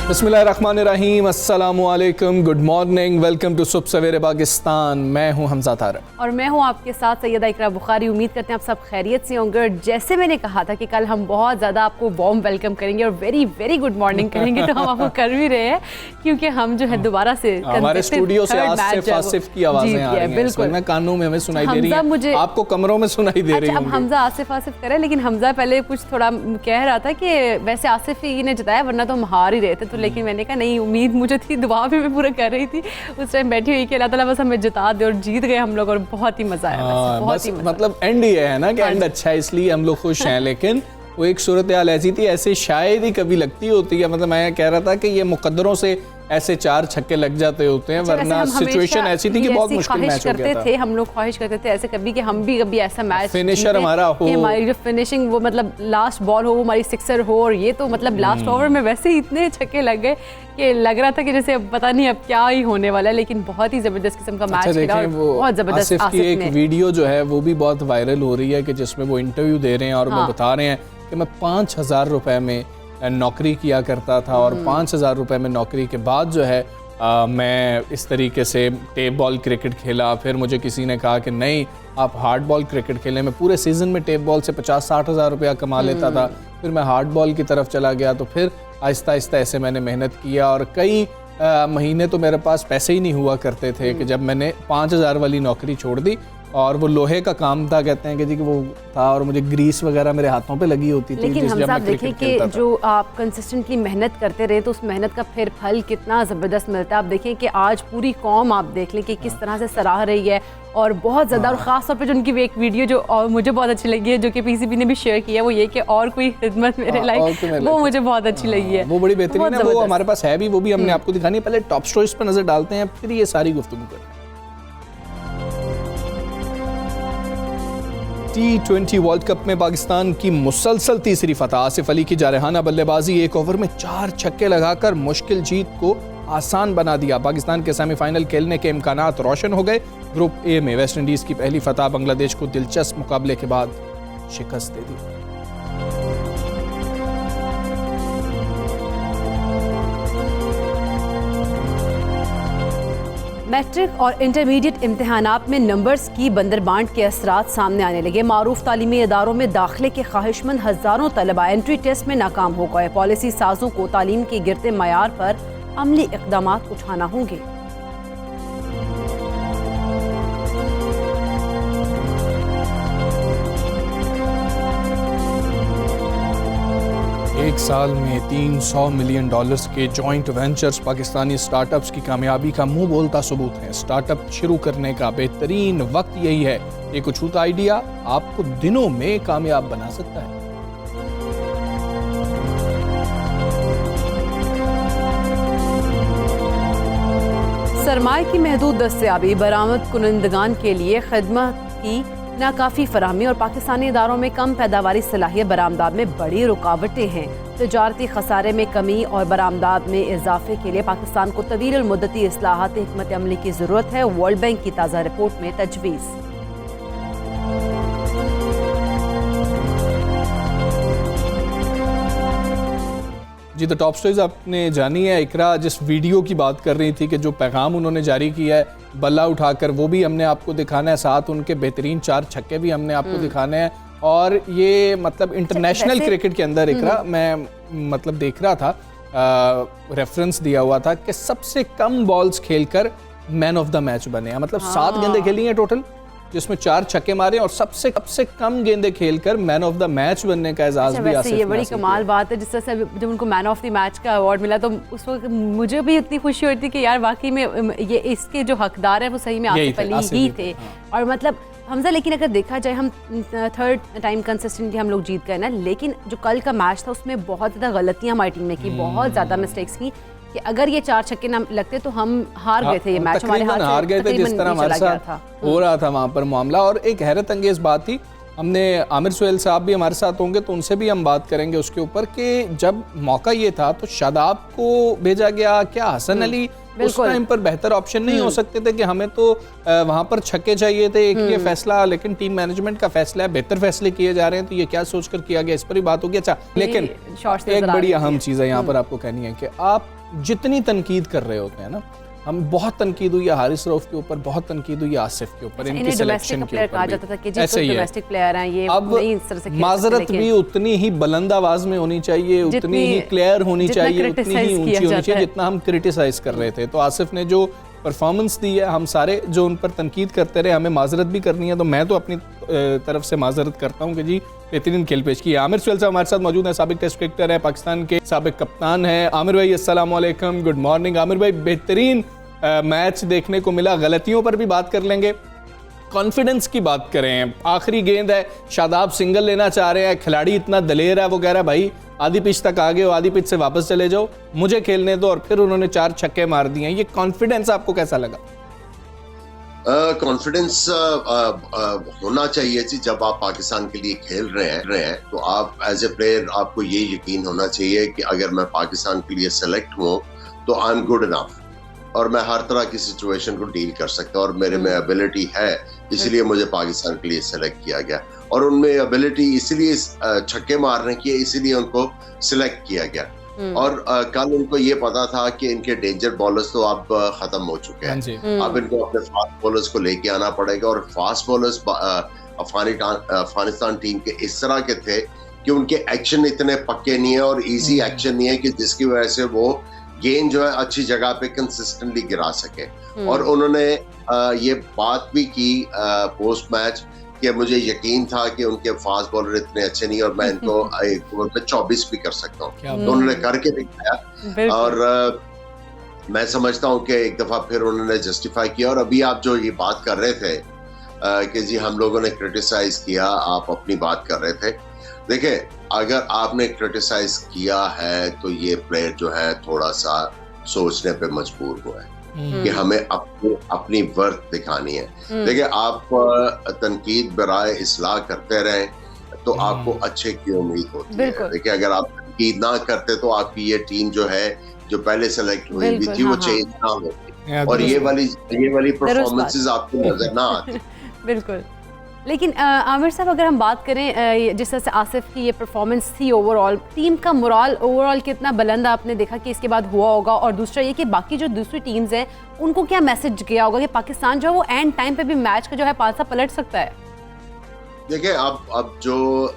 बिस्मिल्लाहिर्रहमानिर्रहीम, अस्सलामुअलैकुम, good morning, welcome to सुबह सवेरे पाकिस्तान। मैं हूं हमजा तारक और मैं हूं आपके साथ सैयदा इकरा बुखारी। उम्मीद करते हैं आप सब खैरियत से होंगे। जैसे मैंने कहा था कि कल हम बहुत ज़्यादा आपको वार्म वेलकम करेंगे और वेरी वेरी गुड मॉर्निंग करेंगे, तो हम आपको कर भी रहे हैं क्योंकि हम जो है दोबारा से हमारे स्टूडियो से आसिफ आसिफ की आवाज़ें आ रही हैं। बिल्कुल, मैं कानों में हमें सुनाई दे रही है, मुझे आपको कमरों में सुनाई दे रही है। अब हमजा आसिफ आसिफ करे, लेकिन हमजा पहले कुछ थोड़ा कह रहा था कि वैसे आसिफ ही ने जताया, वरना तो हम हार ही रहे थे। तो लेकिन मैंने कहा नहीं, उम्मीद मुझे थी, दुआ भी मैं पूरा कर रही थी उस टाइम बैठी हुई कि अल्लाह ताला बस हमें जिता दे, और जीत गए हम लोग और बहुत ही मजा आया। बहुत ही मतलब एंड ही है ना कि एंड अच्छा है, इसलिए हम लोग खुश हैं। लेकिन वो एक सूरत हाल ऐसी थी, ऐसे शायद ही कभी लगती होती है। मतलब मैं कह रहा था कि ये मुकद्दरों से ऐसे 4 छक्के लग जाते होते हैं, वरना सिचुएशन ऐसी थी कि बहुत मुश्किल मैच हो गया था। हम लोग ख्वाहिश करते थे ऐसे कभी कि हम भी कभी ऐसा मैच फिनिशर हमारा हो, हमारी जो फिनिशिंग वो मतलब लास्ट बॉल हो, हमारी सिक्सर हो। और ये तो मतलब लास्ट ओवर में वैसे ही इतने छक्के लग गए कि लग रहा था कि जैसे अब पता नहीं अब क्या ही होने वाला है। लेकिन बहुत ही जबरदस्त किस्म का मैच खेला, बहुत जबरदस्त। आसिफ की एक वीडियो जो है वो भी बहुत वायरल हो रही है कि जिसमें वो इंटरव्यू दे रहे हैं और वो बता रहे हैं कि मैं 5,000 रुपए में नौकरी किया करता था और 5,000 रुपए में नौकरी के बाद जो है मैं इस तरीके से टेप बॉल क्रिकेट खेला। फिर मुझे किसी ने कहा कि नहीं, आप हार्ड बॉल क्रिकेट खेलें। मैं पूरे सीज़न में टेप बॉल से 50-60 हज़ार रुपया कमा लेता था। फिर मैं हार्ड बॉल की तरफ चला गया, तो फिर आहिस्ता आहिस्ता ऐसे मैंने मेहनत किया और कई महीने तो मेरे पास पैसे ही नहीं हुआ करते थे कि जब मैंने 5,000 वाली नौकरी छोड़ दी। और वो लोहे का काम था, कहते हैं कि जी कि वो था, और मुझे ग्रीस वगैरह मेरे हाथों पे लगी होती थी। लेकिन हम साहब देखें कि जो आप कंसिस्टेंटली मेहनत करते रहे तो उस मेहनत का फिर फल कितना ज़बरदस्त मिलता है। आप देखें कि आज पूरी कौम आप देख लें कि किस तरह से सराह रही है और बहुत ज़्यादा। और ख़ास तौर पे जो उनकी एक वीडियो जो और मुझे बहुत अच्छी लगी है, जो कि पीसीबी ने भी शेयर किया, वो ये कि और कोई खिदमत मेरे लाइक, वो मुझे बहुत अच्छी लगी है। वो बड़ी बेहतरीन है, वो हमारे पास है भी, वो भी हमने आपको दिखानी है। पहले टॉप स्टोरीज पर नजर डालते हैं, फिर ये सारी गुफ्तगू करते हैं। T20 वर्ल्ड कप में पाकिस्तान की मुसलसल तीसरी फतह। आसिफ अली की जारहाना बल्लेबाजी, एक ओवर में 4 छक्के लगाकर मुश्किल जीत को आसान बना दिया। पाकिस्तान के सेमीफाइनल खेलने के इम्कानात रोशन हो गए। ग्रुप ए में वेस्ट इंडीज की पहली फतह बांग्लादेश को दिलचस्प मुकाबले के बाद शिकस्त दे दी। मैट्रिक और इंटरमीडिएट इम्तहानात में नंबर्स की बंदरबांट के असरात सामने आने लगे। मारूफ तालीमी इदारों में दाखिले के ख्वाहिशमंद हज़ारों तलबा एंट्री टेस्ट में नाकाम हो गए। पॉलिसी साजों को तालीम के गिरते मयार पर अमली इक़दामात उठाना होंगे। एक साल में $300 मिलियन के जॉइंट वेंचर्स पाकिस्तानी स्टार्टअप्स की कामयाबी का मुंह बोलता सबूत है। स्टार्टअप शुरू करने का बेहतरीन वक्त यही है। एक अछूता आइडिया आपको दिनों में कामयाब बना सकता है। सरमाए की महदूद दस्तयाबी, बरामद कुनंदगान के लिए खिदमत की नाकाफी फराहमी और पाकिस्तानी इदारों में कम पैदावारी सलाहियत बरामदात में बड़ी रुकावटें हैं। तजारती खसारे में कमी और बरामदात में इजाफे के लिए पाकिस्तान को तवील मुद्दती इस्लाहात हिकमत अमली की ज़रूरत है। वर्ल्ड बैंक की ताज़ा रिपोर्ट में तजवीज़। जी, तो टॉप स्टोरीज आपने जानी है। इकरा जिस वीडियो की बात कर रही थी कि जो पैगाम उन्होंने जारी किया है बल्ला उठाकर, वो भी हमने आपको दिखाना है। साथ उनके बेहतरीन 4 छक्के भी हमने आपको दिखाने हैं। और ये मतलब इंटरनेशनल क्रिकेट के अंदर इकरा मैं मतलब देख रहा था, रेफरेंस दिया हुआ था कि सबसे कम बॉल्स खेलकर मैन ऑफ द मैच बने हैं। मतलब 7 गेंदें खेली हैं टोटल, जिसमें 4 छक्के मारे और सबसे कम गेंदें खेलकर मैन ऑफ द मैच बनने का एजाज भी आसिफ। ये बड़ी कमाल बात है। जिस तरह से जब उनको मैन ऑफ द मैच का अवार्ड मिला तो उस वक्त मुझे भी इतनी खुशी हुई थी कि यार वाकई में ये इसके जो हकदार हैं वो सही में आसिफ अली ही थे। और मतलब हमजा, लेकिन अगर देखा जाए हम 3rd टाइम कंसिस्टेंटली हम लोग जीत गए ना, लेकिन जो कल का मैच था उसमें बहुत ज़्यादा गलतियाँ हमारी टीम ने की, बहुत ज़्यादा मिस्टेक्स की। कि अगर ये 4 छक्के ना लगते तो हम हार गए थे ये मैच, हमारे हाथ हार गए थे, जिस तरह हमारे साथ हो रहा था वहाँ पर मामला। और एक हैरत अंगेज बात थी, हमने आमिर सुहेल साहब भी हमारे साथ होंगे तो उनसे भी हम बात करेंगे उसके ऊपर कि जब मौका ये था तो शादाब को भेजा गया, क्या हसन अली उस टाइम पर बेहतर ऑप्शन नहीं हो सकते थे कि हमें तो वहां पर छक्के चाहिए थे, एक ये फैसला, लेकिन टीम मैनेजमेंट का फैसला है, बेहतर फैसले किए जा रहे हैं, तो ये क्या सोचकर किया गया, इस पर ही बात होगी। अच्छा, लेकिन एक बड़ी अहम चीज़ है यहाँ पर आपको कहनी है कि आप जितनी तनकीद कर रहे होते हैं ना, हम बहुत तनकीद हुई है हारिस रऊफ के ऊपर, बहुत तनकीद हुई है आसिफ के ऊपर, इनकी सिलेक्शन के ऊपर, ऐसे ही है। अब माजरत भी उतनी ही बुलंद आवाज में होनी चाहिए, उतनी ही क्लियर होनी चाहिए, उतनी ही ऊंची होनी चाहिए जितना हम क्रिटिसाइज कर रहे थे। तो आसिफ ने जो परफॉर्मेंस दी है, हम सारे जो उन पर तनकीद करते रहे, हमें माजरत भी करनी है, तो मैं तो अपनी तरफ से माजरत करता हूँ कि जी बेहतरीन खेल पेश की। आमिर सुहेल साहब हमारे साथ मौजूद है, साबिक टेस्ट क्रिकेटर है, पाकिस्तान के साबिक कप्तान है। आमिर भाई अस्सलाम वालेकुम, गुड मॉर्निंग। आमिर भाई, बेहतरीन मैच देखने को मिला, गलतियों पर भी बात कर लेंगे, कॉन्फिडेंस की बात करें, आखिरी गेंद है, शादाब सिंगल लेना चाह रहे हैं, खिलाड़ी इतना दलेर है, वो कह रहा है भाई आधी पिच तक आ गए हो, आधी पिच से वापस चले जाओ, मुझे खेलने दो, और फिर उन्होंने 4 छक्के मार दिए। ये कॉन्फिडेंस आपको कैसा लगा? कॉन्फिडेंस होना चाहिए जी। जब आप पाकिस्तान के लिए खेल रहे हैं तो आप एज ए प्लेयर आपको ये यकीन होना चाहिए कि अगर मैं पाकिस्तान के लिए सेलेक्ट हूँ तो आई एम गुड इनफ, और मैं हर तरह की सिचुएशन को डील कर सकता हूँ, और मेरे में एबिलिटी है, इसलिए मुझे पाकिस्तान के लिए सेलेक्ट किया गया। और उनमें एबिलिटी इसलिए छक्के मारने की है, इसीलिए उनको सिलेक्ट किया गया। और कल उनको ये पता था कि इनके डेंजर बॉलर्स तो अब खत्म हो चुके हैं, अब इनको अपने फास्ट बॉलर्स को लेके आना पड़ेगा। और फास्ट बॉलर्स अफगानिस्तान टीम के इस तरह के थे कि उनके एक्शन इतने पक्के नहीं है और इजी एक्शन नहीं है कि जिसकी वजह से वो गेंद जो है अच्छी जगह पे कंसिस्टेंटली गिरा सके। और उन्होंने ये बात भी की पोस्ट मैच कि मुझे यकीन था कि उनके फास्ट बॉलर इतने अच्छे नहीं और मैं इनको एक ओवर पे 24 भी कर सकता हूँ, तो उन्होंने करके दिखाया। और मैं समझता हूँ कि एक दफा फिर उन्होंने जस्टिफाई किया। और अभी आप जो ये बात कर रहे थे कि जी हम लोगों ने क्रिटिसाइज किया, आप अपनी बात कर रहे थे, देखिए अगर आपने क्रिटिसाइज किया है तो ये प्लेयर जो है थोड़ा सा सोचने पे मजबूर हुआ है कि हमें अपनी वर्थ दिखानी है। देखिए आप तनकीद बराए इस्लाह करते रहें तो आपको अच्छे की उम्मीद होती है। देखिए अगर आप तनकीद ना करते तो आपकी ये टीम जो है जो पहले सेलेक्ट हुई हुई थी वो चेंज ना होती और ये वाली परफॉर्मेंसेस आपको नजर ना आती। बिल्कुल। लेकिन आमिर साहब अगर हम बात करें जिस तरह से आसिफ की ये परफॉर्मेंस थी, ओवरऑल टीम का मोराल ओवरऑल कितना बुलंद आपने देखा कि इसके बाद हुआ होगा, और दूसरा ये कि बाकी जो दूसरी टीम्स हैं उनको क्या मैसेज गया होगा कि पाकिस्तान जो है वो एंड टाइम पे भी मैच का जो है पासा पलट सकता है? देखिए अब जो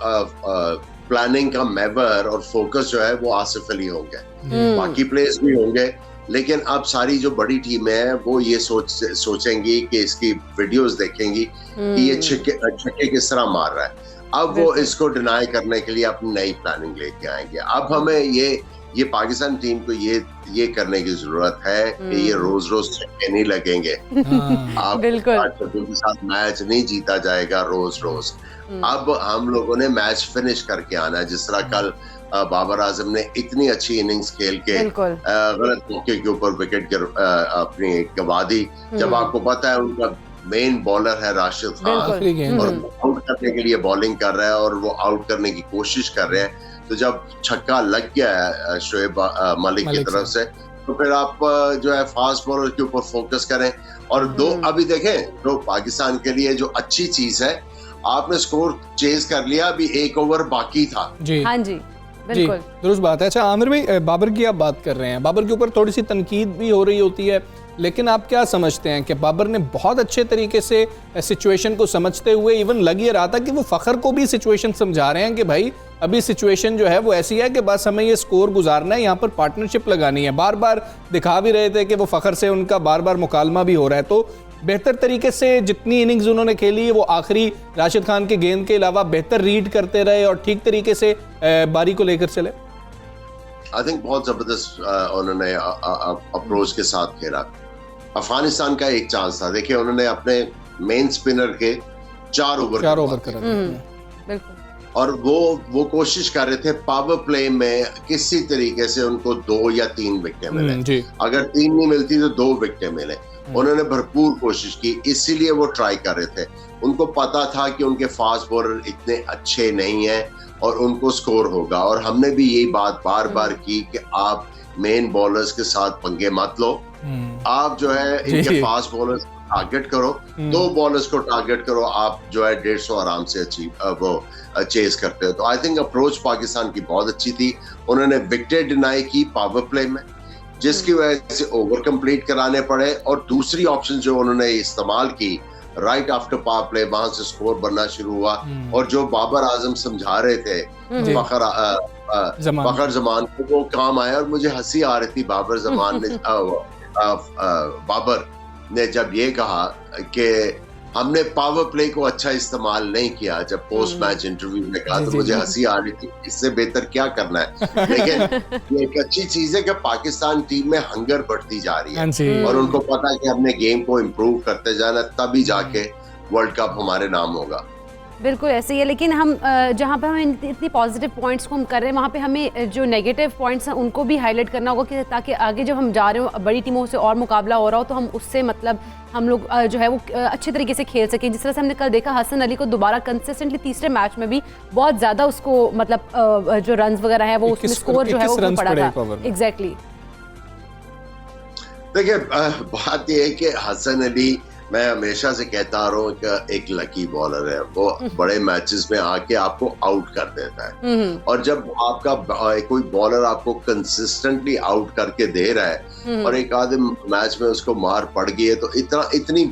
प्लानिंग का मेवर और फोकस जो है वो आसिफ अली होंगे, बाकी प्लेयर्स भी होंगे, लेकिन अब सारी जो बड़ी टीम है वो ये सोचेंगी कि इसकी वीडियोस देखेंगी कि ये छक्के किस तरह मार रहा है। अब वो इसको डिनाई करने के लिए अपनी नई प्लानिंग लेके आएंगे। अब हमें ये पाकिस्तान टीम को ये करने की जरूरत है कि ये रोज छक्के नहीं लगेंगे। आप के साथ मैच नहीं जीता जाएगा रोज। अब हम लोगों ने मैच फिनिश करके आना है, जिस तरह कल बाबर आजम ने इतनी अच्छी इनिंग्स खेल के गलत मौके के ऊपर विकेट अपनी गवा दी। जब आपको पता है उनका मेन बॉलर है राशिद खान और आउट करने के लिए बॉलिंग कर रहा है और वो आउट करने की कोशिश कर रहे हैं, तो जब छक्का लग गया है शोएब मलिक की तरफ से तो फिर आप जो है फास्ट बॉलर के ऊपर फोकस करें। और अभी देखें तो पाकिस्तान के लिए जो अच्छी चीज है, आपने स्कोर चेज कर लिया, अभी 1 ओवर बाकी था। हाँ जी जी, दुरुस्त बात है। अच्छा आमिर भाई, बाबर की आप बात कर रहे हैं, बाबर के ऊपर थोड़ी सी तनकीद भी हो रही होती है, लेकिन आप क्या समझते हैं कि बाबर ने बहुत अच्छे तरीके से सिचुएशन को समझते हुए, इवन लग ये रहा था कि वो फखर को भी सिचुएशन समझा रहे हैं कि भाई अभी सिचुएशन जो है वो ऐसी है कि बस हमें ये स्कोर गुजारना है, यहाँ पर पार्टनरशिप लगानी है। बार बार दिखा भी रहे थे कि वो फखर से उनका बार बार मुकालमा भी हो रहा है। तो बेहतर तरीके से जितनी इनिंग्स उन्होंने खेली है वो आखिरी राशिद खान के गेंद के अलावा बेहतर रीड करते रहे और ठीक तरीके से बारी को लेकर चले। आई थिंक बहुत जबरदस्त उन्होंने अप्रोच के साथ खेला। अफगानिस्तान का एक चांस था, देखिए उन्होंने अपने मेन स्पिनर के 4 ओवर कर और वो कोशिश कर रहे थे पावर प्ले में किसी तरीके से उनको 2 या 3 विकेटें मिले, अगर 3 नहीं मिलती तो 2 विकेटें मिले। उन्होंने भरपूर कोशिश की, इसीलिए वो ट्राई कर रहे थे। उनको पता था कि उनके फास्ट बॉलर इतने अच्छे नहीं हैं और उनको स्कोर होगा, और हमने भी यही बात बार बार की कि आप मेन बॉलर्स के साथ पंगे मत लो, आप जो है इनके फास्ट बॉलर्स टारगेट करो, 2 बॉलर्स को टारगेट करो, आप जो है 150 आराम से चेस करते हो। तो आई थिंक अप्रोच पाकिस्तान की बहुत अच्छी थी। उन्होंने विकेट डिनाई की पावर प्ले में, जिसकी वजह से ओवर कंप्लीट कराने पड़े, और दूसरी ऑप्शन जो उन्होंने इस्तेमाल की राइट आफ्टर पावर प्ले, वहां से स्कोर बनना शुरू हुआ। और जो बाबर आजम समझा रहे थे फखर जमान को, वो काम आया। और मुझे हंसी आ रही थी बाबर ने जब ये कहा कि हमने पावर प्ले को अच्छा इस्तेमाल नहीं किया, जब पोस्ट मैच इंटरव्यू में कहा, तो मुझे हंसी आ रही थी, इससे बेहतर क्या करना है। लेकिन ये एक अच्छी चीज है कि पाकिस्तान टीम में हंगर बढ़ती जा रही है और उनको पता है कि हमने गेम को इम्प्रूव करते जाना, तभी जाके वर्ल्ड कप हमारे नाम होगा। बिल्कुल ऐसे ही है, लेकिन हम जहाँ पे हम इतनी पॉजिटिव पॉइंट्स को हम कर रहे हैं, वहाँ पे हमें जो नेगेटिव पॉइंट्स हैं उनको भी हाईलाइट करना होगा, कि ताकि आगे जब हम जा रहे हो बड़ी टीमों से और मुकाबला हो रहा हो, तो हम उससे मतलब हम लोग जो है वो अच्छे तरीके से खेल सकें। जिस तरह से हमने कल देखा, हसन अली को दोबारा कंसिस्टेंटली तीसरे मैच में भी बहुत ज़्यादा उसको मतलब जो रन वगैरह है वो उसमें स्कोर जो है वो पड़ा था। एग्जैक्टली। देखिए बात यह है कि हसन अली, मैं हमेशा से कहता आ रहा हूँ कि एक लकी बॉलर है। वो बड़े मैचेस में आके आपको आउट कर देता है, और जब आपका कोई बॉलर आपको कंसिस्टेंटली आउट करके दे रहा है और एक आधे मैच में उसको मार पड़ गई है, तो इतनी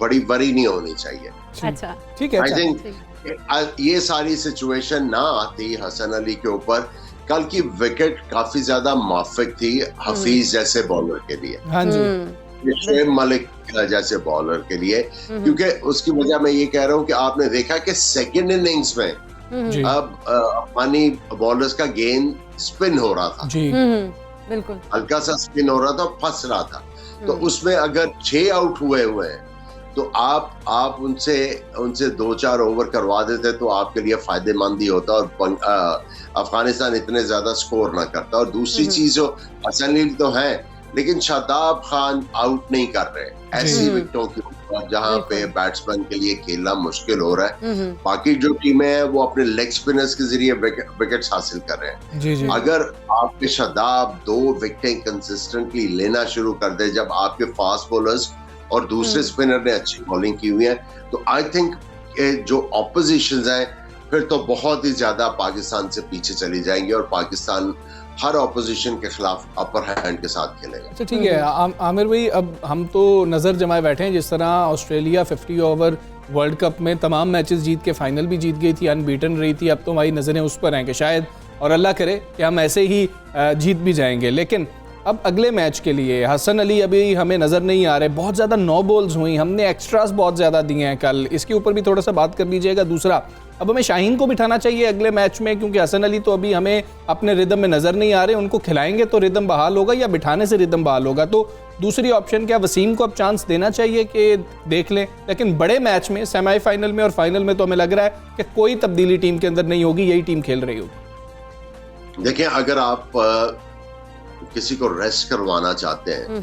बड़ी वरी नहीं होनी चाहिए। अच्छा, ठीक है। आई थिंक ये सारी सिचुएशन ना आती हसन अली के ऊपर। कल की विकेट काफी ज्यादा माफिक थी हफीज जैसे बॉलर के लिए, हाँ जी, शोएब मलिक जैसे बॉलर के लिए, क्योंकि उसकी वजह मैं ये कह रहा हूँ कि आपने देखा कि सेकंड इनिंग्स में अब अफगानी बॉलर्स का गेंद स्पिन हो रहा था, बिल्कुल हल्का सा स्पिन हो रहा था, फंस रहा था। तो उसमें अगर 6 आउट हुए हैं तो आप उनसे 2-4 ओवर करवा देते तो आपके लिए फायदेमंद ही होता, और अफगानिस्तान इतने ज्यादा स्कोर ना करता। और दूसरी चीज, जो हसन अली तो है, लेकिन शादाब खान आउट नहीं कर रहे ऐसी विकेटों के ऊपर जहां पे बैट्समैन के लिए खेलना मुश्किल हो रहा है। बाकी जो टीमें हैं वो अपने लेग स्पिनर्स के जरिए विकेट्स हासिल कर रहे हैं। जी। अगर आपके शादाब 2 विकेटें कंसिस्टेंटली लेना शुरू कर दे, जब आपके फास्ट बॉलर्स और दूसरे स्पिनर ने अच्छी बॉलिंग की हुई है, तो आई थिंक जो ऑपोजिशंस हैं फिर तो बहुत ही ज्यादा पाकिस्तान से पीछे चली जाएंगी, और पाकिस्तान हर ऑपोजिशन के खिलाफ अपर हैंड के साथ खेलेगा। अच्छा, ठीक है आमिर भाई, अब हम तो नज़र जमाए बैठे हैं, जिस तरह ऑस्ट्रेलिया 50 ओवर वर्ल्ड कप में तमाम मैचेस जीत के फाइनल भी जीत गई थी, अनबीटन रही थी। अब तो हमारी नज़रें उस पर हैं कि शायद, और अल्लाह करे कि हम ऐसे ही जीत भी जाएंगे। लेकिन अब अगले मैच के लिए हसन अली अभी हमें नज़र नहीं आ रहे, बहुत ज़्यादा नो बॉल्स हुई, हमने एक्स्ट्रास बहुत ज़्यादा दिए हैं कल, इसके ऊपर भी थोड़ा सा बात कर लीजिएगा। दूसरा, अब हमें शाहीन को बिठाना चाहिए अगले मैच में, क्योंकि हसन अली तो अभी हमें अपने रिदम में नज़र नहीं आ रहे, उनको खिलाएंगे तो रिदम बहाल होगा या बिठाने से रिदम बहाल होगा। तो दूसरी ऑप्शन क्या, वसीम को अब चांस देना चाहिए कि देख लें? लेकिन बड़े मैच में, सेमीफाइनल में और फाइनल में तो हमें लग रहा है कि कोई तब्दीली टीम के अंदर नहीं होगी, यही टीम खेल रही होगी। देखिए, अगर आप किसी को रेस्ट करवाना चाहते हैं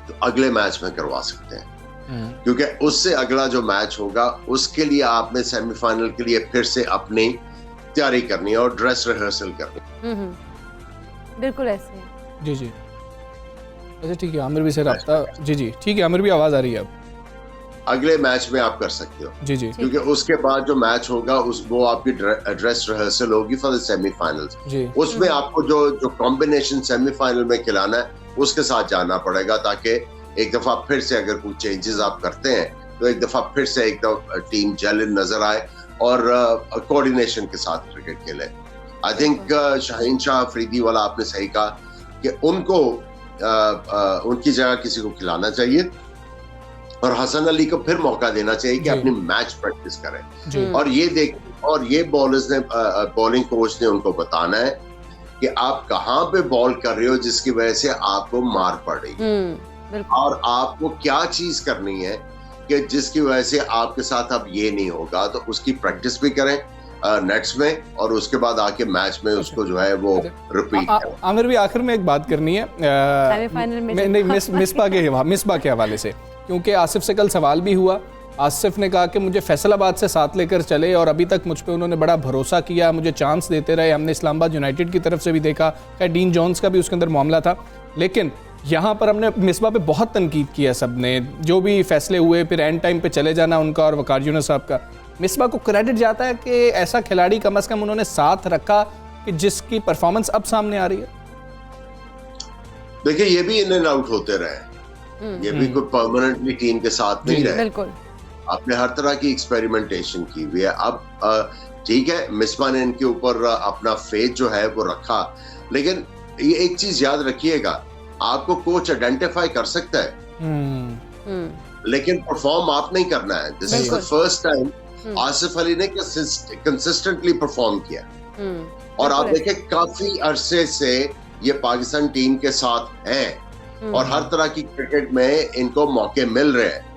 तो अगले मैच में करवा सकते हैं, क्योंकि उससे अगला जो मैच होगा उसके लिए आपने सेमीफाइनल के लिए फिर से अपनी तैयारी करनी है और ड्रेस रिहर्सल करनी है। बिल्कुल ऐसे। जी। अच्छा, ठीक है, आमिर भी से राब्ता। जी, ठीक है आमिर भी, आवाज आ रही है अब। अगले मैच में आप कर सकते हो। जी, क्योंकि उसके बाद जो मैच होगा वो आपकी ड्रेस रिहर्सल होगी फॉर द सेमीफाइनल्स। उसमें आपको जो कॉम्बिनेशन सेमीफाइनल में खिलाना है उसके साथ जाना पड़ेगा, ताकि एक दफा फिर से अगर कुछ चेंजेस आप करते हैं तो एक दफा फिर से एकदम टीम जेल नजर आए और कोऑर्डिनेशन के साथ क्रिकेट खेले। आई थिंक शाहीन शाह अफरीदी वाला आपने सही कहा कि उनको उनकी जगह किसी को खिलाना चाहिए और हसन अली को फिर मौका देना चाहिए कि अपनी मैच प्रैक्टिस करें। और ये बॉलर्स ने, बॉलिंग कोच ने उनको बताना है कि आप कहां पे बॉल कर रहे हो जिसकी वजह से आपको मार पड़ रही है, और आपको क्या चीज करनी है कि जिसकी वजह से आपके साथ अब ये नहीं होगा। तो उसकी प्रैक्टिस भी करें, नेट्स में और उसके बाद आके मैच में उसको जो है वो रिपीट आमिर भी आखिर में एक बात करनी है मिसबा के हवाले से, क्योंकि आसिफ से कल सवाल भी हुआ। आसिफ ने कहा कि मुझे फैसलाबाद से साथ लेकर चले और अभी तक मुझ पे उन्होंने बड़ा भरोसा किया, मुझे चांस देते रहे। हमने इस्लामाबाद यूनाइटेड की तरफ से भी देखा, डीन जॉन्स का भी उसके अंदर मामला था, लेकिन यहाँ पर हमने मिसबा पे बहुत तनकीद किया सबने, जो भी फैसले हुए फिर एंड टाइम पे चले जाना उनका और वकार यूनुस साहब का। मिसबा को क्रेडिट जाता है कि ऐसा खिलाड़ी कम से कम उन्होंने साथ रखा कि जिसकी परफॉर्मेंस अब सामने आ रही है। देखिए ये भी इन एंड आउट होते रहे, ये भी कोई परमानेंटली टीम के साथ नहीं रहे, बिल्कुल आपने हर तरह की एक्सपेरिमेंटेशन की हुई है। अब ठीक है, मिसबा ने इनके ऊपर अपना फेथ जो है वो रखा, लेकिन ये एक चीज याद रखिएगा, आपको कोच आइडेंटिफाई कर सकता है लेकिन परफॉर्म आप नहीं करना है। This is the first time Asif Ali ने कंसिस्टेंटली परफॉर्म किया और आप देखें काफी अरसे से ये पाकिस्तान टीम के साथ हैं और हर तरह की क्रिकेट में इनको मौके मिल रहे हैं।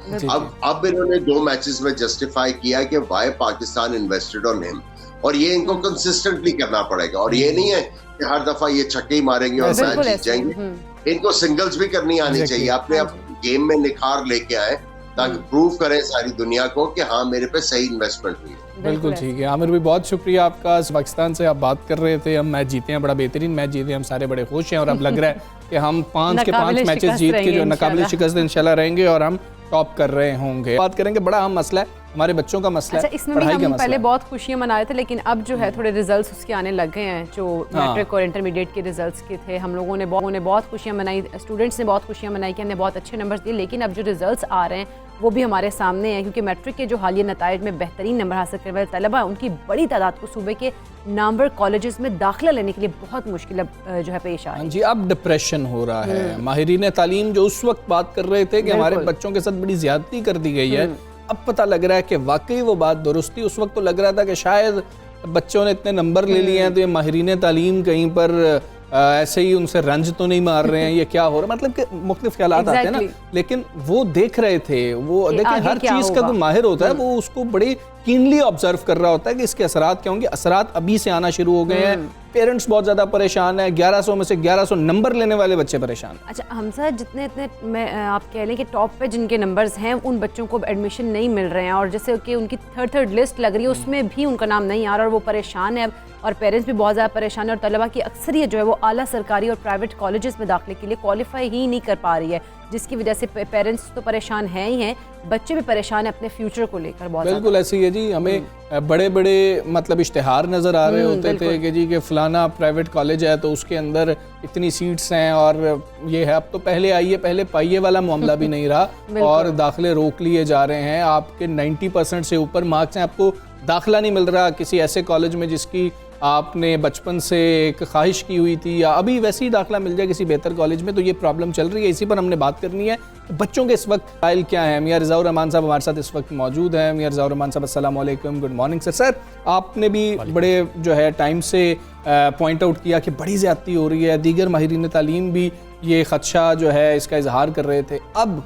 अब इन्होंने 2 मैचेस में जस्टिफाई किया कि why Pakistan invested on him, और ये इनको कंसिस्टेंटली करना पड़ेगा। और ये नहीं है कि हर दफा ये छक्के ही मारेंगे और मैच जीत जाएंगे, इनको सिंगल्स भी करनी आनी चाहिए। अपने गेम में निखार लेके आए ताकि प्रूव करें सारी दुनिया को कि हाँ मेरे पे सही इन्वेस्टमेंट हुई है। बिल्कुल ठीक है आमिर भी, बहुत शुक्रिया आपका। पाकिस्तान से आप बात कर रहे थे, हम मैच जीते हैं, बड़ा बेहतरीन मैच जीते हैं, हम सारे बड़े खुश हैं और अब लग रहा है कि हम 5 के 5 मैचेस जीत के जो नाकाबिले शिकस्त इंशाल्लाह रहेंगे और हम टॉप कर रहे होंगे। बात करेंगे, बड़ा अहम मसला है, हमारे बच्चों का मसला है, इसमें भी हम पहले बहुत खुशियां मना रहे थे, लेकिन अब जो है थोड़े रिजल्ट्स उसके आने लग गए हैं, जो मैट्रिक और इंटरमीडिएट के रिजल्ट्स के थे। हम लोगों ने बहुत खुशियां मनाई, स्टूडेंट्स ने बहुत खुशियां मनाई कि हमने बहुत अच्छे नंबर्स दिए, लेकिन अब जो रिजल्ट्स आ रहे हैं वो भी हमारे सामने हैं, क्योंकि मैट्रिक के जो हालिया नताइज में बेहतरीन नंबर हासिल करने वाले तलबा, उनकी बड़ी तादाद को सूबे के नामवर कॉलेजेस में दाखिला लेने के लिए बहुत मुश्किल जो है पेश आ रही है। जी, अब डिप्रेशन हो रहा है। माहिरीन तालीम जो उस वक्त बात कर रहे थे कि हमारे बच्चों के साथ बड़ी ज्यादती कर दी गई है, अब पता लग रहा है कि वाकई वो बात दुरुस्त थी। उस वक्त तो लग रहा था कि शायद बच्चों ने इतने नंबर ले लिए हैं तो ये माहिरीन तालीम कहीं पर ऐसे ही उनसे रंज तो नहीं मार रहे हैं, ये क्या हो रहा है, मतलब कि मुख्तलिफ ख्यालात आते हैं ना। लेकिन वो देख रहे थे, वो देखिए हर चीज का जो माहिर होता है वो उसको बड़ी कीनली ऑब्जर्व कर रहा होता है कि इसके असरात क्या होंगे। असरात अभी से आना शुरू हो गए हैं, पेरेंट्स बहुत ज्यादा परेशान है, 1100 में से 1100 नंबर लेने वाले बच्चे परेशान। अच्छा हमसा, जितने मैं आप कह लें कि टॉप पे जिनके नंबर्स हैं उन बच्चों को एडमिशन नहीं मिल रहे हैं, और जैसे कि उनकी थर्ड लिस्ट लग रही है उसमें भी उनका नाम नहीं आ रहा और वो परेशान है, और पेरेंट्स भी बहुत ज़्यादा परेशान है, और तलबा की अक्सरियत जो है वो आला सरकारी और प्राइवेट कॉलेजेस में दाखिले के लिए क्वालिफाई ही नहीं कर पा रही है, जिसकी वजह से पेरेंट्स तो परेशान हैं ही हैं, बच्चे भी परेशान हैं अपने फ्यूचर को लेकर। बहुत बिल्कुल ऐसे ही है जी, हमें बड़े बड़े मतलब इश्तिहार नज़र आ रहे होते थे कि जी कि फलाना प्राइवेट कॉलेज है तो उसके अंदर इतनी सीट्स हैं और ये है। अब तो पहले आइए पहले पाइए वाला मामला भी नहीं रहा और दाखिले रोक लिए जा रहे हैं। आपके 90% से ऊपर मार्क्स हैं, आपको दाखिला नहीं मिल रहा किसी ऐसे कॉलेज में जिसकी आपने बचपन से एक ख्वाहिश की हुई थी, या अभी वैसे ही दाखिला मिल जाए किसी बेहतर कॉलेज में, तो ये प्रॉब्लम चल रही है। इसी पर हमने बात करनी है कि बच्चों के इस वक्त फाइल क्या है। मियां रिज़ाउर रहमान साहब हमारे साथ इस वक्त मौजूद हैं। मियां रिज़ाउर रहमान साहब अस्सलाम वालेकुम, गुड मॉर्निंग सर। सर आपने भी बड़े जो है टाइम से पॉइंट आउट किया कि बड़ी ज़्यादती हो रही है, दीगर माहिरीन तालीम भी ये खदशा जो है इसका इजहार कर रहे थे। अब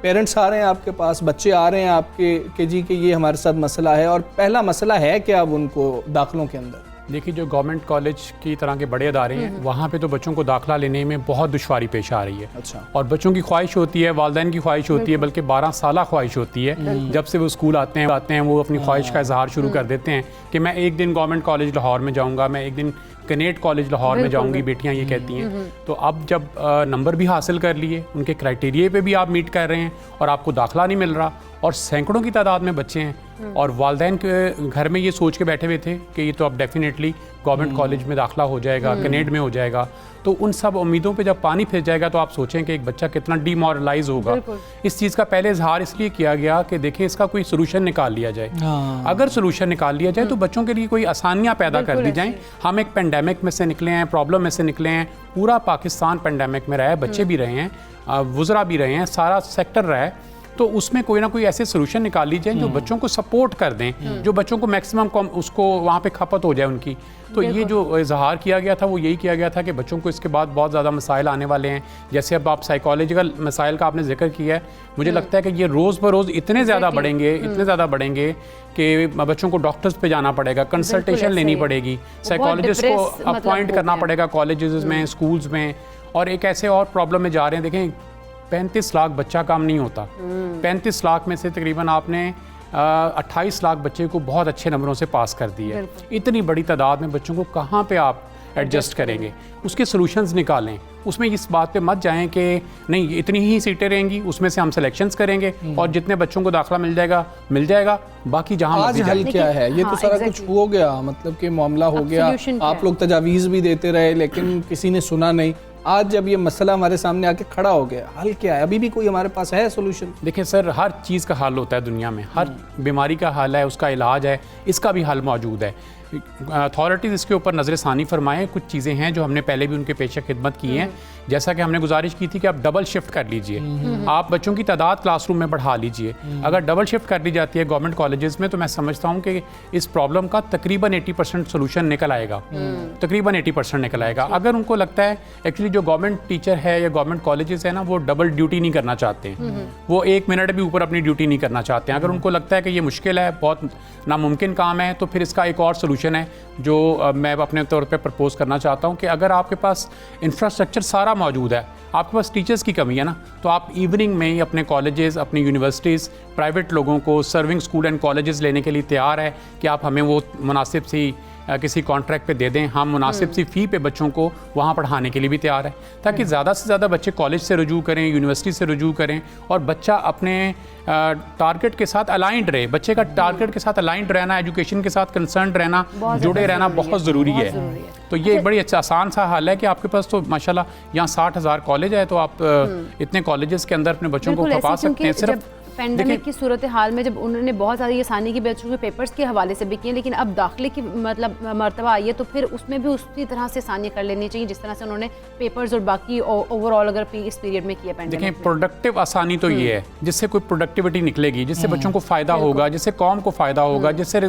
पेरेंट्स आ रहे हैं आपके पास, बच्चे आ रहे हैं आपके कि जी कि ये हमारे साथ मसला है, और पहला मसला है कि अब उनको दाखिलों के अंदर देखिए जो गवर्नमेंट कॉलेज की तरह के बड़े अदारे हैं वहाँ पे तो बच्चों को दाखिला लेने में बहुत दुश्वारी पेश आ रही है। अच्छा। और बच्चों की ख्वाहिश होती है, वालिदैन की ख्वाहिश होती है, बल्कि 12 साल ख्वाहिश होती है। जब से वो स्कूल आते हैं वो अपनी ख्वाहिश का इजहार शुरू कर देते हैं कि मैं एक दिन गवर्नमेंट कॉलेज लाहौर में जाऊँगा, मैं एक दिन कनेट कॉलेज लाहौर में जाऊंगी, बेटियां ये कहती हैं। तो अब जब नंबर भी हासिल कर लिए, उनके क्राइटेरिया पे भी आप मीट कर रहे हैं और आपको दाखिला नहीं मिल रहा, और सैकड़ों की तादाद में बच्चे हैं और वालिदैन के घर में ये सोच के बैठे हुए थे कि ये तो अब डेफिनेटली गवर्नमेंट कॉलेज में दाखिला हो जाएगा, कनेट में हो जाएगा। तो उन सब उम्मीदों पे जब पानी फिर जाएगा तो आप सोचें कि एक बच्चा कितना डीमोरलाइज होगा। इस चीज़ का पहले इजहार इसलिए किया गया कि देखें इसका कोई सोल्यूशन निकाल लिया जाए। अगर सोल्यूशन निकाल लिया जाए तो बच्चों के लिए कोई आसानियाँ पैदा कर दी जाएँ। हम एक पेंडेमिक में से निकले हैं, प्रॉब्लम में से निकले हैं, पूरा पाकिस्तान पेंडेमिक में रहा है, बच्चे भी रहे हैं, वुज़रा भी रहे हैं, सारा सेक्टर रहा है। तो उसमें कोई ना कोई ऐसे सोल्यूशन निकाल लीजिए जो बच्चों को सपोर्ट कर दें, जो बच्चों को मैक्सिमम उसको वहाँ पे खपत हो जाए उनकी। तो ये जो इजहार किया गया था वो यही किया गया था कि बच्चों को इसके बाद बहुत ज़्यादा मसाइल आने वाले हैं। जैसे अब आप साइकोलॉजिकल मसाइल का आपने जिक्र किया है, मुझे लगता है कि ये रोज़ ब रोज़ इतने ज़्यादा बढ़ेंगे कि बच्चों को डॉक्टर्स पे जाना पड़ेगा, कंसल्टेशन लेनी पड़ेगी, साइकोलॉजिस्ट को अपॉइंट करना पड़ेगा कॉलेजेस में, स्कूल्स में। और एक ऐसे और प्रॉब्लम में जा रहे हैं, देखें 35 लाख बच्चा काम नहीं होता। 35 लाख में से तकरीबन आपने 28 लाख बच्चे को बहुत अच्छे नंबरों से पास कर दिया है। इतनी बड़ी तादाद में बच्चों को कहाँ पे आप एडजस्ट करेंगे? उसके सॉल्यूशंस निकालें। उसमें इस बात पे मत जाएं कि नहीं इतनी ही सीटें रहेंगी, उसमें से हम सिलेक्शंस करेंगे और जितने बच्चों को दाखिला मिल जाएगा, बाकी जहां आज हल क्या है? ये तो सारा कुछ हो गया, मतलब कि मामला हो गया, आप लोग तजावीज़ भी देते रहे लेकिन किसी ने सुना नहीं। आज जब ये मसला हमारे सामने आके खड़ा हो गया, हल क्या है? अभी भी कोई हमारे पास है सोल्यूशन? देखिए सर, हर चीज़ का हल होता है दुनिया में, हर बीमारी का हल है, उसका इलाज है, इसका भी हल मौजूद है। अथॉरिटीज़ इसके ऊपर नज़र-ए-सानी फरमाएं। कुछ चीज़ें हैं जो हमने पहले भी उनके पेशे खिदमत की हैं, जैसा कि हमने गुजारिश की थी कि आप डबल शिफ्ट कर लीजिए, आप बच्चों की तादाद क्लासरूम में बढ़ा लीजिए। अगर डबल शिफ्ट कर ली जाती है गवर्नमेंट कॉलेजेस में, तो मैं समझता हूँ कि इस प्रॉब्लम का तकरीबन 80% सोल्यूशन निकल आएगा, तकरीबन 80% निकल आएगा। अगर उनको लगता है एक्चुअली जो गवर्नमेंट टीचर है या गवर्नमेंट कॉलेजेस है ना, वो डबल ड्यूटी नहीं करना चाहते हैं, वो 1 मिनट भी ऊपर अपनी ड्यूटी नहीं करना चाहते हैं। अगर उनको लगता है कि ये मुश्किल है, बहुत नामुमकिन काम है, तो फिर इसका एक और सोल्यूशन है जो मैं अपने तौर पे प्रपोज करना चाहता हूँ कि अगर आपके पास इंफ्रास्ट्रक्चर सारा मौजूद है, आपके पास टीचर्स की कमी है ना, तो आप इवनिंग में ही अपने कॉलेजेस, अपनी यूनिवर्सिटीज़, प्राइवेट लोगों को सर्विंग स्कूल एंड कॉलेजेस लेने के लिए तैयार है कि आप हमें वो मुनासिब सी किसी कॉन्ट्रैक्ट पे दे दें, हम मुनासिब सी फ़ी पे बच्चों को वहाँ पढ़ाने के लिए भी तैयार है, ताकि ज़्यादा से ज़्यादा बच्चे कॉलेज से रुजू करें, यूनिवर्सिटी से रुजू करें और बच्चा अपने टारगेट के साथ अलाइंड रहे। बच्चे का टारगेट के साथ अलाइंड रहना, एजुकेशन के साथ कंसर्न रहना, जुड़े रहना बहुत ज़रूरी है। तो ये एक बड़ी अच्छा आसान सा हल है कि आपके पास तो माशाल्लाह यहाँ 60,000 कॉलेज है, तो आप इतने कॉलेजेस के अंदर अपने बच्चों को खपा सकते हैं। सिर्फ पेंडेमिक की सूरत हाल में जब उन्होंने बहुत ज़्यादा ये आसानी की बच्चों के पेपर्स के हवाले से भी किए, लेकिन अब दाखिले की मतलब मर्तबा आई है, तो फिर उसमें भी उसी तरह से आसानी कर लेनी चाहिए जिस तरह से उन्होंने पेपर्स और बाकी ओवरऑल अगर इस पीरियड में किया पेंडेमिक। देखिए, प्रोडक्टिव आसानी तो ये है जिससे कोई प्रोडक्टिविटी निकलेगी, जिससे बच्चों को फ़ायदा होगा, जिससे कौम को फ़ायदा होगा, जिससे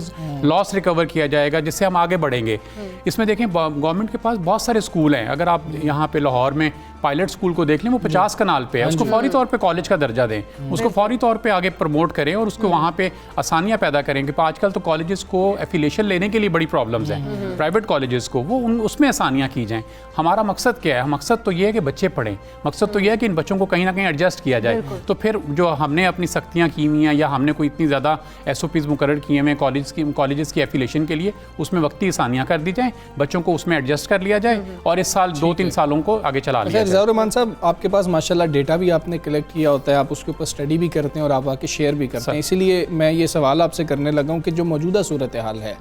लॉस रिकवर किया जाएगा, जिससे हम आगे बढ़ेंगे। इसमें देखें गवर्नमेंट के पास बहुत सारे स्कूल हैं। अगर आप यहाँ पे लाहौर में पायलट स्कूल को देख लें, वो 50 कनाल पे है, उसको फौरी तौर पे कॉलेज का दर्जा दें, उसको फौरी तौर पे आगे प्रमोट करें और उसको वहाँ पे आसानियाँ पैदा करें। कि आजकल तो कॉलेजेस को एफिलिएशन लेने के लिए बड़ी प्रॉब्लम्स हैं, प्राइवेट कॉलेजेस को, वो उसमें आसानियाँ की जाएँ। हमारा मकसद क्या है? मकसद तो ये है कि बच्चे पढ़ें, मकसद तो ये है कि इन बच्चों को कहीं ना कहीं एडजस्ट किया जाए। तो फिर जो हमने अपनी सख्तियाँ की हुई हैं या हमने कोई इतनी ज़्यादा SOPs मुकर्रर किए हैं कॉलेजेस की एफिलिएशन के लिए, उसमें वक्ती आसानियाँ कर दी जाएँ, बच्चों को उसमें एडजस्ट कर लिया जाए और इस साल 2-3 सालों को आगे चला लिया जाए। रहमान साहब, आपके पास माशाल्लाह डेटा भी आपने कलेक्ट किया होता है, आप उसके ऊपर स्टडी भी करते हैं और आप आके शेयर भी करते हैं, इसीलिए मैं ये सवाल आपसे करने लगा हूँ कि जो मौजूदा सूरत हाल है,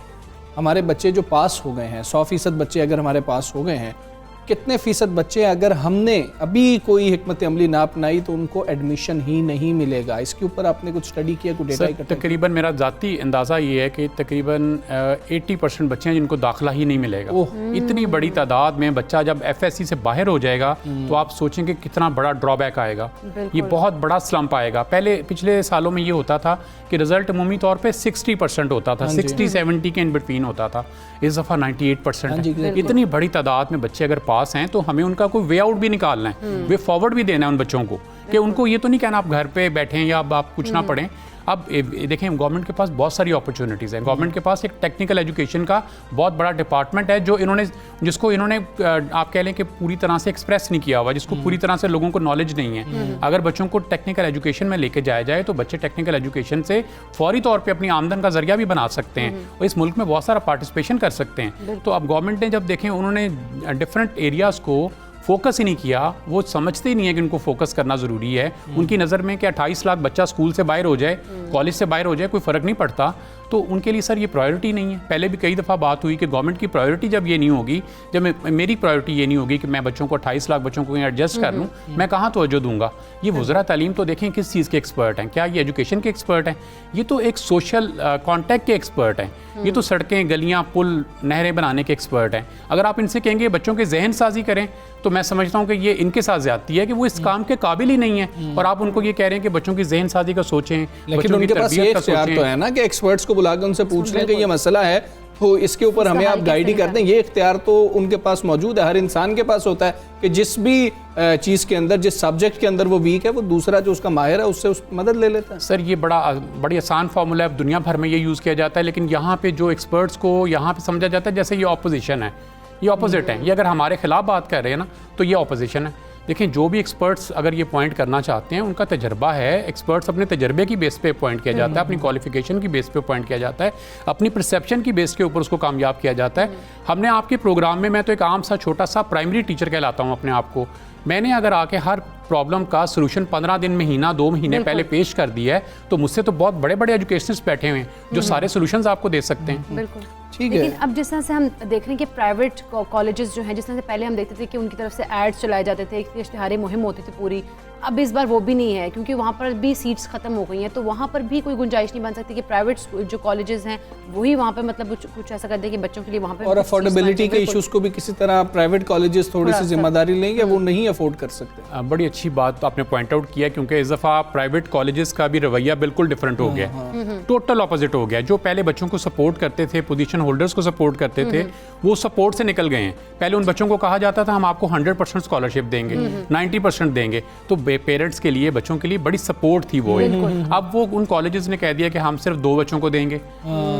हमारे बच्चे जो पास हो गए हैं, 100% बच्चे अगर हमारे पास हो गए हैं, कितने फ़ीसद बच्चे अगर हमने अभी कोई हिकमत अमली ना अपनाई तो उनको एडमिशन ही नहीं मिलेगा? इसके ऊपर आपने कुछ स्टडी किया, कुछ डेटा? तकरीबन मेरा ज़ाती अंदाज़ा ये है कि तकरीबन 80% बच्चे हैं जिनको दाखिला ही नहीं मिलेगा। इतनी बड़ी तादाद में बच्चा जब FSC से बाहर हो जाएगा तो आप सोचेंगे कितना बड़ा ड्रॉबैक आएगा, ये बहुत बड़ा स्लम्प आएगा। पिछले सालों में ये होता था कि रिजल्ट अमूमी तौर पर 60% होता था, 60-70 के इन बिटवीन होता था। इस दफ़ा 98% है। इतनी बड़ी तादाद में बच्चे अगर पास हैं तो हमें उनका कोई वे आउट भी निकालना है, वे फॉरवर्ड भी देना है उन बच्चों को, कि उनको ये तो नहीं कहना आप घर पे बैठें या अब आप कुछ ना पढ़ें। अब देखें, गवर्नमेंट के पास बहुत सारी अपॉर्चुनिटीज़ हैं। गवर्नमेंट के पास एक टेक्निकल एजुकेशन का बहुत बड़ा डिपार्टमेंट है जिसको इन्होंने आप कह लें कि पूरी तरह से एक्सप्रेस नहीं किया हुआ, जिसको पूरी तरह से लोगों को नॉलेज नहीं है। अगर बच्चों को टेक्निकल एजुकेशन में लेके जाया जाए तो बच्चे टेक्निकल एजुकेशन से फौरी तौर पर अपनी आमदन का जरिया भी बना सकते हैं और इस मुल्क में बहुत सारा पार्टिसिपेशन कर सकते हैं। तो अब गवर्नमेंट ने जब देखें, उन्होंने डिफरेंट एरियाज़ को फोकस ही नहीं किया, वो समझते ही नहीं है कि उनको फोकस करना ज़रूरी है। उनकी नज़र में कि 28 लाख बच्चा स्कूल से बाहर हो जाए, कॉलेज से बाहर हो जाए, कोई फ़र्क नहीं पड़ता। तो उनके लिए सर ये प्रायोरिटी नहीं है। पहले भी कई दफ़ा बात हुई कि गवर्नमेंट की प्रायोरिटी जब ये नहीं होगी, जब मेरी प्रायोरिटी ये नहीं होगी कि मैं बच्चों को 28 लाख बच्चों को एडजस्ट कर लूँ, मैं कहाँ तवज्जो दूंगा। ये वज़रा तालीम तो देखें किस चीज़ के एक्सपर्ट हैं, क्या ये एजुकेशन के एक्सपर्ट हैं, ये तो एक सोशल कॉन्टैक्ट के एक्सपर्ट हैं, ये तो सड़कें, गलियाँ, पुल, नहरें बनाने के एक्सपर्ट हैं। अगर आप इनसे कहेंगे बच्चों के जहन साजी करें, तो मैं समझता हूँ कि ये इनके साथ ज़्यादती है कि वो इस काम के काबिल ही नहीं है, और आप उनको ये कह रहे हैं कि बच्चों की जहन साजी का सोचें, लेकिन उनके पास ये इख्तियार तो है ना कि एक्सपर्ट्स को बुला के उनसे पूछ लें कि ये मसला है तो इसके ऊपर हमें आप गाइड ही करते हैं। ये इख्तियार तो उनके पास मौजूद है, हर इंसान के पास होता है कि जिस भी चीज़ के अंदर, जिस सब्जेक्ट के अंदर वो वीक है, वो दूसरा जो उसका माहिर है उससे मदद ले लेता है। सर ये बड़ी आसान फार्मूला है, दुनिया भर में ये यूज़ किया जाता है, लेकिन यहाँ पे जो एक्सपर्ट्स को यहाँ पे समझा जाता है जैसे ये ऑपोजिशन है, ये ऑपोजिट है, ये अगर हमारे खिलाफ बात कर रहे हैं ना तो ये ऑपोजिशन है। देखें जो भी एक्सपर्ट्स अगर ये पॉइंट करना चाहते हैं, उनका तजर्बा है, एक्सपर्ट्स अपने तजर्बे की बेस पे पॉइंट किया जाता है, अपनी क्वालिफिकेशन की बेस पे पॉइंट किया जाता है, अपनी परसेप्शन की बेस के ऊपर उसको कामयाब किया जाता है। हमने आपके प्रोग्राम में, मैं तो एक आम सा छोटा सा प्राइमरी टीचर कहलाता हूँ अपने आप को, मैंने अगर आके हर प्रॉब्लम का सलूशन 15 दिन, महीना, 2 महीने पहले पेश कर दिया है, तो मुझसे तो बहुत बड़े बड़े एजुकेशनिस्ट बैठे हुए हैं जो सारे सॉल्यूशंस आपको दे सकते हैं। बिल्कुल ठीक है। लेकिन अब जिस तरह से हम देख रहे हैं कि प्राइवेट कॉलेजेस जो हैं, जिस तरह से पहले हम देखते थे कि उनकी तरफ से एड्स चलाए जाते थे, एक इश्तिहारी मुहिम होती थी पूरी, अब इस बार वो भी नहीं है क्योंकि वहाँ पर भी सीट्स खत्म हो गई हैं, तो वहाँ पर भी कोई गुंजाइश नहीं बन सकती कि प्राइवेट जो कॉलेजेस हैं वही वहाँ पे मतलब कुछ ऐसा कर दे कि बच्चों के लिए वहाँ पे, और अफोर्डेबिलिटी के इश्यूज को भी किसी तरह प्राइवेट कॉलेजेस थोड़ी सी जिम्मेदारी लेंगे, वो नहीं अफोर्ड कर सकते। बड़ी अच्छी बात आपने पॉइंट आउट किया, क्योंकि इस दफ़ा प्राइवेट कॉलेजेस का भी रवैया बिल्कुल डिफरेंट हो गया, टोटल ऑपोजिट हो गया। जो पहले बच्चों को सपोर्ट करते थे, पोजीशन होल्डर्स को सपोर्ट करते थे, वो सपोर्ट से निकल गए हैं। पहले उन बच्चों को कहा जाता था हम आपको 100% स्कॉलरशिप देंगे, 90% देंगे, तो पेरेंट्स के लिए, बच्चों के लिए बड़ी सपोर्ट थी वो। अब वो उन कॉलेजेस ने कह दिया कि हम सिर्फ 2 बच्चों को देंगे,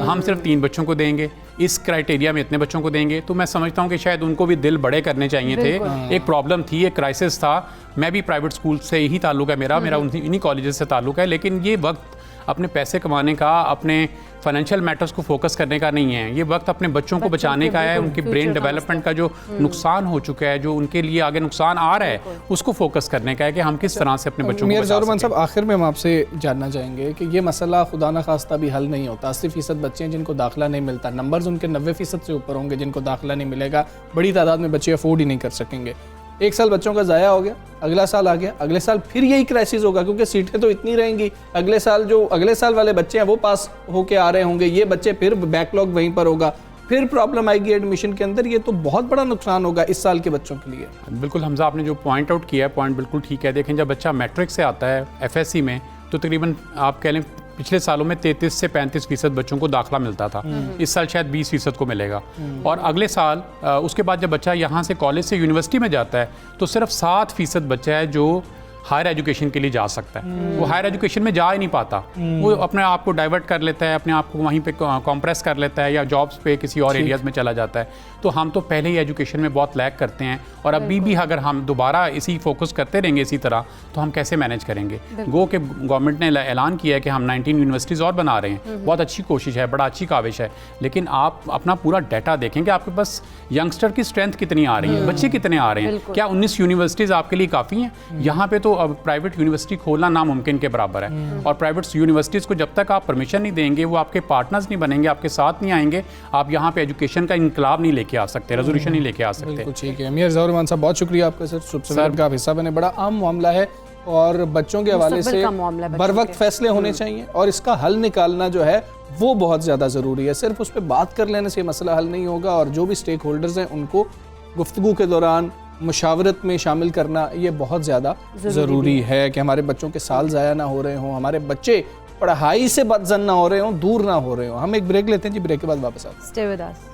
हम सिर्फ 3 बच्चों को देंगे, इस क्राइटेरिया में इतने बच्चों को देंगे। तो मैं समझता हूँ कि शायद उनको भी दिल बड़े करने चाहिए थे। एक प्रॉब्लम थी, एक क्राइसिस था। मैं भी प्राइवेट स्कूल से ही ताल्लुक है मेरा इन्हीं कॉलेजेस से ताल्लुक है, लेकिन ये वक्त अपने पैसे कमाने का, अपने फाइनेंशियल मैटर्स को फोकस करने का नहीं है, ये वक्त अपने बच्चों को बचाने का है। उनकी ब्रेन डेवलपमेंट का जो नुकसान हो चुका है, जो उनके लिए आगे नुकसान आ रहा है, उसको फोकस करने का है कि हम किस तरह से अपने बच्चों को बचा सकें। साहब आखिर में हम आपसे जानना चाहेंगे कि ये मसला खुदा न खास्ता भी हल नहीं होता। 80% बच्चे हैं जिनको दाखिला नहीं मिलता, नंबर्स उनके 90% से ऊपर होंगे जिनको दाखिला नहीं मिलेगा, बड़ी तादाद में बच्चे अफोर्ड ही नहीं कर सकेंगे। 1 साल बच्चों का ज़ाया हो गया, अगला साल आ गया, अगले साल फिर यही क्राइसिस होगा क्योंकि सीटें तो इतनी रहेंगी। अगले साल वाले बच्चे हैं वो पास होके आ रहे होंगे, ये बच्चे फिर बैकलॉग वहीं पर होगा, फिर प्रॉब्लम आएगी एडमिशन के अंदर। ये तो बहुत बड़ा नुकसान होगा इस साल के बच्चों के लिए। बिल्कुल हमजा, आपने जो पॉइंट आउट किया है, पॉइंट बिल्कुल ठीक है। देखें जब बच्चा मैट्रिक से आता है FSC में, तो तकरीबन आप कह लें पिछले सालों में 33 से 35% बच्चों को दाखिला मिलता था, इस साल शायद 20% को मिलेगा। और अगले साल उसके बाद जब बच्चा यहाँ से कॉलेज से यूनिवर्सिटी में जाता है, तो सिर्फ 7% बच्चा है जो हायर एजुकेशन के लिए जा सकता है। वो हायर एजुकेशन में जा ही नहीं पाता, वो अपने आप को डाइवर्ट कर लेता है, अपने आप को वहीं पे कॉम्प्रेस कर लेता है या जॉब्स पे किसी और एरियाज में चला जाता है। तो हम तो पहले ही एजुकेशन में बहुत लैग करते हैं, और अभी भी अगर हम दोबारा इसी फोकस करते रहेंगे इसी तरह, तो हम कैसे मैनेज करेंगे। गो के गवर्नमेंट ने ऐलान किया है कि हम 19 यूनिवर्सिटीज़ और बना रहे हैं, बहुत अच्छी कोशिश है, बड़ा अच्छी काविश है, लेकिन आप अपना पूरा डाटा देखें कि आपके पास यंगस्टर की स्ट्रेंथ कितनी आ रही है, बच्चे कितने आ रहे हैं। क्या 19 यूनिवर्सिटीज़ आपके लिए काफ़ी हैं? यहाँ पे तो अब प्राइवेट यूनिवर्सिटी खोलना नामुमकिन के बराबर है, और प्राइवेट यूनिवर्सिटीज़ को जब तक आप परमिशन नहीं देंगे, वो आपके पार्टनर्स नहीं बनेंगे, आपके साथ नहीं आएंगे, आप यहाँ पे एजुकेशन का इनकलाब नहीं लेके आ सकते, रेजोल्यूशन नहीं लेके आ सकते। ठीक है मियां ज़हूर रहमान साहब, बहुत शुक्रिया आपका सर, सुबह का हिस्सा बने। बड़ा आम मामला है और बच्चों के हवाले से बर वक्त फैसले होने चाहिए, और इसका हल निकालना जो है वो बहुत ज़्यादा ज़रूरी है। सिर्फ उस पर बात कर लेने से मसला हल नहीं होगा, और जो भी स्टेक होल्डर्स हैं उनको गुफ्तगू के दौरान मुशावरत में शामिल करना ये बहुत ज़्यादा ज़रूरी है कि हमारे बच्चों के साल ज़ाया ना हो रहे हों, हमारे बच्चे पढ़ाई से बदजन ना हो रहे हों, दूर ना हो रहे हों। हम एक ब्रेक लेते हैं जी, ब्रेक के बाद वापस आते हैं। Stay with us.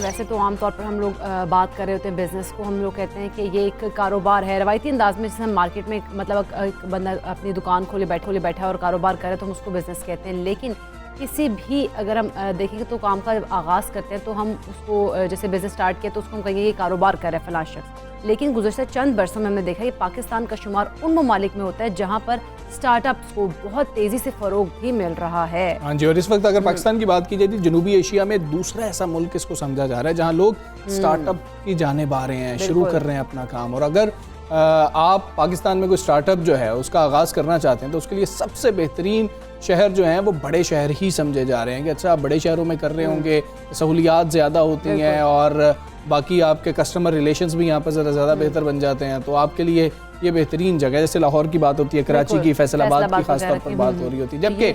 वैसे तो आमतौर पर हम लोग बात कर रहे होते हैं बिज़नेस को, हम लोग कहते हैं कि ये एक कारोबार है, रवायती अंदाज में जैसे हम मार्केट में मतलब एक बंदा अपनी दुकान खोले बैठा है और कारोबार करे तो हम उसको बिज़नेस कहते हैं। लेकिन किसी भी अगर हम देखेंगे तो काम का आगाज़ करते हैं तो हम उसको जैसे बिजनेस स्टार्ट किया तो उसको हम कहेंगे कि कारोबार कर रहा है फलां शख्स, लेकिन गुज़श्ता चंद बरसों में हमने देखा कि पाकिस्तान का शुमार उन ममालिक में होता है जहाँ पर स्टार्टअप्स को बहुत तेज़ी से फ़रोग भी मिल रहा है। हाँ जी, और इस वक्त अगर पाकिस्तान की बात की जाए तो जनूबी एशिया में दूसरा ऐसा मुल्क इसको समझा जा रहा है जहाँ लोग स्टार्टअप की जानिब आ रहे हैं, शुरू कर रहे हैं अपना काम। और अगर आप पाकिस्तान में कोई स्टार्टअप जो है उसका आगाज़ करना चाहते हैं तो उसके लिए सबसे बेहतरीन शहर जो हैं वो बड़े शहर ही समझे जा रहे हैं कि अच्छा आप बड़े शहरों में कर रहे होंगे, सहूलियात ज़्यादा होती हैं और बाकी आपके कस्टमर रिलेशंस भी यहाँ पर ज़्यादा बेहतर बन जाते हैं, तो आपके लिए ये बेहतरीन जगह। जैसे लाहौर की बात होती है, कराची की, फैसलाबाद की खासतौर पर बात हो रही होती है। जबकि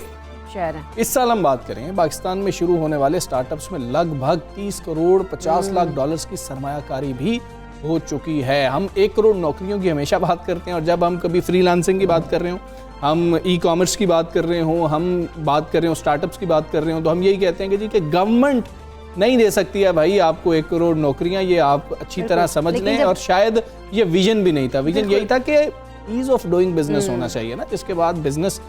शहर है। इस साल हम बात करें पाकिस्तान में शुरू होने वाले स्टार्टअप्स में लगभग 30 करोड़ 50 लाख डॉलर्स की सरमायाकारी भी हो चुकी है। हम 1 करोड़ नौकरियों की हमेशा बात करते हैं और जब हम कभी फ्रीलांसिंग की बात कर रहे हो, हम ई कॉमर्स की बात कर रहे हो, हम बात कर रहे हो स्टार्टअप्स की बात कर रहे हो, तो हम यही कहते हैं कि जी कि गवर्नमेंट नहीं दे सकती है भाई आपको 1 करोड़ नौकरियां, ये आप अच्छी तरह समझ लें। और शायद ये विजन भी नहीं था, विजन यही था कि ईज ऑफ डूइंग बिजनेस होना चाहिए ना, जिसके बाद बिजनेस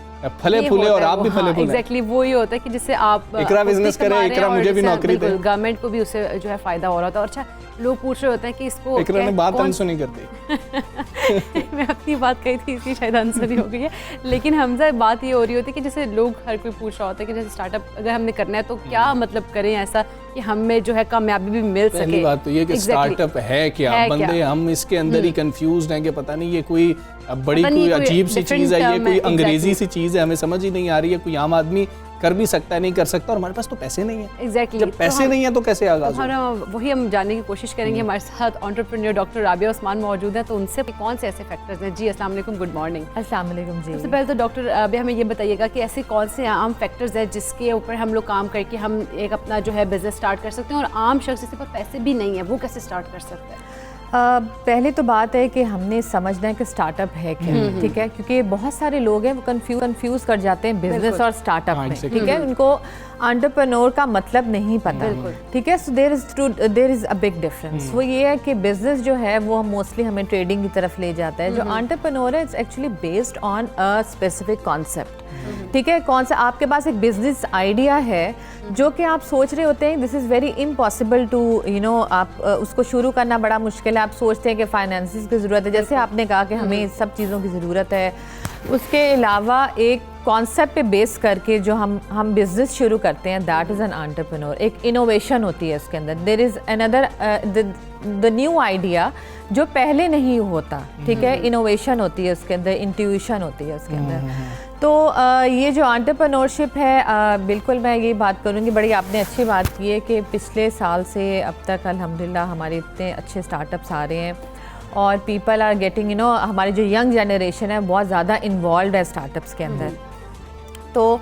फले फूले और आप भी फले फूले। एग्जैक्टली वही होता है कि जिससे आप इकरा बिजनेस करे, इकरा मुझे भी नौकरी दे, गवर्नमेंट को भी उससे जो है फायदा हो रहा था। और अच्छा लोग पूछ रहे होते हैं कि इसको इकरा ने बात अनसुनी कर दी। मैं अपनी बात कही थी इसलिए शायद आंसर ही हो गई है, लेकिन हमसे बात ये हो रही होती है कि जैसे लोग हर कोई पूछ रहा होता है कि जैसे स्टार्टअप अगर हमने करना है तो क्या मतलब करें ऐसा कि हमें जो है कामयाबी भी मिल सके। पहली बात तो ये कि स्टार्टअप है क्या, बंदे हम इसके अंदर ही कंफ्यूज हैं कि पता नहीं ये कोई बड़ी कोई अजीब सी चीज़ है, ये कोई अंग्रेजी सी चीज़ है, हमें समझ ही नहीं आ रही है, कोई आम आदमी कर भी सकता है नहीं कर सकता, और हमारे पास तो पैसे नहीं है। एग्जैक्टली जब पैसे नहीं है तो कैसे आगाज़ होगा? वही हम जानने की कोशिश करेंगे। हमारे साथ एंटरप्रेन्योर डॉक्टर राबिया उस्मान मौजूद हैं, तो उनसे कौन से ऐसे फैक्टर्स हैं। जी अस्सलाम वालेकुम, गुड मॉर्निंग। अस्सलाम वालेकुम जी। सबसे पहले तो डॉक्टर राबिया हमें ये बताइएगा कि ऐसे कौन से आम फैक्टर्स हैं जिसके ऊपर हम लोग काम करके हम एक अपना जो है बिजनेस स्टार्ट कर सकते हैं, और आम शख्स जिसके पास पैसे भी नहीं है वो कैसे स्टार्ट कर सकते हैं? पहले तो बात है कि हमने समझना है कि स्टार्टअप है क्या, ठीक है, क्योंकि बहुत सारे लोग हैं वो कंफ्यूज कर जाते हैं बिजनेस और स्टार्टअप में, ठीक है, उनको एंटरप्रेन्योर का मतलब नहीं पता, ठीक है। So there is a big difference. वो ये है कि बिजनेस जो है वो मोस्टली हमें ट्रेडिंग की तरफ ले जाता है, जो एंटरप्रेन्योर है it's actually based on a specific concept, ठीक है। कौन सा आपके पास एक बिजनेस आइडिया है जो कि आप सोच रहे होते हैं this is very impossible to आप उसको शुरू करना बड़ा मुश्किल है, आप सोचते हैं कि फाइनेंसिस की ज़रूरत है, जैसे आपने कहा कि हमें सब चीज़ों की ज़रूरत है। उसके अलावा एक कॉन्सेप्ट पे बेस करके जो हम बिजनेस शुरू करते हैं दैट इज़ एन एंटरप्रेन्योर। एक इनोवेशन होती है उसके अंदर, there is another the new idea जो पहले नहीं होता, ठीक है, इनोवेशन होती है उसके अंदर, इंट्यूशन होती है उसके अंदर। तो ये जो एंटरप्रेन्योरशिप है, बिल्कुल मैं ये बात करूँगी, बड़ी आपने अच्छी बात की है कि पिछले साल से अब तक अल्हम्दुलिल्लाह हमारे इतने अच्छे स्टार्टअप्स आ रहे हैं और पीपल आर गेटिंग हमारी जो यंग जनरेशन है बहुत ज़्यादा इन्वॉल्व है स्टार्टअप्स के अंदर। तो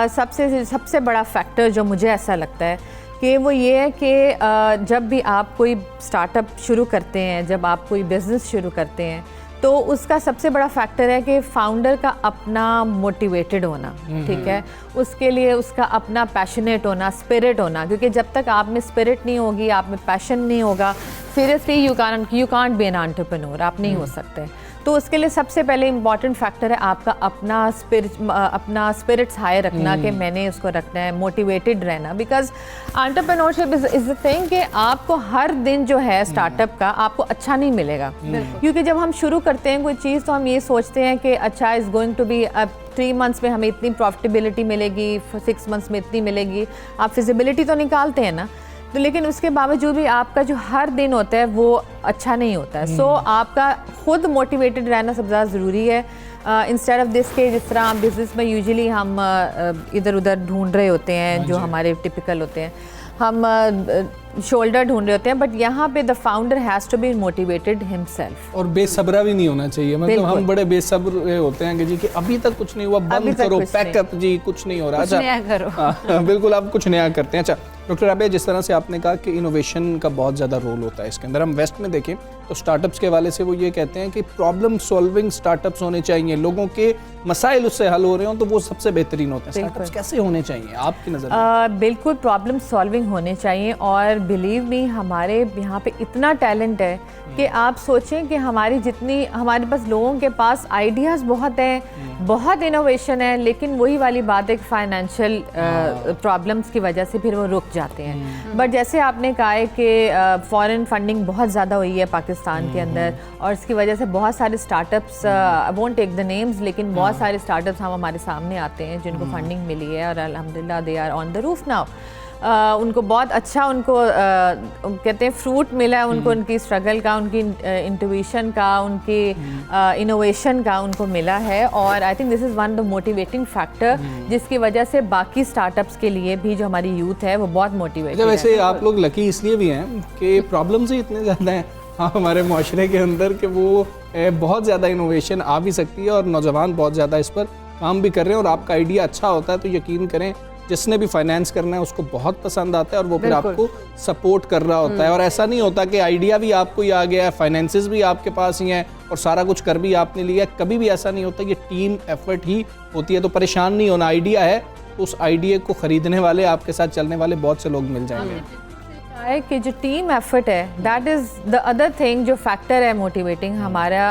सबसे बड़ा फैक्टर जो मुझे ऐसा लगता है कि वो ये है कि जब भी आप कोई स्टार्टअप शुरू करते हैं, जब आप कोई बिज़नेस शुरू करते हैं, तो उसका सबसे बड़ा फैक्टर है कि फाउंडर का अपना मोटिवेटेड होना, ठीक है, उसके लिए उसका अपना पैशनेट होना, स्पिरिट होना, क्योंकि जब तक आप में स्पिरिट नहीं होगी, आप में पैशन नहीं होगा, seriously you can't B an entrepreneur, आप नहीं हो सकते। तो उसके लिए सबसे पहले इम्पॉर्टेंट फैक्टर है आपका अपना स्पिरिट्स हाई रखना, कि मैंने उसको रखना है, मोटिवेटेड रहना, because entrepreneurship is the thing कि आपको हर दिन जो है स्टार्टअप का आपको अच्छा नहीं मिलेगा, क्योंकि जब हम शुरू करते हैं कोई चीज़ तो हम ये सोचते हैं कि अच्छा is going to be 3 months में हमें इतनी प्रॉफिटेबिलिटी मिलेगी, 6 मंथ्स में इतनी मिलेगी, आप फिजिबिलिटी तो निकालते हैं ना, तो लेकिन उसके बावजूद भी आपका जो हर दिन होता है वो अच्छा नहीं होता है। सो आपका खुद मोटिवेटेड रहना सबसे ज़्यादा ज़रूरी है, इंस्टेड ऑफ दिस के जिस तरह बिजनेस में यूजुअली हम इधर उधर ढूंढ रहे होते हैं, जो हमारे टिपिकल होते हैं, हम शोल्डर ढूंढ रहे होते हैं, बट यहाँ पे the founder has to be motivated himself. और बेसब्रा भी नहीं होना चाहिए, मतलब हम बड़े बेसब्र होते हैं कि जी कि अभी तक कुछ नहीं हुआ, बंद करो, पैकअप जी, कुछ नहीं हो रहा, कुछ नया करो। बिल्कुल आप कुछ नया करते हैं। अच्छा, डॉक्टर राबिया, जिस तरह से आपने कहा कि इनोवेशन का बहुत ज़्यादा रोल होता है इसके अंदर, हम वेस्ट में देखें तो स्टार्टअप्स के हवाले से वो ये कहते हैं कि प्रॉब्लम सॉल्विंग स्टार्टअप्स होने चाहिए, लोगों के मसाइल उससे हल हो रहे हो तो वो सबसे बेहतरीन होते हैं। स्टार्टअप्स कैसे होने चाहिए आपकी नज़र में? बिल्कुल प्रॉब्लम सॉल्विंग होने चाहिए, और बिलीव मी हमारे यहाँ पे इतना टैलेंट है कि आप सोचें कि हमारे पास लोगों के पास आइडियाज़ बहुत हैं, बहुत इनोवेशन है, लेकिन वही वाली बात है कि फाइनेंशियल प्रॉब्लम्स की वजह से फिर वो रुक जाते हैं। बट जैसे आपने कहा है कि फॉरेन फंडिंग बहुत ज़्यादा हुई है पाकिस्तान के अंदर, और इसकी वजह से बहुत सारे startups, I won't take the names, लेकिन बहुत सारे स्टार्टअप्स हमारे सामने आते हैं जिनको फंडिंग मिली है और अल्हम्दुलिल्लाह they are on the roof now. उनको बहुत अच्छा कहते हैं फ्रूट मिला है उनको, उनकी स्ट्रगल का, उनकी इंट्यूशन का, उनकी इनोवेशन का उनको मिला है, और I think this is one the motivating factor जिसकी वजह से बाकी स्टार्टअप्स के लिए भी जो हमारी यूथ है वो बहुत मोटिवेटेड है। वैसे आप लोग लकी इसलिए भी हैं कि प्रॉब्लम्स ही इतने ज़्यादा हैं हमारे माशरे के अंदर कि वो बहुत ज़्यादा इनोवेशन आ भी सकती है, और नौजवान बहुत ज़्यादा इस पर काम भी कर रहे हैं, और आपका आइडिया अच्छा होता है तो यकीन करें जिसने भी फाइनेंस करना है उसको बहुत पसंद आता है और वो फिर आपको सपोर्ट कर रहा होता है। और ऐसा नहीं होता कि आइडिया भी आपको ही आ गया है, फाइनेंसेस भी आपके पास ही हैं और सारा कुछ कर भी आपने लिया, कभी भी ऐसा नहीं होता। ये टीम एफर्ट ही होती है, तो परेशान नहीं होना। आइडिया है तो उस आइडिया को खरीदने वाले, आपके साथ चलने वाले बहुत से लोग मिल जाएंगे। है कि जो टीम एफर्ट है that is the other thing जो फैक्टर है मोटिवेटिंग हमारा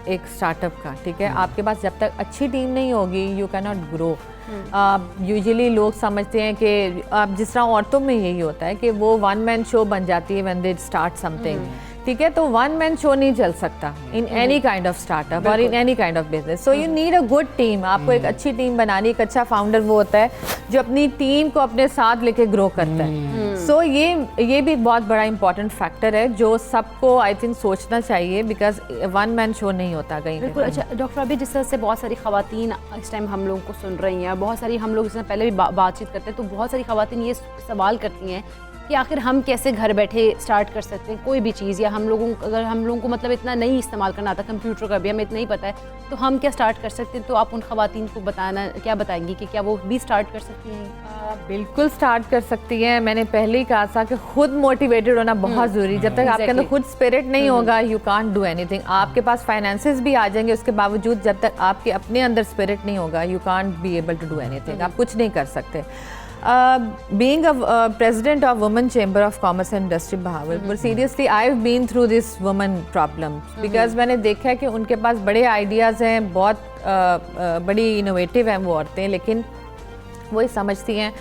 एक स्टार्टअप का। ठीक है, आपके पास जब तक अच्छी टीम नहीं होगी you can not grow. Usually लोग समझते हैं कि आप जिस तरह औरतों में यही होता है कि वो वन मैन शो बन जाती है व्हेन दे स्टार्ट समथिंग। ठीक है, तो वन मैन शो नहीं चल सकता in any kind of startup और in any kind of business. So you need a good team. आपको एक अच्छी टीम बनानी, एक अच्छा फाउंडर वो होता है जो अपनी टीम को अपने साथ लेके ग्रो करता है। सो ये भी बहुत बड़ा इंपॉर्टेंट फैक्टर है जो सबको आई थिंक सोचना चाहिए, बिकॉज वन मैन शो नहीं होता कहीं। बिल्कुल। अच्छा डॉक्टर, अभी जिस तरह से बहुत सारी खवातीन इस टाइम हम लोगों को सुन रही हैं, बहुत सारी हम लोग इससे पहले भी बातचीत करते हैं, तो बहुत सारी खवातीन ये सवाल करती हैं कि आखिर हम कैसे घर बैठे स्टार्ट कर सकते हैं कोई भी चीज़, या अगर हम लोगों को मतलब इतना नहीं इस्तेमाल करना आता, कंप्यूटर का भी हमें इतना ही पता है, तो हम क्या स्टार्ट कर सकते हैं? तो आप उन खवातीन को क्या बताएंगी कि क्या वो भी स्टार्ट कर सकती हैं? बिल्कुल स्टार्ट कर सकती हैं। मैंने पहले ही कहा था कि खुद मोटिवेटेड होना बहुत ज़रूरी। जब तक आपके अंदर खुद स्पिरिट नहीं होगा यू कांट डू एनीथिंग। आपके पास फाइनेंसेस भी आ जाएंगे, उसके बावजूद जब तक आपके अपने अंदर स्पिरिट नहीं होगा you can't be able to do anything. आप कुछ नहीं कर सकते। Being a president of Women Chamber of Commerce and Industry Bahawalpur, seriously I've been through this women problem because मैंने देखा है कि उनके पास बड़े आइडियाज़ हैं, बहुत बड़ी इनोवेटिव हैं वो औरतें, लेकिन वही समझती हैं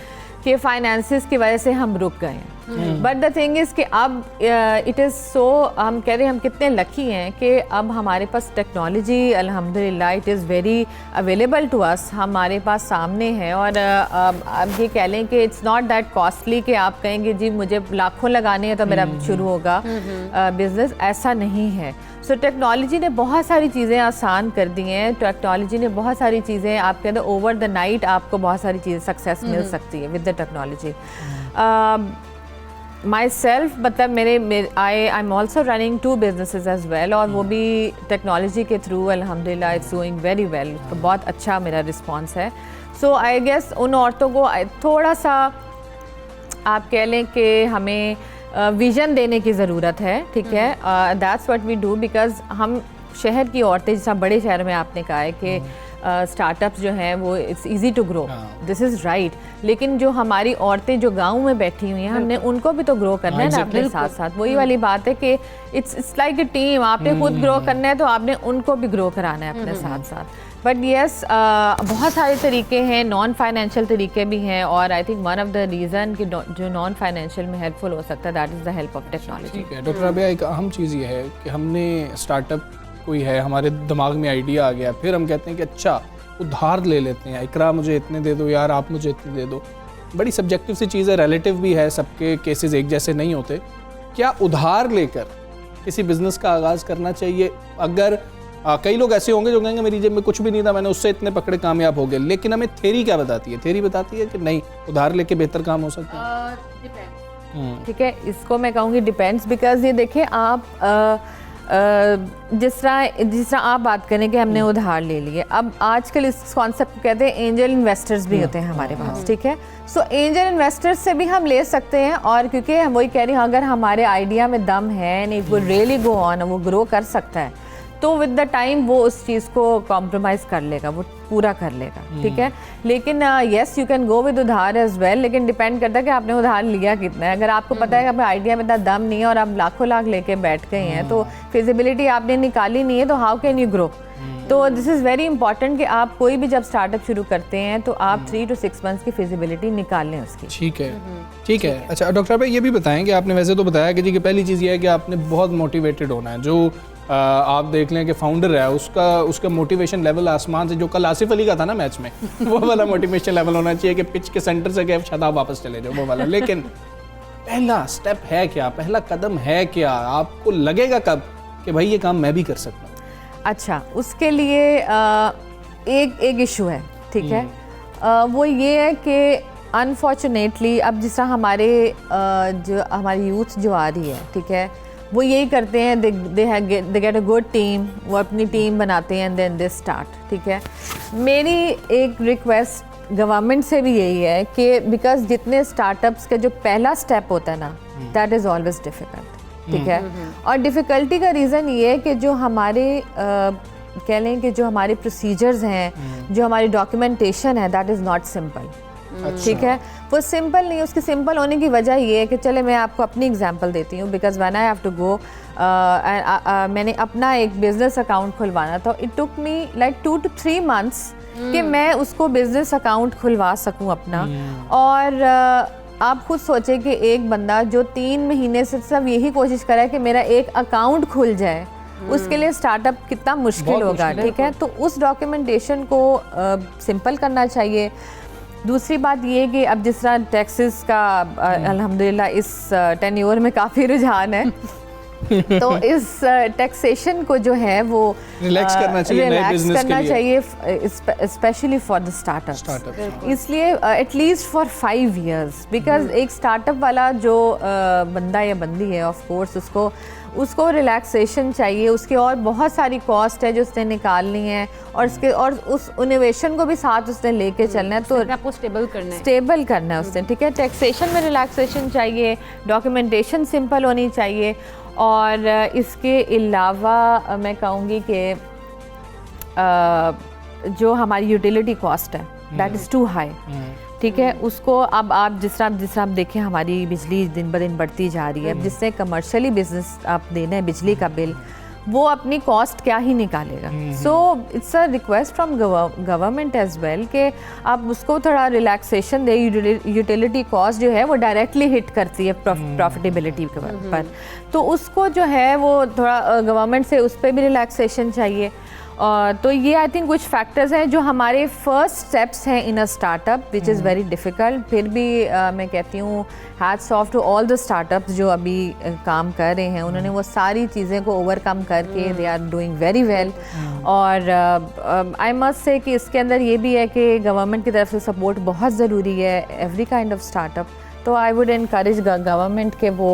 कि फाइनेंसिस की वजह से हम रुक गए हैं। बट द थिंग इज़ कि अब इट इज़ सो, हम कह रहे हैं हम कितने लकी हैं कि अब हमारे पास टेक्नोलॉजी अल्हम्दुलिल्लाह it is very available to us, हमारे पास सामने है। और अब ये कह लें कि इट्स नॉट दैट कॉस्टली कि आप कहेंगे जी मुझे लाखों लगाने हैं तो मेरा शुरू होगा बिजनेस, ऐसा नहीं है। सो टेक्नोलॉजी ने बहुत सारी चीज़ें आसान कर दी हैं। टेक्नोलॉजी ने बहुत सारी चीज़ें आपके अंदर ओवर द नाइट आपको बहुत सारी चीज़ें सक्सेस मिल सकती है with the technology. Myself मतलब I am also running 2 businesses as well, और वो भी टेक्नोलॉजी के थ्रू अल्हम्दुलिल्लाह इट्स डूइंग वेरी वेल। तो बहुत अच्छा मेरा रिस्पॉन्स है। सो आई गेस उन औरतों को थोड़ा सा आप कह लें कि हमें विज़न देने की ज़रूरत है। ठीक है, that's what we do, because हम शहर की औरतें, जैसा बड़े शहर में आपने कहा है कि स्टार्टअप्स जो हैं वो it's easy to grow, this is right, लेकिन जो हमारी औरतें जो गांव में बैठी हुई हैं हमने उनको भी तो ग्रो करना है ना अपने साथ साथ। वही वाली बात है कि इट्स लाइक अ टीम, आपने खुद ग्रो करना है तो आपने उनको भी ग्रो कराना है अपने साथ साथ। बट येस, बहुत सारे तरीके हैं, नॉन फाइनेंशियल तरीके भी हैं, और I think one of the reason कि जो नॉन फाइनेंशियल में हेल्पफुल हो सकता है that is the help of technology. ठीक है डॉक्टर राबिया, एक अहम चीज़ ये है कि हमने स्टार्टअप कोई है, हमारे दिमाग में आइडिया आ गया, फिर हम कहते हैं कि अच्छा उधार ले लेते हैं, इकरा मुझे इतने दे दो, यार आप मुझे इतने दे दो। बड़ी सब्जेक्टिव सी चीज़ है, रिलेटिव भी है, सबके केसेस एक जैसे नहीं होते। क्या उधार लेकर किसी बिज़नेस का आगाज़ करना चाहिए? अगर कई लोग ऐसे होंगे जो कहेंगे मेरी जेब में कुछ भी नहीं था, मैंने उससे इतने पकड़े कामयाब हो गए, लेकिन हमें थ्योरी क्या बताती है? थ्योरी बताती है कि नहीं, उधार लेके बेहतर काम हो सकता है। ठीक है, इसको मैं कहूँगी डिपेंड्स, बिकॉज ये देखिए आप जिस तरह आप बात करें कि हमने उधार ले लिए, अब आजकल इस कॉन्सेप्ट को कहते हैं एंजल इन्वेस्टर्स भी होते हैं हमारे पास, ठीक है। सो एंजल इन्वेस्टर्स से भी हम ले सकते हैं, और क्योंकि हम वही कह रही हूँ, अगर हमारे आइडिया में दम है and it will really go on, वो ग्रो कर सकता है, तो विद द टाइम वो उस चीज़ को कॉम्प्रोमाइज़ कर लेगा, वो पूरा कर लेगा, ठीक है। लेकिन yes you can go with उधार एज वेल, लेकिन डिपेंड करता है कि आपने उधार लिया कितना है। अगर आपको पता है कि आपका आइडिया में इतना दम नहीं है और आप लाखों लाख लेके बैठ गए हैं, तो फिजिबिलिटी आपने निकाली नहीं है, तो हाउ कैन यू ग्रो। तो दिस इज़ वेरी इंपॉर्टेंट कि आप कोई भी जब स्टार्टअप शुरू करते हैं तो आप 3 to 6 मंथ्स की फिजिबिलिटी निकाल लें उसकी। ठीक है, ठीक है। अच्छा डॉक्टर भाई, ये भी बताएं कि आपने वैसे तो बताया कि जी कि पहली चीज़ ये है कि आपने बहुत मोटिवेटेड होना है। जो आप देख लें कि फाउंडर है उसका मोटिवेशन लेवल आसमान से, जो कल आसिफ अली का था ना मैच में, वो वाला मोटिवेशन लेवल होना चाहिए कि पिच के सेंटर से गए छाता वापस चले जाओ, वो वाला। लेकिन पहला स्टेप है क्या, पहला कदम है क्या, आपको लगेगा कब कि भाई ये काम मैं भी कर सकता हूँ? अच्छा, उसके लिए एक इशू है, ठीक है। वो ये है कि अनफॉर्चुनेटली अब जिस तरह जो हमारी यूथ जो आ रही है, ठीक है, वो यही करते हैं, they get a good team, वो अपनी टीम बनाते हैं एंड देन दे स्टार्ट, ठीक है। मेरी एक रिक्वेस्ट गवर्नमेंट से भी यही है कि बिकॉज जितने स्टार्टअप्स का जो पहला स्टेप होता है ना, दैट इज़ ऑलवेज डिफ़िकल्ट, ठीक है। और डिफ़िकल्टी का रीज़न ये है कि जो हमारे कह लें कि जो हमारे प्रोसीजर्स हैं, जो हमारी डॉक्यूमेंटेशन है, दैट इज़ नॉट सिंपल, ठीक है। वो सिंपल नहीं है। उसके सिंपल होने की वजह ये है कि चले मैं आपको अपनी एग्जांपल देती हूँ, because when I have to go, मैंने अपना एक बिजनेस अकाउंट खुलवाना था, it took me like 2 to 3 months कि मैं उसको बिजनेस अकाउंट खुलवा सकूँ अपना। और आप खुद सोचें कि एक बंदा जो 3 महीने से सब यही कोशिश कर रहा है कि मेरा एक अकाउंट खुल जाए, उसके लिए स्टार्टअप कितना मुश्किल होगा, ठीक है। तो उस डॉक्यूमेंटेशन को सिंपल करना चाहिए। दूसरी बात ये कि अब जिस तरह टैक्सेस का अल्हम्दुलिल्लाह इस टेन्योर में काफ़ी रुझान है तो इस टैक्सेशन को जो है वो रिलैक्स करना चाहिए, स्पेशली फॉर द स्टार्टअप। इसलिए एटलीस्ट फॉर 5 years, बिकॉज एक स्टार्टअप वाला जो बंदा या बंदी है, ऑफ कोर्स उसको रिलैक्सेशन चाहिए, उसकी और बहुत सारी कॉस्ट है जो उसने निकालनी है, और उस इनोवेशन को भी साथ उसने लेके चलना है, तो आपको स्टेबल करना है उसने, ठीक है। टैक्सेशन में रिलैक्सेशन चाहिए, डॉक्यूमेंटेशन सिंपल होनी चाहिए, और इसके अलावा मैं कहूँगी कि जो हमारी यूटिलिटी कॉस्ट है, दैट इज़ टू हाई, ठीक है। उसको अब आप जिस तरह आप देखें, हमारी बिजली दिन ब दिन बढ़ती जा रही है। अब जिससे कमर्शियली बिजनेस आप देना है बिजली का बिल, वो अपनी कॉस्ट क्या ही निकालेगा। So it's a request from government as well कि आप उसको थोड़ा रिलैक्सेशन दे। यूटिलिटी कॉस्ट जो है वो डायरेक्टली हिट करती है प्रॉफिटेबिलिटी पर, तो उसको जो है वो थोड़ा गवर्नमेंट से उस पर भी रिलैक्सेशन चाहिए। तो ये आई थिंक कुछ फैक्टर्स हैं जो हमारे फर्स्ट स्टेप्स हैं in a startup which is very difficult. फिर भी मैं कहती हूँ hats off to all the startups जो अभी काम कर रहे हैं, उन्होंने वो सारी चीज़ें को ओवरकम करके they are doing very well. और आई मस्ट से कि इसके अंदर ये भी है कि गवर्नमेंट की तरफ से सपोर्ट बहुत ज़रूरी है एवरी काइंड ऑफ स्टार्टअप। तो आई वुड एनकरेज गवर्नमेंट के वो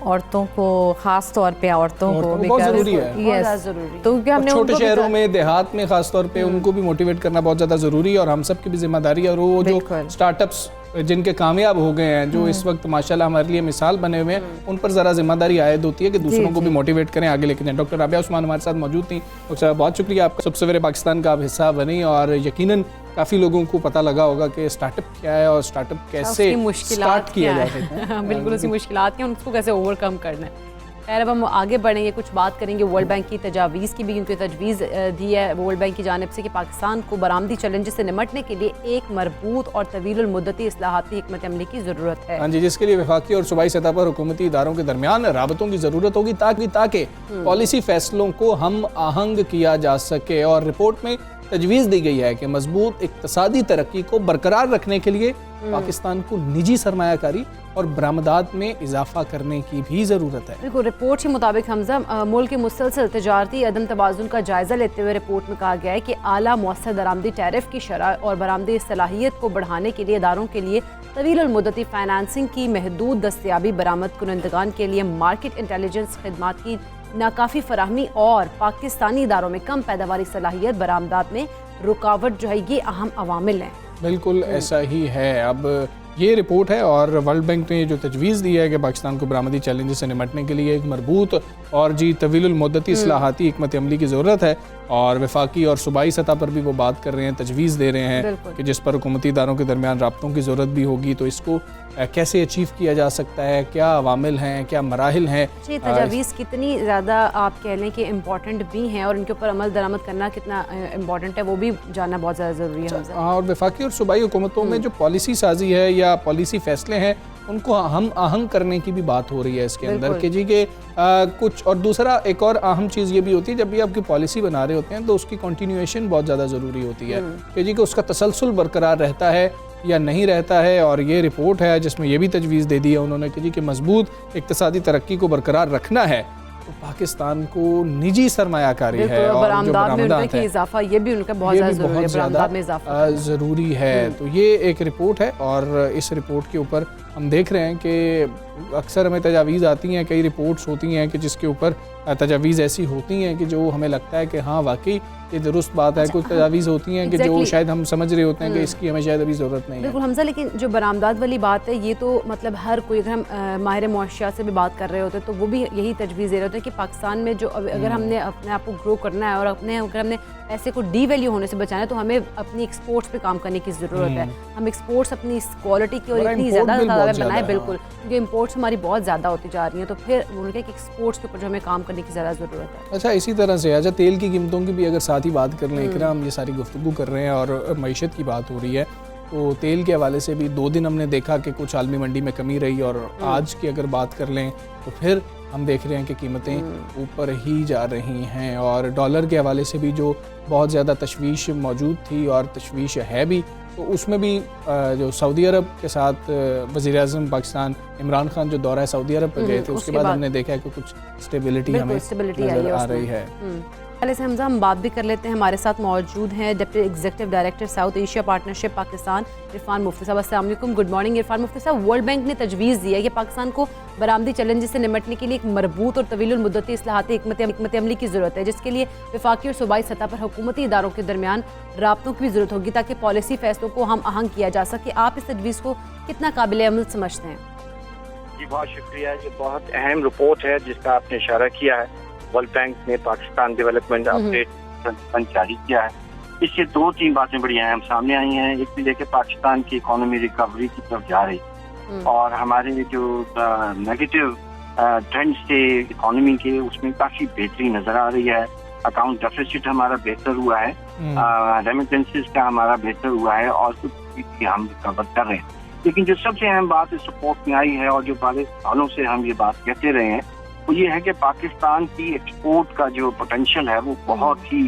औरतों को, खास तौर पे औरतों को बहुत ज़रूरी है। यस, तो क्योंकि हमने छोटे शहरों में, देहात में खास तौर पे उनको भी मोटिवेट करना बहुत ज़्यादा ज़रूरी है, और हम सब की भी जिम्मेदारी है। और वो जो स्टार्टअप्स जिनके कामयाब हो गए हैं, जो इस वक्त माशाल्लाह हमारे लिए मिसाल बने हुए हैं, उन पर ज़रा जिम्मेदारी आयद होती है कि दूसरों को भी मोटिवेट करें, आगे लेके जाएं। डॉक्टर राबिया उस्मान हमारे साथ मौजूद थी। डॉक्टर साहब, बहुत शुक्रिया आपका, सब सवेरे पाकिस्तान का आप हिस्सा बनी, और यकीनन काफ़ी लोगों को पता लगा होगा कि स्टार्टअप क्या है और स्टार्टअप कैसे स्टार्ट किया जाता है। बिल्कुल, उसकी मुश्किलात क्या, उसको कैसे ओवरकम करना है। खैर, अब हम आगे बढ़ेंगे, कुछ बात करेंगे वर्ल्ड बैंक की तजावीज़ की भी, क्योंकि तजवीज़ दी है वर्ल्ड बैंक की जानिब से कि पाकिस्तान को बरामदी चैलेंजेस से निमटने के लिए एक मरबूत और तवील मुद्दती इस्लाहाती हिकमत अमली की ज़रूरत है। हाँ जी, जिसके लिए वफाकी और सूबाई सतह पर हुकूमती इदारों के दरमियान राबतों की ज़रूरत होगी ताकि पॉलिसी फैसलों को हम आहंग किया जा सके। और रिपोर्ट में तजवीज़ दी गई है कि मजबूत इक्तसादी तरक्की को बरकरार रखने के लिए पाकिस्तान को निजी सरमायाकारी और बरामदात में इजाफा करने की भी ज़रूरत है। बिल्कुल, रिपोर्ट के मुताबिक हमजा मुल्क के मुसलसल तजारती अदम तवाज़ुन का जायज़ा लेते हुए रिपोर्ट में कहा गया है कि आला मौसर दरामदी टैरिफ की शरह और बरामदी सलाहियत को बढ़ाने के लिए इदारों के लिए तवील मुद्दती फाइनेंसिंग की महदूद दस्तयाबी, बरामद कुनंदगान के लिए मार्केट इंटेलिजेंस खिदमात की नाकाफ़ी फराहमी और पाकिस्तानी इदारों में कम पैदावारी सलाहियत बरामदात में रुकावट जो है ये अहम अवामिल हैं। बिल्कुल ऐसा ही है। अब ये रिपोर्ट है और वर्ल्ड बैंक ने जो तजवीज़ दी है कि पाकिस्तान को बरामदी चैलेंजेस से निपटने के लिए एक मरबूत और तवीलुल मुद्दती इस्लाहाती हिकमत अमली की ज़रूरत है, और वफाकी और सूबाई सतह पर भी वो बात कर रहे हैं, तजवीज़ दे रहे हैं कि जिस पर हुकूमती इदारों के दरमियान राब्तों की ज़रूरत भी होगी। तो इसको कैसे अचीव किया जा सकता है, क्या अवामिल हैं, क्या मराहिल हैं, ये तजावीज़ कितनी ज़्यादा आप कह लें कि इम्पॉर्टेंट भी हैं और इनके ऊपर अमल दरामद करना कितना इम्पॉर्टेंट है वो भी जानना बहुत ज़्यादा ज़रूरी है। और वफाकी और सूबाई हुकूमतों में जो पॉलिसी साजी है या पॉलिसी फ़ैसले हैं उनको हम आहंग करने की भी बात हो रही है इसके अंदर कि जी के कुछ। और दूसरा एक और अहम चीज़ ये भी होती है, जब भी आपकी पॉलिसी बना रहे होते हैं तो उसकी कंटिन्यूएशन बहुत ज़्यादा ज़रूरी होती है कि जी कि उसका तसलसल बरकरार रहता है या नहीं रहता है। और ये रिपोर्ट है जिसमें ये भी तजवीज़ दे दी है उन्होंने कि जी कि मजबूत इक्तिसादी तरक्की को बरकरार रखना है तो पाकिस्तान को निजी सरमायाकारी है और जो बरामदात है इजाफा ये भी उनका बहुत ज़्यादा ज़रूरी है। तो ये एक रिपोर्ट है और इस रिपोर्ट के ऊपर हम देख रहे हैं कि अक्सर हमें तजावीज़ आती हैं, कई रिपोर्ट्स होती हैं कि जिसके ऊपर तजावीज़ ऐसी होती हैं कि जो हमें लगता है कि हाँ वाकई ये दुरुस्त बात है। कुछ तजावीज़ होती हैं कि जो शायद हम समझ रहे होते हैं कि इसकी हमें शायद अभी ज़रूरत नहीं है। बिल्कुल हमजा, लेकिन जो बरामदात वाली बात है ये तो मतलब हर कोई, अगर हम माहिर मुआशियात से भी बात कर रहे होते हैं तो वो भी यही तजवीज़ दे रहे होते हैं कि पाकिस्तान में जो अगर हमने अपने आप को ग्रो करना है और अगर हमने पैसे को डीवैल्यू होने से बचाना है तो हमें अपनी एक्सपोर्ट्स पे काम करने की ज़रूरत है। हम एक्सपोर्ट्स अपनी क्वालिटी की और इतनी ज़्यादा बनाए, बिल्कुल क्योंकि इम्पोर्ट्स हमारी बहुत ज़्यादा होती जा रही हैं, तो फिर उनके एक्सपोर्ट्स के ऊपर जो हमें काम करने की ज़्यादा ज़रूरत है। अच्छा, इसी तरह से अच्छा तेल की कीमतों की भी अगर साथ ही बात कर लें, हम ये सारी गुफ्तगू कर रहे हैं और मईशत की बात हो रही है, तो तेल के हवाले से भी 2 दिन हमने देखा कि कुछ आलमी मंडी में कमी रही और आज की अगर बात कर लें तो फिर हम देख रहे हैं कि कीमतें ऊपर ही जा रही हैं। और डॉलर के हवाले से भी जो बहुत ज़्यादा तशवीश मौजूद थी और तशवीश है भी, तो उसमें भी जो सऊदी अरब के साथ वज़ीर-ए-आज़म पाकिस्तान इमरान खान जो दौरा सऊदी अरब पर गए थे उसके बाद हमने देखा है कि कुछ स्टेबिलिटी हमें नज़र आ रही है। पहले से हम बात भी कर लेते हैं। हमारे साथ मौजूद हैं deputy executive director South Asia partnership Pakistan Irfan Mufti साहब। अस्सलाम वालेकुम, गुड मॉर्निंग इरफान मुफ्ती साहब। वर्ल्ड बैंक ने तजवीज़ दी है कि पाकिस्तान को बरामदी चैलेंजेस से निपटने के लिए एक मरबूत और तवीलुल मुद्दती इस्लाहाती हिकमत अमली की ज़रूरत है, जिसके लिए वफाकी और सूबाई सतह पर हुकूमती इदारों के दरमियान राब्तों की भी ज़रूरत होगी ताकि पॉलिसी फैसलों को हम आहंग किया जा सके। आप इस तजवीज़ को कितना काबिल अमल समझते हैं? जी बहुत शुक्रिया। ये बहुत अहम रिपोर्ट है जिसका आपने इशारा किया है। वर्ल्ड बैंक ने पाकिस्तान डेवलपमेंट अपडेट जारी किया है। इससे 2-3 बातें बड़ी अहम सामने आई हैं। एक तो देखिए पाकिस्तान की इकोनॉमी रिकवरी की तरफ जा रही और हमारे जो नेगेटिव ट्रेंड्स थे इकोनॉमी के उसमें काफी बेहतरी नजर आ रही है। अकाउंट डेफिसिट हमारा बेहतर हुआ है, रेमिटेंसेस का हमारा बेहतर हुआ है और कुछ भी हम रिकवर कर रहे हैं। लेकिन जो सबसे अहम बात इस रिपोर्ट में आई है और जो बड़े सालों से हम ये बात कहते रहे हैं वो ये है कि पाकिस्तान की एक्सपोर्ट का जो पोटेंशियल है वो बहुत ही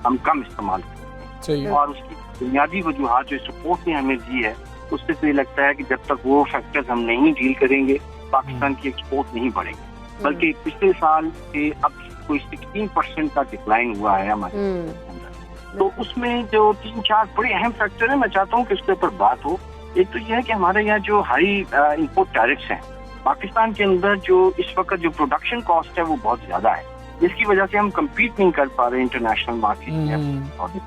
हम कम इस्तेमाल करते हैं और उसकी बुनियादी वजूहत जो सपोर्ट ने हमें दी है उससे तो ये लगता है कि जब तक वो फैक्टर्स हम नहीं डील करेंगे पाकिस्तान की एक्सपोर्ट नहीं बढ़ेगी। बल्कि पिछले साल से अब कोई 16% का डिक्लाइन हुआ है हमारे अंदर। तो उसमें जो 3-4 बड़े अहम फैक्टर है, मैं चाहता हूँ कि उसके ऊपर बात हो। एक तो यह है कि हमारे यहाँ जो हाई इम्पोर्ट टैरिफ्स हैं पाकिस्तान के अंदर, जो इस वक्त जो प्रोडक्शन कॉस्ट है वो बहुत ज्यादा है, जिसकी वजह से हम कम्पीट नहीं कर पा रहे इंटरनेशनल मार्केट में।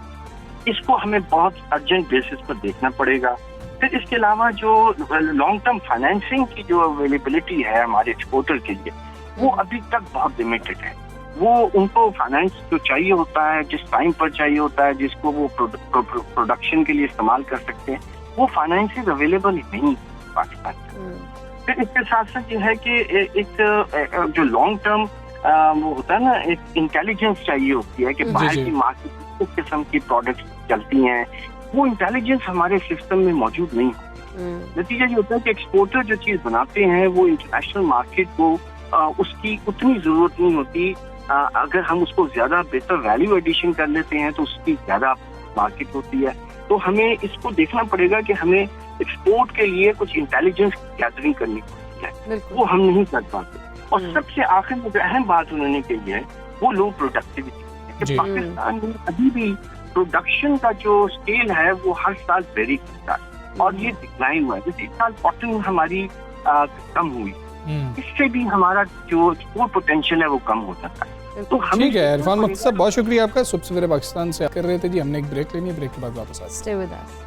इसको हमें बहुत अर्जेंट बेसिस पर देखना पड़ेगा। फिर इसके अलावा जो लॉन्ग टर्म फाइनेंसिंग की जो अवेलेबिलिटी है हमारे एक्सपोर्टर के लिए वो अभी तक बहुत लिमिटेड है। वो उनको फाइनेंस जो चाहिए होता है, जिस टाइम पर चाहिए होता है, जिसको वो प्रोडक्शन के लिए इस्तेमाल कर सकते हैं, वो फाइनेंस अवेलेबल नहीं पाकिस्तान में। फिर इसके साथ साथ ये है कि एक जो लॉन्ग टर्म वो होता है ना, एक इंटेलिजेंस चाहिए होती है कि बाहर की मार्केट में किस किस्म की प्रोडक्ट्स चलती हैं, वो इंटेलिजेंस हमारे सिस्टम में मौजूद नहीं होती। नतीजा ये होता है कि एक्सपोर्टर जो चीज बनाते हैं वो इंटरनेशनल मार्केट को उसकी उतनी जरूरत नहीं होती। अगर हम उसको ज्यादा बेहतर वैल्यू एडिशन कर लेते हैं तो उसकी ज्यादा मार्केट होती है। तो हमें इसको देखना पड़ेगा कि हमें एक्सपोर्ट के लिए कुछ इंटेलिजेंस गैदरिंग करनी पड़ती है, वो हम नहीं कर पाते। और सबसे आखिर में जो अहम बात उन्होंने कही है वो लो प्रोडक्टिविटी है। पाकिस्तान में अभी भी प्रोडक्शन का जो स्केल है वो हर साल वेरी करता है और ये डिक्लाइन हुआ है। जैसे इस साल कॉटन हमारी कम हुई इससे भी हमारा जो पोटेंशियल है वो कम हो जाता है। तो ठीक है इरफान मक्की साहब, बहुत शुक्रिया आपका। सुबह सवेरे पाकिस्तान से कर रहे थे जी, हमने एक ब्रेक लेनी है, ब्रेक के बाद वापस आते हैं। Stay with us.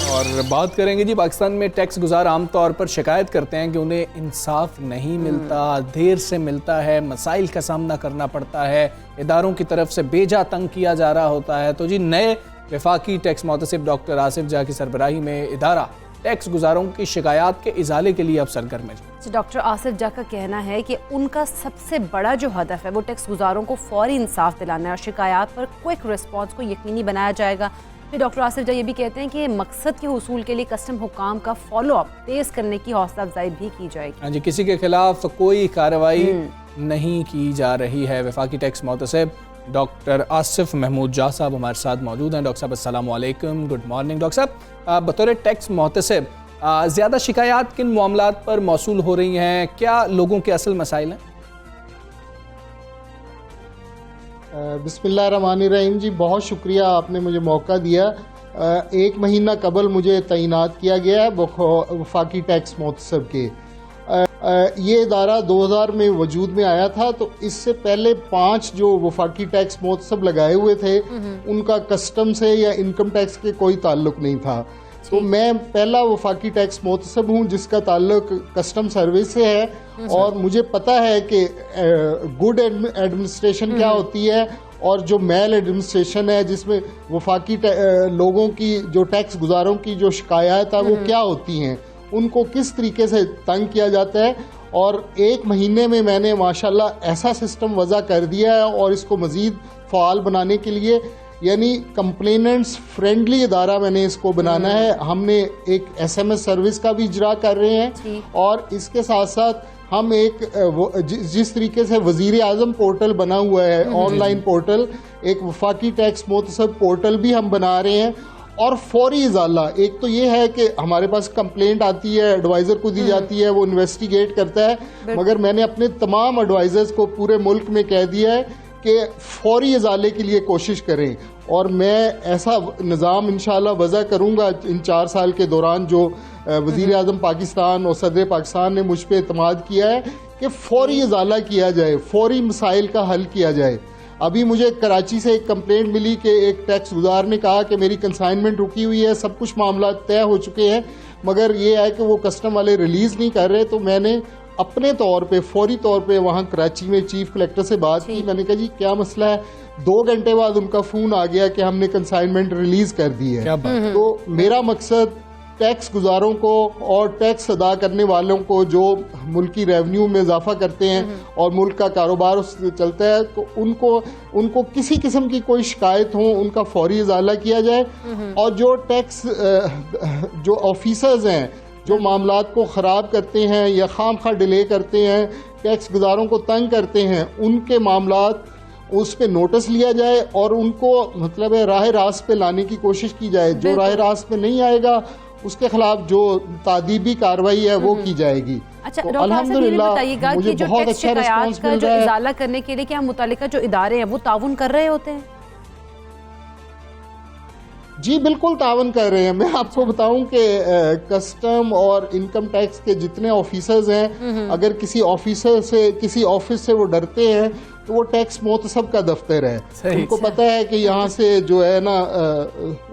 और बात करेंगे जी, पाकिस्तान में टैक्स गुजार आमतौर पर शिकायत करते हैं कि उन्हें इंसाफ नहीं मिलता, देर से मिलता है, मसाइल का सामना करना पड़ता है, इदारों की तरफ से बेजा तंग किया जा रहा होता है। तो जी नए वफाकी टैक्स मोहतसिब डॉक्टर आसिफ जा की सरबराही में इदारा टैक्स गुजारों की शिकायत के इजाले के लिए अब सरगर्म है। डॉक्टर आसिफ जा का कहना है कि उनका सबसे बड़ा जो हदफ है वो टैक्स गुजारों को फौरी इंसाफ दिलाना है और शिकायत पर क्विक रिस्पॉन्स को यकीनी बनाया जाएगा। फिर डॉक्टर आसिफ जा ये भी कहते हैं कि मकसद के हुसूल के लिए कस्टम हुकाम का फॉलो अप तेज करने की हौसला अफजाई भी की जाएगी। हाँ जी, किसी के खिलाफ कोई कार्रवाई नहीं की जा रही है। वफाकी टैक्स मोहतसिब डॉक्टर आसिफ महमूद जा साहब हमारे साथ मौजूद हैं। डॉक्टर साहब अस्सलाम वालेकुम, गुड मॉर्निंग। डॉक्टर साहब, बतौर टैक्स मोहतसिब ज़्यादा शिकायत किन मामलात पर मौसूल हो रही हैं, क्या लोगों के असल मसाइल हैं? बिस्मिल्लाहिर्रहमानिर्रहीम जी, बहुत शुक्रिया आपने मुझे मौका दिया। 1 महीना कबल मुझे तैनात किया गया है वफाकी टैक्स मोहतसिब के। ये इदारा 2000 में वजूद में आया था, तो इससे पहले 5 जो वफाकी टैक्स मोहतसिब लगाए हुए थे उनका कस्टम से या इनकम टैक्स के कोई ताल्लुक नहीं था। तो मैं पहला वफाकी टैक्स मोहतसिब हूँ जिसका ताल्लुक कस्टम सर्विस से है और मुझे पता है कि गुड एडमिनिस्ट्रेशन क्या होती है और जो मेल एडमिनिस्ट्रेशन है जिसमें वफाकी लोगों की जो टैक्स गुजारों की जो शिकायत है वो क्या होती हैं, उनको किस तरीके से तंग किया जाता है। और 1 महीने में मैंने माशाल्लाह ऐसा सिस्टम वज़ा कर दिया है और इसको मज़ीद फ़ाल बनाने के लिए यानी कंप्लेनेंट्स फ्रेंडली इदारा मैंने इसको बनाना है। हमने एक SMS सर्विस का भी इजरा कर रहे हैं और इसके साथ साथ हम एक जिस तरीके से वज़ीर आज़म पोर्टल बना हुआ है ऑनलाइन पोर्टल, एक वफाकी टैक्स मोहतसिब पोर्टल भी हम बना रहे हैं। और फौरी इजाला, एक तो ये है कि हमारे पास कंप्लेंट आती है, एडवाइज़र को दी जाती है, वो इन्वेस्टिगेट करता है, मगर मैंने अपने तमाम एडवाइज़र्स को पूरे मुल्क में कह दिया है कि फौरी इजाले के लिए कोशिश करें और मैं ऐसा निज़ाम इंशाल्लाह वज़ा करूँगा इन 4 साल के दौरान जो वज़ीर आज़म पाकिस्तान और सदर पाकिस्तान ने मुझ पर एतमाद किया है कि फौरी इजाला किया जाए, फौरी मसाइल का हल किया जाए। अभी मुझे कराची से एक कंप्लेंट मिली कि एक टैक्स गुजार ने कहा कि मेरी कंसाइनमेंट रुकी हुई है, सब कुछ मामला तय हो चुके हैं, मगर ये है कि वो कस्टम वाले रिलीज़ नहीं कर रहे। तो मैंने अपने तौर पे फौरी तौर पे वहाँ कराची में चीफ कलेक्टर से बात की। मैंने कहा जी क्या मसला है। 2 घंटे बाद उनका फ़ोन आ गया कि हमने कंसाइनमेंट रिलीज़ कर दी है। तो मेरा मकसद टैक्स गुजारों को और टैक्स अदा करने वालों को जो मुल्की रेवेन्यू में इजाफा करते हैं और मुल्क का कारोबार उससे चलता है, तो उनको किसी किस्म की कोई शिकायत हो उनका फौरी इजाला किया जाए। और जो टैक्स जो ऑफिसर्स हैं जो मामलात को ख़राब करते हैं या खामखा डिले करते हैं, टैक्स गुजारों को तंग करते हैं, उनके मामलात उस पे नोटिस लिया जाए और उनको मतलब है राह रास्त पे लाने की कोशिश की जाए। जो राह रास्त पे नहीं आएगा उसके खिलाफ जो तादीबी कार्रवाई है वो की जाएगी। अच्छा तो डॉक्टर साहब ये बताइएगा कि जो बहुत टैक्स अच्छा शिकायत रिस्पांस का मिल जो रहा है। इजाला करने के लिए क्या मुतालिका जो इदारे हैं वो ताउन कर रहे होते हैं? जी बिल्कुल तावन कर रहे हैं। मैं आपको बताऊं कि कस्टम और इनकम टैक्स के जितने ऑफिसर्स हैं, अगर किसी ऑफिसर से किसी ऑफिस से वो डरते हैं तो वो टैक्स मोहतसिब का दफ्तर है। उनको पता है कि यहाँ से जो है ना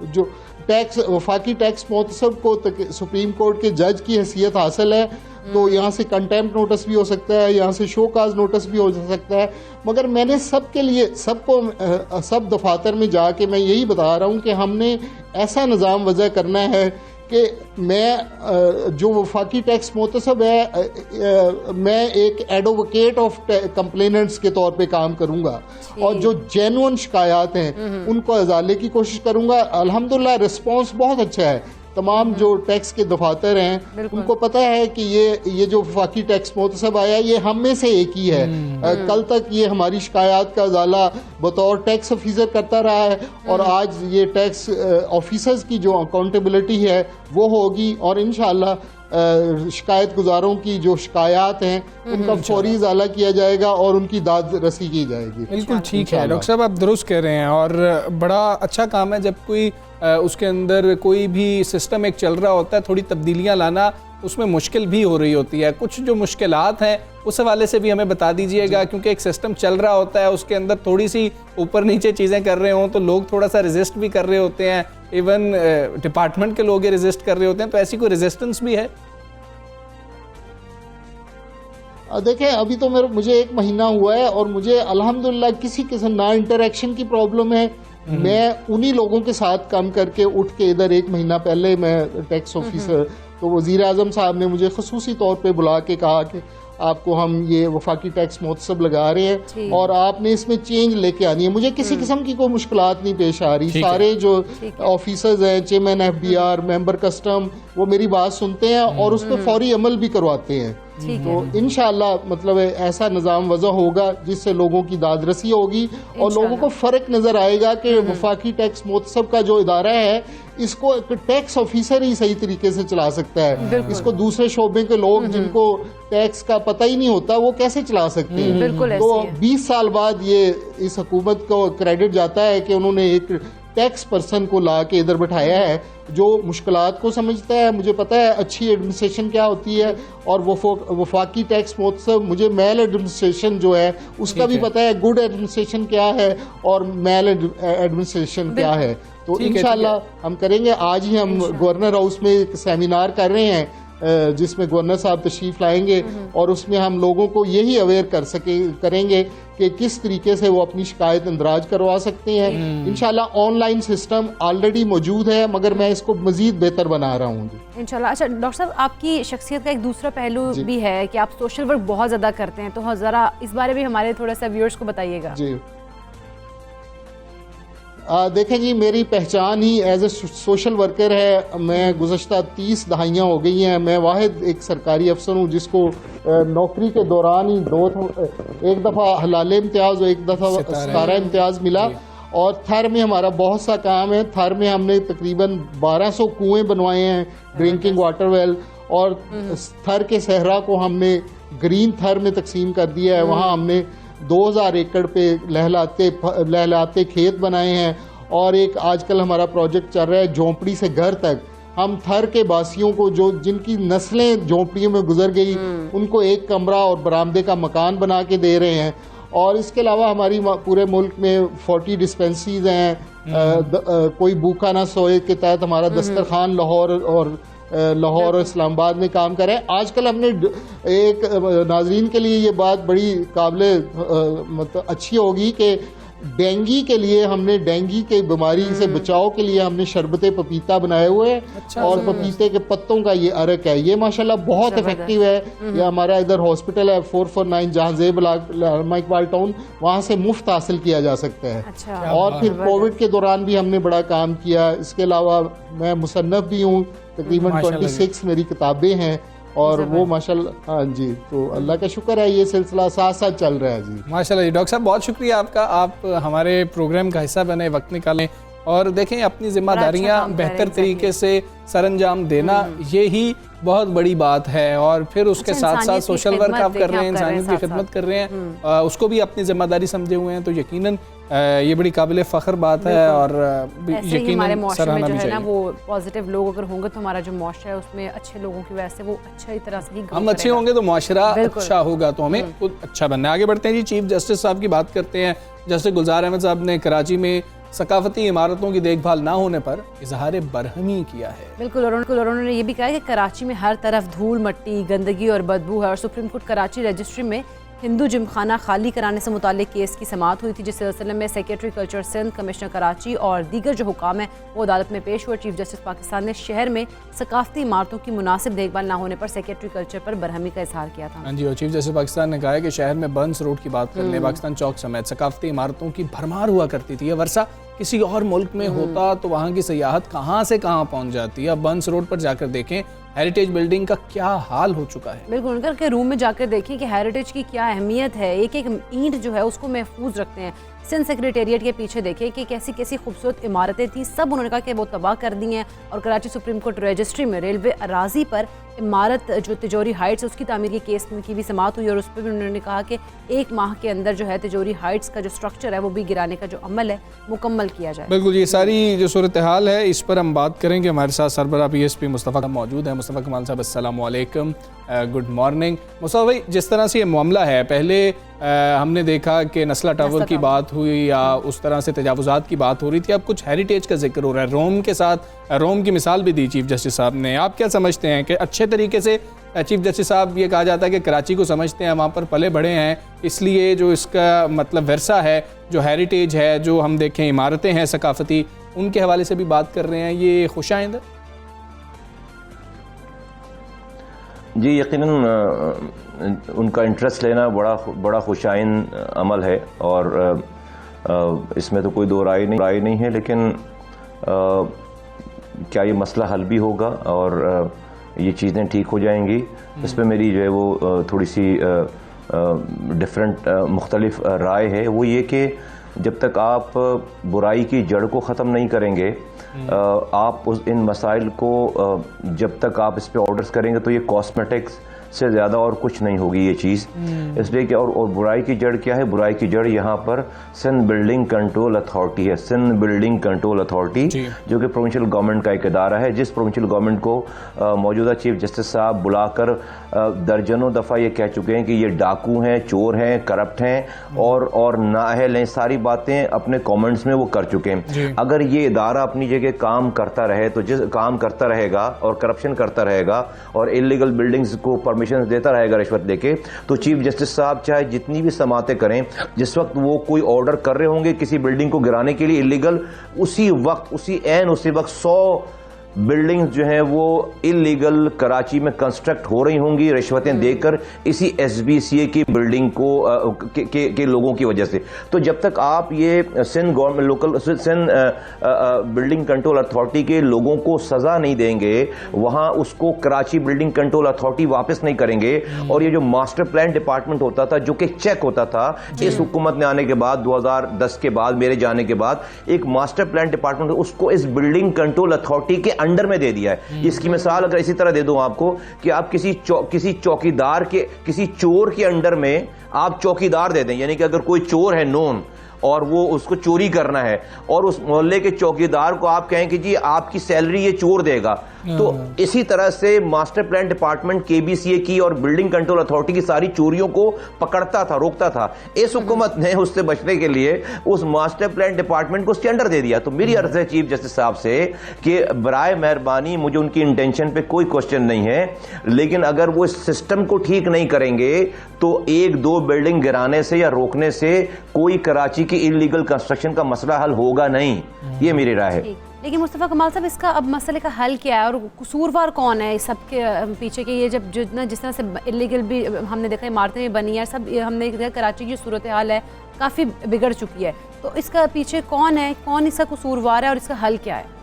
जो टैक्स वफाकी टैक्स मोहतसिब को सुप्रीम कोर्ट के जज की हैसियत हासिल है, तो यहाँ से कंटेम्प्ट नोटिस भी हो सकता है, यहाँ से शो काज नोटिस भी हो सकता है। मगर मैंने सबके लिए सब दफातर में जाके मैं यही बता रहा हूँ कि हमने ऐसा निज़ाम वज़ा करना है कि मैं जो वफाकी टैक्स मोहतसिब है मैं एक एडवोकेट ऑफ कंप्लेनेंट्स के तौर पे काम करूँगा और जो जेन्युइन शिकायत हैं उनको इजाले की कोशिश करूँगा। अल्हम्दुलिल्लाह रिस्पांस बहुत अच्छा है। तमाम जो टैक्स के दफातर हैं उनको पता है कि ये जो वफाकी टैक्स मोहतसिब आया ये हम में से एक ही है। कल तक ये हमारी शिकायत का इजाला बतौर टैक्स ऑफिसर करता रहा है और आज ये टैक्स ऑफिसर्स की जो अकाउंटेबिलिटी है वो होगी और इंशाअल्लाह शिकायत गुजारों की जो शिकायत हैं उनका फौरी इजाला किया जाएगा और उनकी दाद रसी की जाएगी। बिल्कुल ठीक है डॉक्टर साहब, आप दुरुस्त कह रहे हैं और बड़ा अच्छा काम है जब कोई उसके अंदर कोई भी सिस्टम एक चल रहा होता है, थोड़ी तब्दीलियां लाना उसमें मुश्किल भी हो रही होती है। कुछ जो मुश्किलात हैं उस हवाले से भी हमें बता दीजिएगा, क्योंकि एक सिस्टम चल रहा होता है, उसके अंदर थोड़ी सी ऊपर नीचे चीज़ें कर रहे हों तो लोग थोड़ा सा रेजिस्ट भी कर रहे होते हैं, इवन डिपार्टमेंट के लोग ये रेजिस्ट कर रहे होते हैं, तो ऐसी कोई रेजिस्टेंस भी है? देखें, अभी तो मुझे 1 महीना हुआ है और मुझे अल्हम्दुलिल्लाह किसी किस्म ना इंटरेक्शन की प्रॉब्लम है। मैं उन्हीं लोगों के साथ काम करके उठ के इधर 1 महीना पहले मैं टैक्स ऑफिसर, तो वज़ीर आज़म साहब ने मुझे ख़ुसूसी तौर पे बुला के कहा कि आपको हम ये वफाकी टैक्स महोत्सव लगा रहे हैं और आपने इसमें चेंज लेके आनी है। मुझे किसी किस्म की कोई मुश्किलात नहीं पेश आ रही। सारे जो ऑफिसर्स हैं, चेयरमैन FBR, मेंबर कस्टम, वो मेरी बात सुनते हैं और उस पर फौरी अमल भी करवाते हैं। तो इंशाअल्लाह मतलब ऐसा निज़ाम वज़ा होगा जिससे लोगों की दादरसी होगी और लोगों को फ़र्क नज़र आएगा कि वफाकी टैक्स महोत्सव का जो इदारा है इसको एक टैक्स ऑफिसर ही सही तरीके से चला सकता है। इसको दूसरे शोबे के लोग जिनको टैक्स का पता ही नहीं होता वो कैसे चला सकते हैं। तो 20 साल बाद ये इस हुकूमत को क्रेडिट जाता है कि उन्होंने एक टैक्स पर्सन को ला के इधर बैठाया है जो मुश्किलात को समझता है। मुझे पता है अच्छी एडमिनिस्ट्रेशन क्या होती है और वफाकी टैक्स महोत्सव, मुझे मेल एडमिनिस्ट्रेशन जो है उसका भी पता है, गुड एडमिनिस्ट्रेशन क्या है और मेल एडमिनिस्ट्रेशन क्या है। तो इंशाल्लाह हम करेंगे। आज ही हम गवर्नर हाउस में एक सेमिनार कर रहे हैं जिसमें गवर्नर साहब तशरीफ लाएंगे और उसमें हम लोगों को यही अवेयर करेंगे कि किस तरीके से वो अपनी शिकायत इंदराज करवा सकते हैं। इंशाल्लाह ऑनलाइन सिस्टम ऑलरेडी मौजूद है मगर मैं इसको मजीद बेहतर बना रहा हूँ इंशाल्लाह। अच्छा डॉक्टर साहब, आपकी शख्सियत का एक दूसरा पहलू भी है कि आप सोशल वर्क बहुत ज़्यादा करते हैं, तो ज़रा इस बारे में हमारे थोड़ा सा व्यूअर्स को बताइएगा। जी देखें जी, मेरी पहचान ही एज ए सोशल वर्कर है। मैं गुज़श्ता 30 दहाइयाँ हो गई हैं। मैं वाहिद एक सरकारी अफसर हूँ जिसको नौकरी के दौरान ही एक दफ़ा हलाले इम्तियाज़ और एक दफ़ा सितारा इम्तियाज़ मिला। और थर में हमारा बहुत सा काम है। थर में हमने तकरीबन 1200 कुएँ बनवाए हैं, ड्रिंकिंग वाटर वेल, और थर के सहरा को हमने ग्रीन थर में तकसीम कर दिया है। वहाँ हमने 2000 एकड़ पे लहलाते खेत बनाए हैं और एक आजकल हमारा प्रोजेक्ट चल रहा है झोंपड़ी से घर तक। हम थर के बासियों को जो जिनकी नस्लें झोंपड़ियों में गुजर गई उनको एक कमरा और बरामदे का मकान बना के दे रहे हैं। और इसके अलावा हमारी पूरे मुल्क में 40 डिस्पेंसरीज हैं। कोई भूखा ना सोए के तहत हमारा दस्तरखान लाहौर और इस्लामाबाद में काम करें। आजकल हमने एक नाजरीन के लिए ये बात बड़ी काबिले मतलब अच्छी होगी कि डेंगी के लिए हमने डेंगी के बीमारी से बचाव के लिए हमने शरबत पपीता बनाए हुए हैं और पपीते के पत्तों का ये अरक है। ये माशाल्लाह बहुत इफेक्टिव है। ये हमारा इधर हॉस्पिटल है 449 जहांजेब इकबाल टाउन, वहाँ से मुफ्त हासिल किया जा सकता है। और फिर कोविड के दौरान भी हमने बड़ा काम किया। इसके अलावा मैं मुसन्नफ भी हूँ, तकरीबन 26 मेरी किताबें हैं और वो माशाल्लाह। हाँ जी, तो अल्लाह का शुक्र है ये सिलसिला साथ साथ चल रहा है जी। माशाल्लाह जी। डॉक्टर साहब बहुत शुक्रिया आपका, आप हमारे प्रोग्राम का हिस्सा बने, वक्त निकालें और देखें अपनी जिम्मेदारियां बेहतर तरीके से सरअंजाम देना, ये ही बहुत बड़ी बात है। और फिर उसके साथ साथ सोशल वर्क आप कर रहे हैं, इंसानियत की खिदमत कर रहे हैं, उसको भी अपनी जिम्मेदारी समझे हुए हैं, तो यकीनन ये बड़ी काबिल फ़ख्र बात है। और यकीनन सराहना भी चाहिए। वो पॉजिटिव लोग अगर होंगे तो हमारा जो मुआशरा है उसमें अच्छे लोगों की वजह से वो अच्छी तरह से ही हम अच्छे होंगे तो मुआशरा अच्छा होगा, तो हमें खुद अच्छा बनना है। आगे बढ़ते हैं जी, चीफ जस्टिस साहब की बात करते हैं। जस्टिस गुलजार अहमद साहब ने कराची में सकाफती इमारतों की देखभाल ना होने पर इजहार बरहमी किया है। बिल्कुल, और उन्होंने ये भी कहा कि कराची में हर तरफ धूल मट्टी, गंदगी और बदबू है। और सुप्रीम कोर्ट कराची रजिस्ट्री में हिंदू जिमखाना खाली कराने से मुताल्लिक केस की समाअत हुई थी, जिस सिलसिले में secretary culture Sindh, commissioner Karachi और दीगर जो हुकाम है वो अदालत में पेश हुए। चीफ जस्टिस पाकिस्तान ने शहर में सकाफती इमारतों की मुनासिब देखभाल ना होने पर सेक्रेटरी कल्चर पर बरहमी का इजहार किया था। हाँ जी, और चीफ जस्टिस पाकिस्तान ने कहा है कि शहर में बंस रोड की बात करने, पाकिस्तान चौक समेत सकाफती इमारतों की भरमार हुआ करती थी। यह वर्षा किसी और मुल्क में होता तो वहाँ की सयाहत कहाँ से कहाँ पहुँच जाती है। अब बंस रोड पर जाकर देखें हेरिटेज बिल्डिंग का क्या हाल हो चुका है। बिल्कुल, उनकर के रूम में जाकर देखिए कि हेरिटेज की क्या अहमियत है। एक एक ईंट जो है उसको महफूज रखते हैं। सिंध सेक्रेटेरिएट के पीछे देखें कि कैसी कैसी खूबसूरत इमारतें थी, सब उन्होंने कहा कि वो तबाह कर दी हैं। और कराची सुप्रीम कोर्ट रजिस्ट्री में रेलवे अराजी पर इमारत जो तिजोरी हाइट्स उसकी तामीर के केस की भी समाअत हुई और उस पर भी उन्होंने कहा कि 1 माह के अंदर जो है तिजोरी हाइट्स का जो स्ट्रक्चर है वो भी गिराने का जो अमल है मुकम्मल किया जाए। बिल्कुल, ये सारी जो सूरत हाल है इस पर हम बात करेंगे। हमारे साथ सरबराह PSP मुस्तफ़ा मौजूद है। मुस्तफ़ा कमाल साहब, अस्सलाम वालेकुम, गुड मॉर्निंग। मुस्तफ़ा भाई, जिस तरह से ये मामला है, पहले हमने देखा कि नस्ला टावर की बात हुई या उस तरह से तजावुज़ात की बात हो रही थी, अब कुछ हेरिटेज का जिक्र हो रहा है। रोम के साथ रोम की मिसाल भी दी चीफ जस्टिस साहब ने। आप क्या समझते हैं कि अच्छे तरीके से चीफ जस्टिस साहब, ये कहा जाता है कि कराची को समझते हैं, वहाँ पर पले बढ़े हैं, इसलिए जो इसका मतलब वर्सा है, जो हेरिटेज है, जो हम देखें इमारतें हैं सकाफती, उनके हवाले से भी बात कर रहे हैं, ये खुशाइंद? जी, यकीनन उनका इंटरेस्ट लेना बड़ा खुशाइन अमल है और इसमें तो कोई दो राय नहीं है। लेकिन क्या ये मसला हल भी होगा और ये चीज़ें ठीक हो जाएंगी, इस पर मेरी जो है वो थोड़ी सी डिफरेंट मुख्तलिफ राय है। वो ये कि जब तक आप बुराई की जड़ को ख़त्म नहीं करेंगे, आप इन मसाइल को जब तक आप इस पे ऑर्डर्स करेंगे तो ये कॉस्मेटिक्स से ज़्यादा और कुछ नहीं होगी ये चीज़। इसलिए कि और बुराई की जड़ क्या है? बुराई की जड़ यहाँ पर सिंध बिल्डिंग कंट्रोल अथॉरिटी है। सिंध बिल्डिंग कंट्रोल अथॉरिटी जो कि प्रोविंशियल गवर्नमेंट का एक इदारा है, जिस प्रोविंशियल गवर्नमेंट को मौजूदा चीफ जस्टिस साहब बुलाकर दर्जनों दफ़ा ये कह चुके हैं कि ये डाकू हैं, चोर हैं, करप्ट हैं और नाअहल हैं। सारी बातें अपने कमेंट्स में वो कर चुके हैं। अगर ये इदारा अपनी जगह काम करता रहे तो जिस काम करता रहेगा और करप्शन करता रहेगा और इलीगल बिल्डिंग्स को परमिशन देता रहेगा रिश्वत देके, तो चीफ जस्टिस साहब चाहे जितनी भी समातें करें, जिस वक्त वो कोई ऑर्डर कर रहे होंगे किसी बिल्डिंग को गिराने के लिए इलीगल, उसी वक्त उसी 100 बिल्डिंग्स जो है वो इलीगल कराची में कंस्ट्रक्ट हो रही होंगी राशवतें देकर इसी SBCA की बिल्डिंग को के लोगों की वजह से। तो जब तक आप ये Sindh government local Sindh building control authority के लोगों को सजा नहीं देंगे, वहां उसको कराची बिल्डिंग कंट्रोल अथॉरिटी वापस नहीं करेंगे, और ये जो मास्टर प्लान डिपार्टमेंट होता था जो कि चेक होता था, इस हुकूमत ने आने के बाद 2010 के बाद, मेरे जाने के बाद एक मास्टर प्लान डिपार्टमेंट उसको इस बिल्डिंग कंट्रोल अथॉरिटी के अंडर में दे दिया है। इसकी मिसाल अगर इसी तरह दे दूं आपको कि आप किसी चौकीदार के, किसी चोर के अंडर में आप चौकीदार दे दें, यानी कि अगर कोई चोर है नोन और वो उसको चोरी करना है और उस मोहल्ले के चौकीदार को आप कहें कि जी आपकी सैलरी ये चोर देगा, तो इसी तरह से मास्टर प्लान डिपार्टमेंट KBCA की और बिल्डिंग कंट्रोल अथॉरिटी की सारी चोरियों को पकड़ता था, रोकता था। इस हुकूमत ने उससे बचने के लिए उस मास्टर प्लान डिपार्टमेंट को स्टैंडर दे दिया। तो मेरी अर्ज है चीफ जस्टिस साहब से कि बराए मेहरबानी, मुझे उनकी इंटेंशन पे कोई क्वेश्चन नहीं है, लेकिन अगर वो इस सिस्टम को ठीक नहीं करेंगे तो 1-2 बिल्डिंग गिराने से या रोकने से कोई कराची की इलीगल कंस्ट्रक्शन का मसला हल होगा नहीं। ये मेरी राय है। लेकिन मुस्तफ़ा कमाल साहब, इसका अब मसले का हल क्या है और कसूरवार कौन है इस सब के पीछे के? ये जब जिस तरह से इलीगल भी हमने देखा, इमारतें भी बनी हैं, सब हमने देखा कराची की सूरत हाल है काफ़ी बिगड़ चुकी है, तो इसका पीछे कौन है, कौन इसका कसूरवार है और इसका हल क्या है?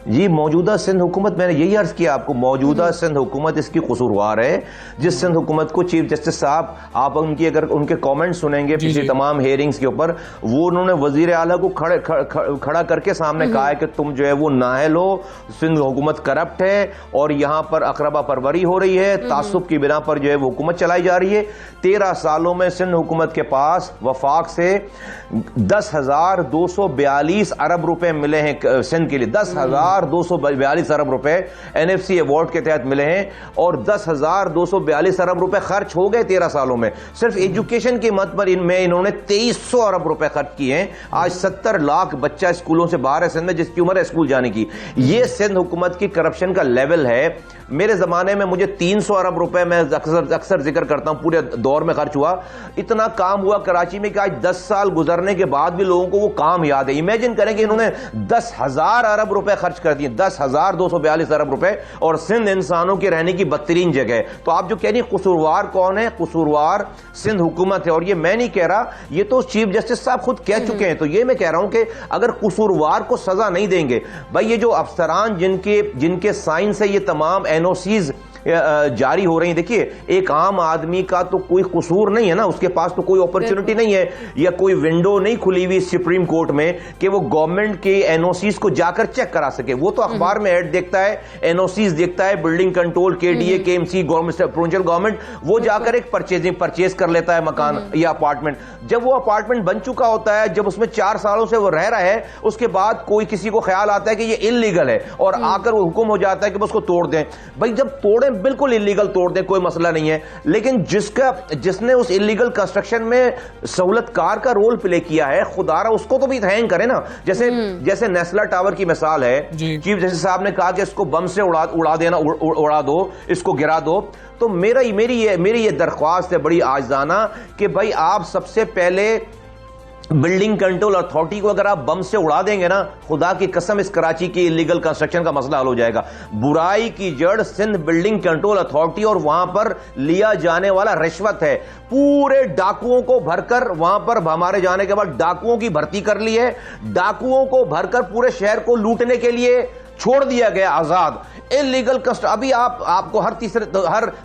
जी, मौजूदा सिंध हुकूमत, मैंने यही अर्ज किया आपको, मौजूदा सिंध हुकूमत इसकी कसूरवार है। जिस सिंध हुकूमत को चीफ जस्टिस साहब, आप उनकी अगर उनके कमेंट सुनेंगे पिछली तमाम हेयरिंग्स के ऊपर, वो उन्होंने वजीर आला को खड़ा करके सामने कहा है कि तुम जो है वो नाअहल हो, सिंध हुकूमत करप्ट है और यहाँ पर अकरबा परवरी हो रही है, तासुब की बिना पर जो है वो हुकूमत चलाई जा रही है। 13 सालों में सिंध हुकूमत के पास वफाक से 10,242 अरब रुपए मिले हैं सिंध के लिए। 10,242 अरब रुपए NFC अवार्ड के तहत मिले हैं और 10,242 अरब रुपए खर्च हो गए 13 सालों में। सिर्फ एजुकेशन की मद पर इनमें इन्होंने 2300 अरब रुपए खर्च किए हैं। आज 70 लाख बच्चा स्कूलों से बाहर है सिंध में, जिसकी उम्र है स्कूल जाने की। ये सिंध हुकूमत की करप्शन का लेवल है। मेरे जमाने में मुझे 300 अरब रुपए मैं अक्सर जिक्र करता हूं, पूरे दौर में खर्च हुआ। इतना काम हुआ कराची में कि आज 10 साल गुजरने के बाद भी लोगों को वो काम याद है। इमेजिन करें कि इन्होंने 10,000 अरब रुपए खर्च कर दिए, 10,242 अरब रुपए, और सिंध इंसानों के रहने की बदतरीन जगह। तो आप जो कह रही कसूरवार कौन है? कसूरवार सिंध हुकूमत है। और ये मैं नहीं कह रहा, ये तो चीफ जस्टिस साहब खुद कह चुके हैं। तो ये मैं कह रहा हूं कि अगर कसूरवार को सजा नहीं देंगे, भाई ये जो अफसरान जिनके साइन से ये तमाम NOCs जारी हो रही हैं। देखिए, एक आम आदमी का तो कोई कसूर नहीं है ना, उसके पास तो कोई अपॉर्चुनिटी नहीं है या कोई विंडो नहीं खुली हुई सुप्रीम कोर्ट में कि वो गवर्नमेंट के एनओसीज को जाकर चेक करा सके। वो तो अखबार में ऐड देखता है, एनओसीज देखता है, building control, KDA, KMC, provincial government, वो जाकर एक परचेज कर लेता है मकान या अपार्टमेंट। जब वो अपार्टमेंट बन चुका होता है, जब उसमें 4 सालों से वो रह रहा है, उसके बाद कोई किसी को ख्याल आता है कि ये इल्लीगल है और आकर वो हुक्म हो जाता है कि उसको तोड़ दें। भाई जब तोड़ें, बिल्कुल इल्लीगल तोड़ दें, कोई मसला नहीं है, लेकिन जिसने उस इल्लीगल कंस्ट्रक्शन में सहूलतकार का रोल प्ले किया है, खुदारा उसको तो भी हैंग करे ना। जैसे नेस्ला टावर की मिसाल है, चीफ जस्टिस साहब ने कहा कि इसको बम से उड़ा दो, इसको गिरा दो। तो मेरी ये दरख्वास्त है बड़ी आजिज़ाना कि भाई आप सबसे पहले बिल्डिंग कंट्रोल अथॉरिटी को अगर आप बम से उड़ा देंगे ना, खुदा की कसम इस कराची की इलीगल कंस्ट्रक्शन का मसला हल हो जाएगा। बुराई की जड़ सिंध बिल्डिंग कंट्रोल अथॉरिटी और वहां पर लिया जाने वाला रिश्वत है। पूरे डाकुओं को भरकर वहां पर हमारे जाने के बाद डाकुओं की भर्ती कर ली है, डाकुओं को भरकर पूरे शहर को लूटने के लिए छोड़ दिया गया आजाद। इलीगल कस्ट अभी आपको हर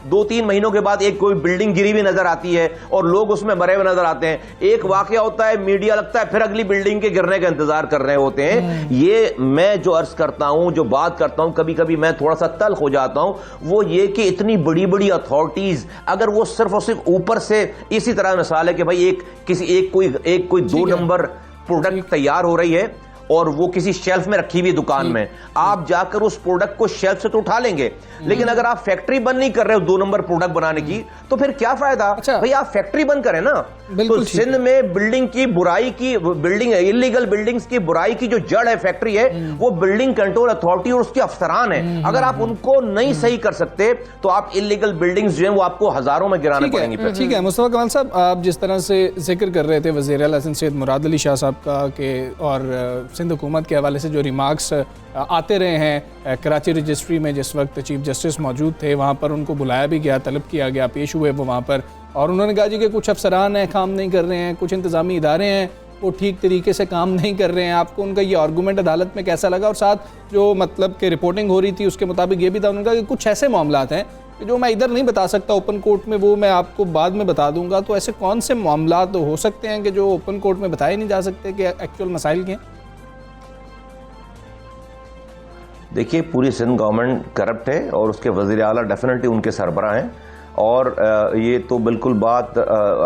2-3 महीनों के बाद एक कोई बिल्डिंग गिरी हुई नजर आती है और लोग उसमें मरे हुए नजर आते हैं। एक वाकया होता है, मीडिया लगता है, फिर अगली बिल्डिंग के गिरने का इंतजार कर रहे होते हैं। ये मैं जो अर्ज करता हूं, जो बात करता हूं, कभी कभी मैं थोड़ा सा तल्ख हो जाता हूं, वो ये कि इतनी बड़ी बड़ी अथॉरिटीज अगर वो सिर्फ और सिर्फ ऊपर से, इसी तरह मिसाल है कि भाई कोई 2 नंबर प्रोडक्ट तैयार हो रही है और वो किसी शेल्फ में रखी हुई दुकान में, आप जाकर उस प्रोडक्ट को शेल्फ से तो उठा लेंगे, लेकिन अगर आप फैक्ट्री बंद नहीं कर रहे हो 2 नंबर प्रोडक्ट बनाने की, तो फिर क्या फायदा? भाई आप फैक्ट्री बंद करें ना। तो सिंध में बिल्डिंग की बुराई की इलीगल बिल्डिंग्स की बुराई की जो जड़ है, फैक्ट्री है, वो बिल्डिंग कंट्रोल अथॉरिटी और उसके अफसरान है। अगर आप उनको नहीं सही कर सकते तो आप इलीगल बिल्डिंग्स जो है वो आपको हजारों में गिराने पड़ेंगी। ठीक है मुस्तफा कमाल साहब, आप जिस तरह से जिक्र कर रहे थे वज़ीर आला सिंध सैयद मुराद अली शाह साहब का के और सिंध हुकूमत के हवाले से जो रिमार्क्स आते रहे हैं, कराची रजिस्ट्री में जिस वक्त चीफ जस्टिस मौजूद थे वहाँ पर उनको बुलाया भी गया, तलब किया गया, पेश हुए वो वहाँ पर, और उन्होंने कहा जी कि कुछ अफसरान हैं काम नहीं कर रहे हैं, कुछ इंतज़ामी इदारे हैं वो ठीक तरीके से काम नहीं कर रहे हैं। आपको उनका ये आर्गूमेंट अदालत में कैसा लगा? और साथ जो मतलब कि रिपोर्टिंग हो रही थी उसके मुताबिक ये भी था, उन्होंने कहा कि कुछ ऐसे मामलात हैं जो मैं इधर नहीं बता सकता ओपन कोर्ट में, वो मैं आपको बाद में बता दूंगा। तो ऐसे कौन से मामलात हो सकते हैं कि जो ओपन कोर्ट में बताए नहीं जा सकते कि एक्चुअल मसाइल के हैं? देखिए, पूरी सिंध गवर्नमेंट करप्ट है और उसके वज़ीर आला डेफिनेटली उनके सरबराह हैं, और ये तो बिल्कुल बात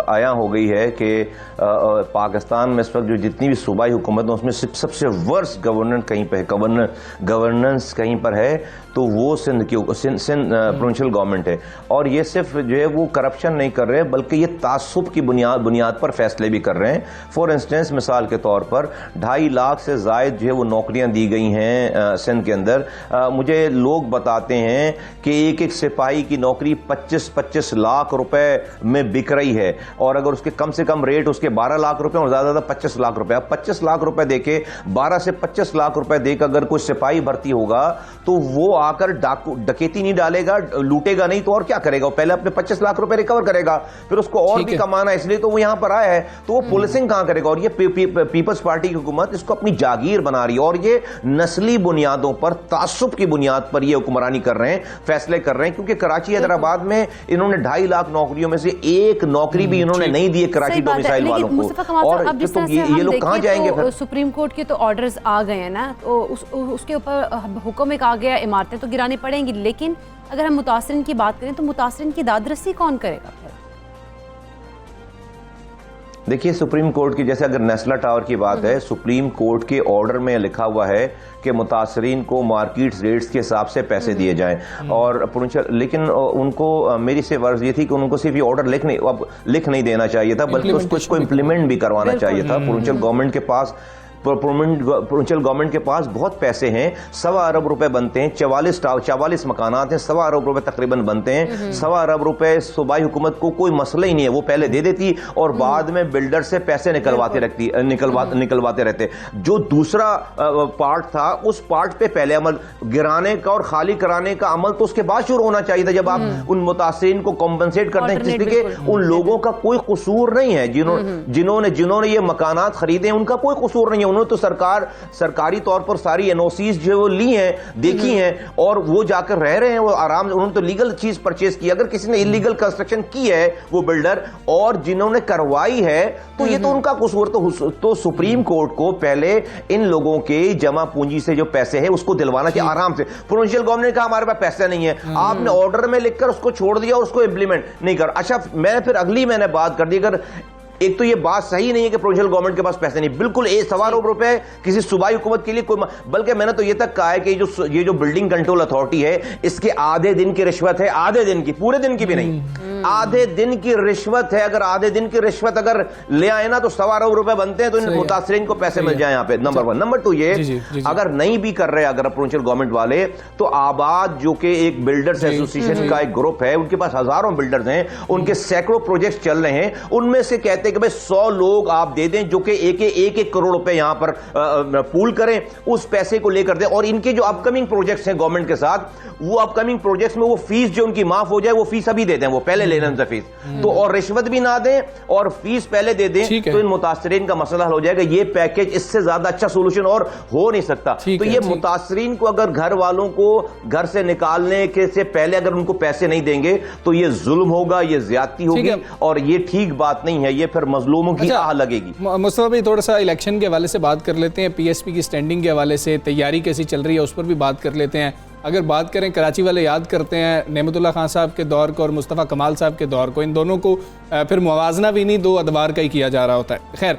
आया हो गई है कि पाकिस्तान में इस वक्त जो जितनी भी सूबाई हुकूमत है उसमें सबसे वर्स्ट गवर्नेंस कहीं पर है तो वो सिंध प्रोविंशियल गवर्नमेंट है। और ये सिर्फ जो है वो करप्शन नहीं कर रहे बल्कि ये तासुब की बुनियाद पर फैसले भी कर रहे हैं। फॉर इंस्टेंस, मिसाल के तौर पर 2.5 लाख से ज़ायद जो है वो नौकरियां दी गई हैं सिंध के अंदर। मुझे लोग बताते हैं कि एक सिपाही की नौकरी 25 लाख रुपए में बिक रही है, और अगर उसके कम से कम रेट उसके 12 लाख रुपए और ज़्यादा 25 लाख रुपए। अब 25 लाख रुपए देके 12 से 25 लाख रुपए देकर अगर कोई सिपाही भर्ती होगा तो वो आकर डकैती नहीं डालेगा, लूटेगा नहीं, तो और क्या करेगा? वो पहले अपने 25 लाख रुपए रिकवर करेगा, फिर उसको और भी कमाना है, इसलिए तो वो यहां पर आया है। तो वो पुलिसिंग कहां करेगा? और ये पीपल्स पार्टी की हुकूमत इसको अपनी जागीर बना रही है, और ये नस्ली बुनियादों पर, तासुब की बुनियाद पर ये हुक्मरानी कर रहे हैं, फैसले कर रहे हैं। क्योंकि कराची हैदराबाद में इन्होंने 2.5 लाख नौकरियों में से एक नौकरी भी इन्होंने नहीं दी है कराची डोमिसाइल वालों को। और ये लोग कहां जाएंगे? सुप्रीम कोर्ट के तो ऑर्डर्स आ गए हैं ना, तो उसके ऊपर हुक्म एक आ गया, इमारतें तो गिरानी पड़ेंगी, लेकिन अगर हम मुतासरिन की बात करें तो मुतासरिन की दादरसी कौन करेगा? देखिए, सुप्रीम कोर्ट की, जैसे अगर नेस्ला टावर की बात है, सुप्रीम कोर्ट के ऑर्डर में लिखा हुआ है कि मुतासरीन को मार्केट रेट्स के हिसाब से पैसे दिए जाएं, और लेकिन उनको मेरी से वर्ज ये थी कि उनको सिर्फ ये ऑर्डर लिख नहीं देना चाहिए था, बल्कि उसको इम्प्लीमेंट भी करवाना चाहिए था। प्रोविंशियल गवर्नमेंट के पास बहुत पैसे हैं, 1.25 अरब रुपए बनते हैं, 44 मकानात हैं, 1.25 अरब रुपए तकरीबन बनते हैं। 1.25 अरब रुपए सूबाई हुकूमत को कोई मसला ही नहीं है, वो पहले दे देती और बाद में बिल्डर से पैसे निकलवाते रहते। जो दूसरा पार्ट था, उस पार्ट पे पहले अमल, गिराने का और खाली कराने का अमल तो उसके बाद शुरू होना चाहिए था, जब आप उन मुतासिरीन को कॉम्पनसेट करते हैं, जिसके उन लोगों का कोई कसूर नहीं है, जिन्होंने ये मकानात खरीदे, उनका कोई कसूर नहीं है, उन्होंने तो सरकारी तौर पर सारी एनओसीज जो है वो ली हैं, देखी हैं, और वो जाकर रह रहे हैं, वो आराम से, उन्होंने तो लीगल चीज परचेज की। अगर किसी ने इलीगल कंस्ट्रक्शन की है वो बिल्डर और जिन्होंने करवाई है तो ये तो उनका कसूर। तो सुप्रीम कोर्ट को पहले इन लोगों के जमा पूंजी से जो पैसे हैं उसको दिलवाना चाहिए आराम से। प्रोविंशियल गवर्नमेंट ने कहा हमारे पास पैसे नहीं है, आपने ऑर्डर में लिखकर उसको छोड़ दिया और उसको इंप्लीमेंट नहीं कर। अच्छा, मैं फिर अगली मैंने बात कर दी, अगर एक तो ये बात सही नहीं है कि प्रोविंशियल गवर्नमेंट के पास पैसे नहीं, बिल्कुल सवा अरब रुपए किसी सूबाई हुकूमत के लिए कोई, बल्कि मैंने तो ये तक कहा है कि ये जो बिल्डिंग कंट्रोल अथॉरिटी है इसके आधे दिन की रिश्वत है, आधे दिन की, पूरे दिन की भी नहीं, आधे दिन की रिश्वत है। अगर आधे दिन की रिश्वत अगर ले आए ना तो सवा अरब रुपए बनते हैं, तो इन मुतासरीन को पैसे मिल जाए यहाँ पे, नंबर 1। नंबर 2 ये अगर नहीं भी कर रहे अगर प्रोविंशियल गवर्नमेंट वाले, तो आबाद जो कि एक बिल्डर्स एसोसिएशन का एक ग्रुप है, उनके पास हजारों बिल्डर्स हैं, उनके सैकड़ों प्रोजेक्ट चल रहे हैं, उनमें से कहते हैं कि भाई 100 लोग आप दे दें जो कि एक करोड़ रुपए यहां पर पूल करें, उस पैसे को लेकर दें, और इनके जो अपकमिंग प्रोजेक्ट्स हैं गवर्नमेंट के साथ, वो अपकमिंग प्रोजेक्ट्स में वो फीस जो उनकी माफ हो जाए, वो फीस अभी दे दें, वो पहले ले लें फीस, तो और रिश्वत भी ना दें और फीस पहले दे दें, तो इन मुतासरीन का मसला हल हो जाएगा। ये पैकेज इससे ज्यादा अच्छा सोल्यूशन और हो नहीं सकता। तो ये मुतासरीन को अगर घर वालों को घर से निकालने के से पहले अगर उनको पैसे नहीं देंगे तो ये जुल्म होगा, ये ज्यादती होगी, और ये ठीक बात नहीं है, ये फिर मजलूमों की आह लगेगी। मुस्तफा भाई, थोड़ा सा इलेक्शन के हवाले से बात कर लेते हैं, पीएसपी की स्टैंडिंग के हवाले से तैयारी कैसी चल रही है उस पर भी बात कर लेते हैं। अगर बात करें, कराची वाले याद करते हैं नेमतुल्लाह खान साहब के दौर को और मुस्तफ़ा कमाल साहब के दौर को, इन दोनों को फिर मुवाजना भी नहीं, 2 अदवार का ही किया जा रहा होता है। खैर,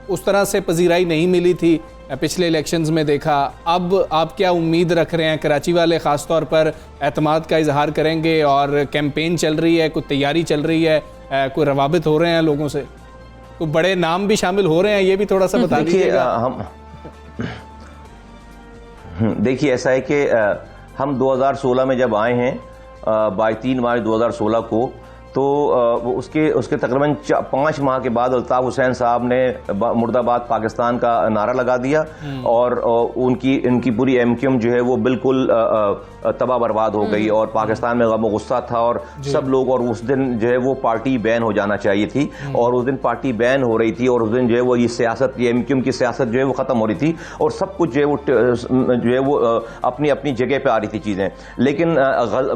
उस तरह से पजीराई नहीं मिली थी पिछले इलेक्शंस में देखा। अब आप क्या उम्मीद रख रहे हैं? कराची वाले ख़ास तौर पर एतमाद का इजहार करेंगे और कैंपेन चल रही है, कुछ तैयारी चल रही है, कोई रवाबित हो रहे हैं लोगों से, कुछ बड़े नाम भी शामिल हो रहे हैं, ये भी थोड़ा सा बता दीजिएगा। देखिए, ऐसा है कि हम 2016 में जब आए हैं 3 मार्च 2016 को, तो उसके तकरीबन 5 माह के बाद अल्ताफ हुसैन साहब ने मुर्दाबाद पाकिस्तान का नारा लगा दिया, और इनकी पूरी एमक्यूएम जो है वो बिल्कुल तबाह बर्बाद हो गई, और पाकिस्तान में गम गुस्सा था, और सब लोग, और उस दिन जो है वो पार्टी बैन हो जाना चाहिए थी, और उस दिन पार्टी बैन हो रही थी, और उस दिन जो है वो ये सियासत, ये एमक्यूएम की सियासत जो है वो खत्म हो रही थी, और सब कुछ जो है वो अपनी अपनी जगह पे आ रही थी चीजें। लेकिन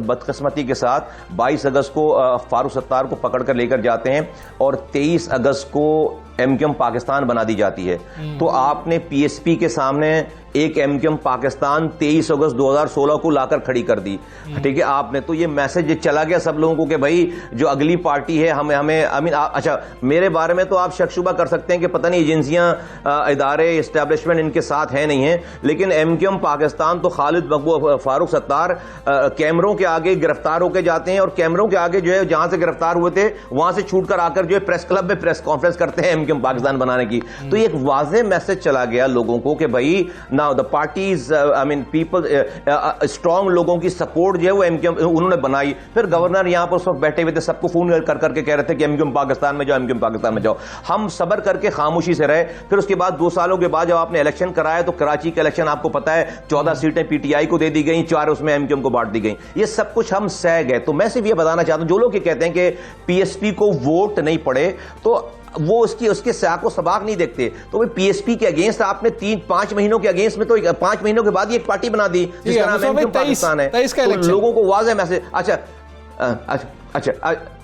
बदकिस्मती के साथ 22 अगस्त को फारूक सत्तार को पकड़ कर लेकर जाते हैं, और 23 अगस्त को एमक्यूएम पाकिस्तान बना दी जाती है। तो आपने पीएसपी के सामने एक एमक्यूएम पाकिस्तान 23 अगस्त 2016 को लाकर खड़ी कर दी, ठीक है आपने, तो ये मैसेज चला गया सब लोगों को कि भाई जो अगली पार्टी है हमें अच्छा, मेरे बारे में तो आप शक शुबा कर सकते हैं कि पता नहीं एजेंसियां, इदारे, एस्टेब्लिशमेंट इनके साथ है नहीं है, लेकिन एमक्यूएम पाकिस्तान तो खालिद मकबूल, फारूक सत्तार कैमरों के आगे गिरफ्तार होकर जाते हैं, और कैमरों के आगे जो है जहां से गिरफ्तार हुए थे वहां से छूट कर आकर जो है प्रेस क्लब में प्रेस कॉन्फ्रेंस करते हैं एमक्यूएम पाकिस्तान बनाने की। तो एक वाज़ेह मैसेज चला गया लोगों को कि भाई now the parties, I mean people, strong लोगों की सपोर्ट जो है वो एमक्यूएम उन्होंने बनाई। फिर गवर्नर यहां पर सब बैठे हुए थे, सबको फोन कर करके कह रहे थे कि एमक्यूएम पाकिस्तान में जाओ, एमक्यूएम पाकिस्तान में जाओ। हम सब्र करके खामोशी से रहे। फिर उसके बाद 2 सालों के बाद जब आपने इलेक्शन कराया, तो कराची का इलेक्शन आपको पता है 14 सीटें पीटीआई को दे दी गई, 4 उसमें एमक्यूएम को बांट दी गई। ये सब कुछ हम सह गए। तो मैं सिर्फ ये बताना चाहता हूं, जो लोग ये कहते हैं कि पीएसपी को वोट नहीं पड़े, तो वो उसके साको सबाक नहीं देखते। तो भाई पीएसपी के अगेंस्ट आपने 3-5 महीनों के अगेंस्ट में, तो 5 महीनों के बाद ही एक पार्टी बना दी जिसका नाम एमक्यूएम पाकिस्तान है। तो लोगों को वाज़ेह मैसेज, अच्छा